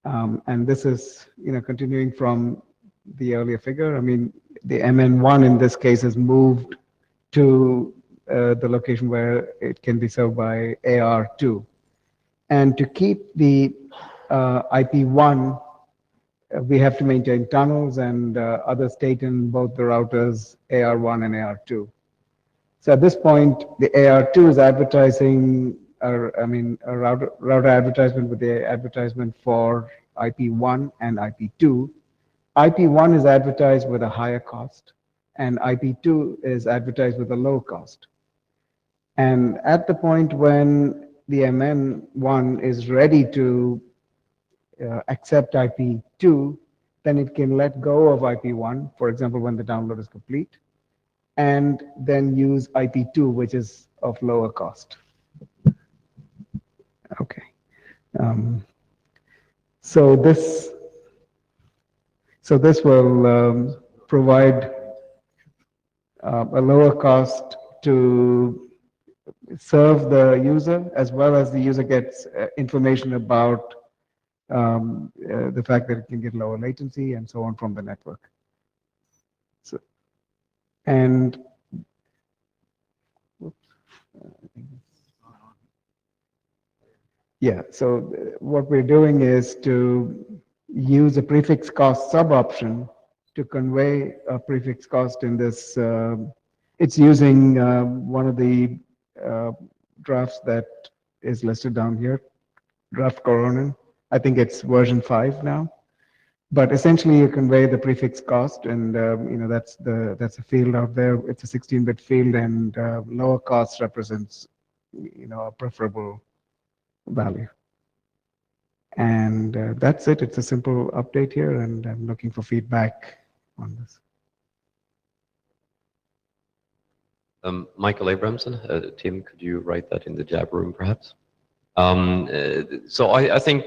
And this is, continuing from the earlier figure. I mean, the MN1 in this case has moved to the location where it can be served by AR2. And to keep the IP1, we have to maintain tunnels and other state in both the routers AR1 and AR2. So at this point, the AR2 is advertising, a router advertisement with the advertisement for IP1 and IP2. IP1 is advertised with a higher cost, and IP2 is advertised with a low cost. And at the point when the MN1 is ready to accept IP2, then it can let go of IP1, for example, when the download is complete, and then use IP2, which is of lower cost. Okay. So this will provide a lower cost to serve the user, as well as the user gets information about the fact that it can get lower latency and so on from the network. So, and yeah, so what we're doing is to use a prefix cost sub option to convey a prefix cost in this. It's using one of the drafts that is listed down here, draft Coronin. I think it's version 5 now. But essentially, you convey the prefix cost, and that's a field out there. It's a 16-bit field, and lower cost represents a preferable value. And that's it. It's a simple update here, and I'm looking for feedback on this. Michael Abramson, Tim, could you write that in the jab room, perhaps? So I think,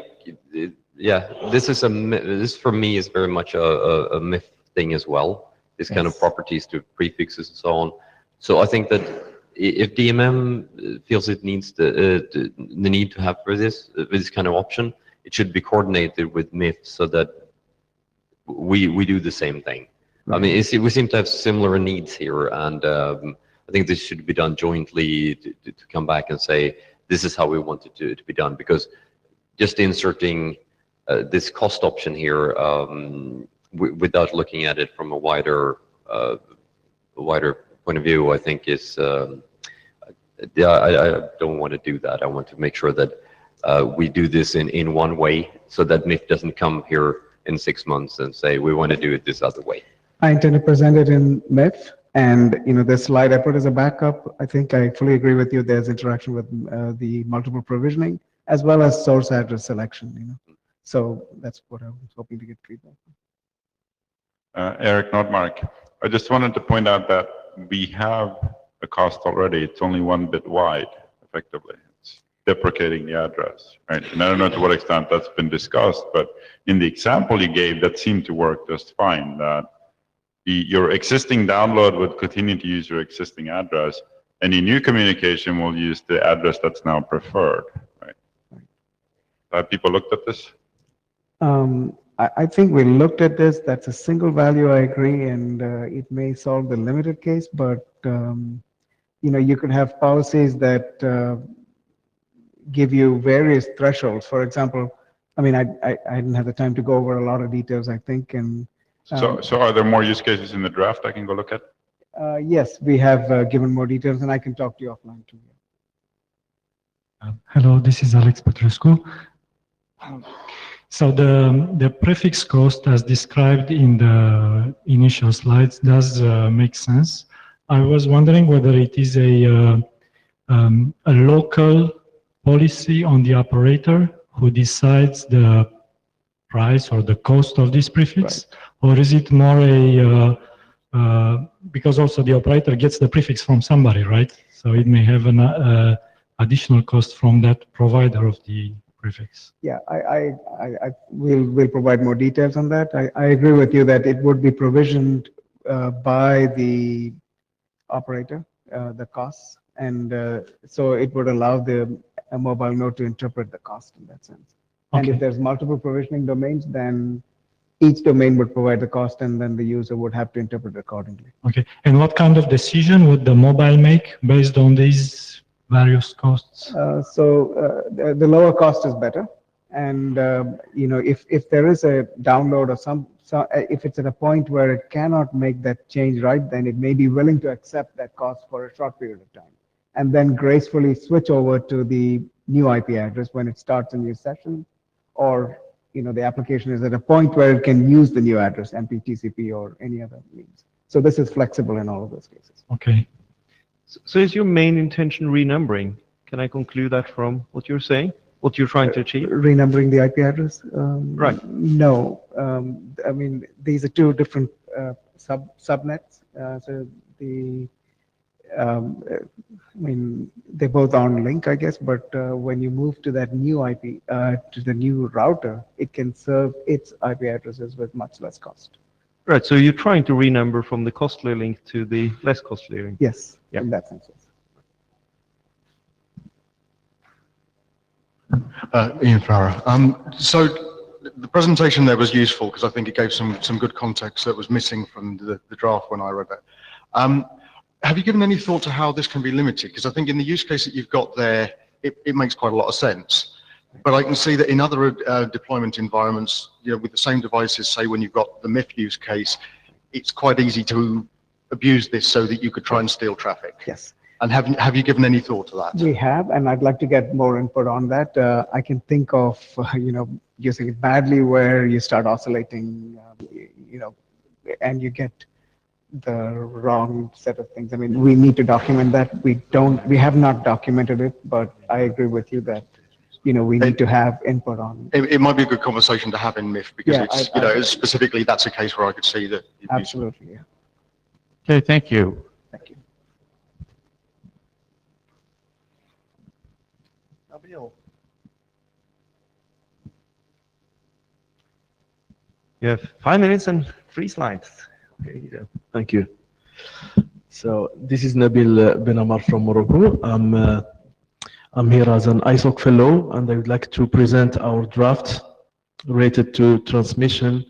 yeah, this for me is very much a myth thing as well. This kind of properties to prefixes and so on. So I think that if DMM feels it needs the need to have for this kind of option, it should be coordinated with MIF so that we do the same thing. Right. I mean, we seem to have similar needs here, and I think this should be done jointly to come back and say, this is how we want it to be done, because just inserting this cost option here without looking at it from a wider point of view, I think is, yeah, I don't want to do that. I want to make sure that we do this in one way, so that MIF doesn't come here in 6 months and say, we want to do it this other way. I intend to present it in MIF, and the slide I put as a backup. I think I fully agree with you. There's interaction with the multiple provisioning as well as source address selection. So that's what I was hoping to get feedback. Eric Nordmark, I just wanted to point out that we have a cost already. It's only 1 bit wide, effectively. It's deprecating the address, right? And I don't know to what extent that's been discussed, but in the example you gave, that seemed to work just fine. That your existing download would continue to use your existing address, any new communication will use the address that's now preferred, right? Have people looked at this? I think we looked at this. That's a single value, I agree, and it may solve the limited case, but you could have policies that give you various thresholds. For example, I mean, I didn't have the time to go over a lot of details, I think, and so are there more use cases in the draft I can go look at? yes, we have given more details, and I can talk to you offline too. Hello, this is Alex Petrescu. So the prefix cost as described in the initial slides does make sense. I was wondering whether it is a local policy on the operator who decides the price or the cost of this prefix, or is it more because also the operator gets the prefix from somebody, right? So it may have an additional cost from that provider of the prefix. Yeah, I will provide more details on that. I agree with you that it would be provisioned by the operator, the costs, and so it would allow the mobile node to interpret the cost in that sense. And if there's multiple provisioning domains, then each domain would provide the cost, and then the user would have to interpret accordingly. Okay, and what kind of decision would the mobile make based on these various costs? The lower cost is better, and if there is a download or if it's at a point where it cannot make that change right, then it may be willing to accept that cost for a short period of time, and then gracefully switch over to the new IP address when it starts a new session, or the application is at a point where it can use the new address, MPTCP or any other means. So this is flexible in all of those cases. Okay. So is your main intention renumbering? Can I conclude that from what you're saying? What you're trying to achieve? Renumbering the IP address? Right. No. I mean, these are two different subnets. So the I mean, they're both on link, I guess, but when you move to that new IP, to the new router, it can serve its IP addresses with much less cost. Right, so you're trying to renumber from the costly link to the less costly link? Yes, Yeah. in that sense, yes. Ian Farrer. So the presentation there was useful because I think it gave some good context that was missing from the draft when I read it. Have you given any thought to how this can be limited? Because I think in the use case that you've got there, it makes quite a lot of sense. But I can see that in other deployment environments, with the same devices, say when you've got the MIF use case, it's quite easy to abuse this so that you could try and steal traffic. Yes. And have you given any thought to that? We have, and I'd like to get more input on that. I can think of, using it badly where you start oscillating, and you get the wrong set of things. I mean, we need to document that. We have not documented it, but I agree with you that, we need to have input on. It might be a good conversation to have in MIF because Yeah, it's, specifically that's a case where I could see that. Absolutely, yeah. Okay, thank you. Thank you. You have 5 minutes and 3 slides. Okay, yeah. Thank you. So this is Nabil Benamar from Morocco. I'm here as an ISOC fellow, and I would like to present our draft related to transmission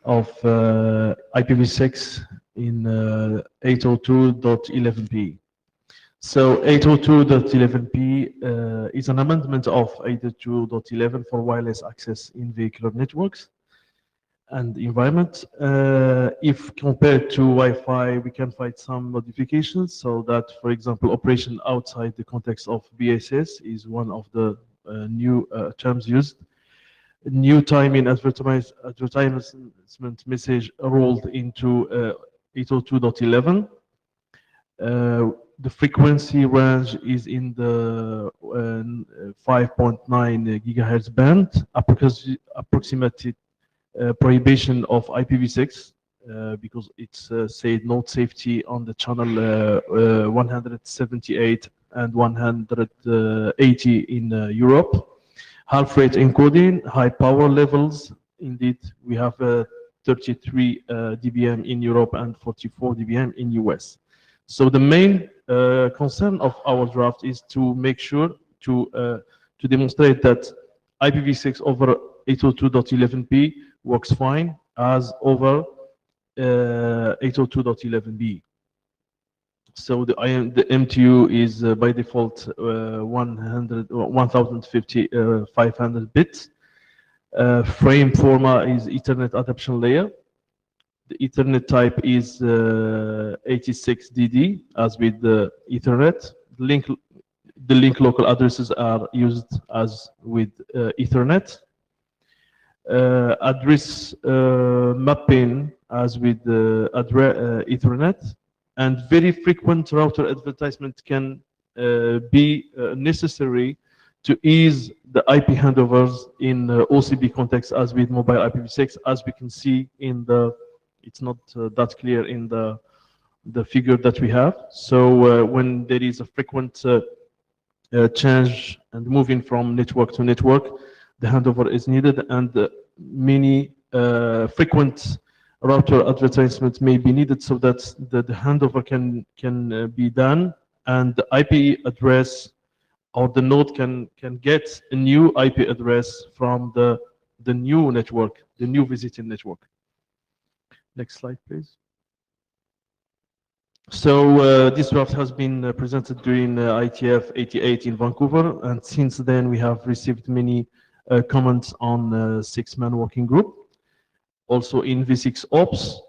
of IPv6 in 802.11p. So 802.11p is an amendment of 802.11 for wireless access in vehicular networks and environment. If compared to Wi-Fi, we can find some modifications so that, for example, operation outside the context of BSS is one of the new terms used. New timing advertisement message rolled into 802.11. The frequency range is in the 5.9 gigahertz band, approximately prohibition of IPv6 because it's said node safety on the channel 178 and 180 in Europe. Half rate encoding, high power levels. Indeed, we have 33 dBm in Europe and 44 dBm in US. So the main concern of our draft is to make sure to demonstrate that IPv6 over 802.11p works fine as over 802.11b. So the MTU is by default 1050 500 bits. Frame format is Ethernet adaptation layer. The Ethernet type is 86DD as with the Ethernet. The link local addresses are used as with Ethernet. Address mapping as with Ethernet, and very frequent router advertisement can be necessary to ease the IP handovers in OCB context as with mobile IPv6, as we can see in the, it's not that clear in the figure that we have. So when there is a frequent change and moving from network to network, the handover is needed, and many frequent router advertisements may be needed so that the handover can be done, and the IP address or the node can get a new IP address from the new network, the new visiting network. Next slide, please. So this draft has been presented during IETF 88 in Vancouver, and since then we have received many comments on 6-man working group, also in V6 Ops,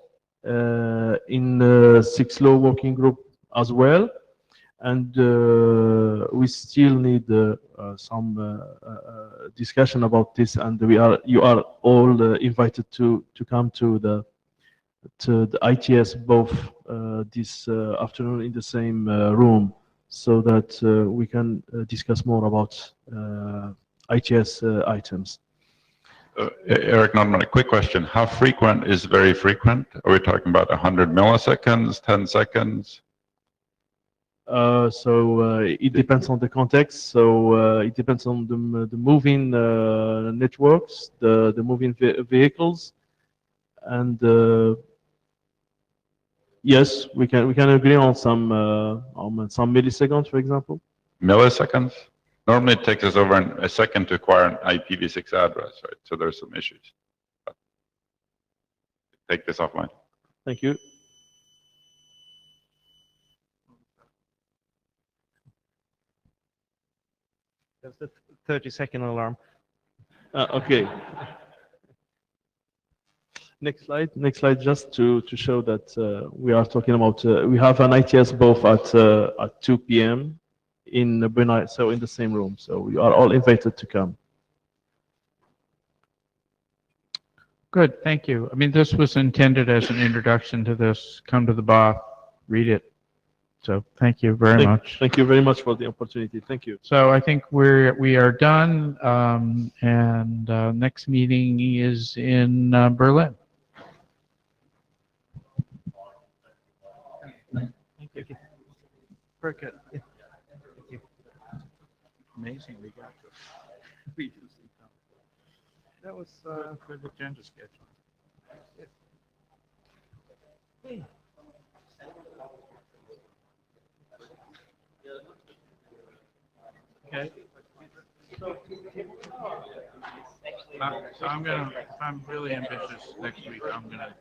in 6-Law working group as well, and we still need some discussion about this, and you are all invited to come to the ITS both this afternoon in the same room, so that we can discuss more about ITS items. Eric Nordman, a quick question. How frequent is very frequent? Are we talking about 100 milliseconds, 10 seconds? It depends on the context. It depends on the moving networks, the moving vehicles, and yes, we can agree on some milliseconds, for example. Milliseconds? Normally it takes us over a second to acquire an IPv6 address, right? So there's some issues. Take this offline. Thank you. There's the 30-second alarm. Okay. Next slide, just to show that we are talking about, we have an ITS both at 2 p.m. in Brunei, so in the same room. So you are all invited to come. Good, thank you. I mean, this was intended as an introduction to this. Come to the booth, read it. So thank you very much. Thank you very much for the opportunity. Thank you. So I think we are done, and next meeting is in Berlin. Thank you. Very good. Yeah. Thank you. Amazing, we got to read this. That was good agenda schedule. Hey. Okay. So I'm really ambitious next week. I'm gonna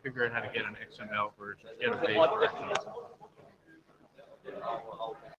figure out how to get an XML version, get a base version.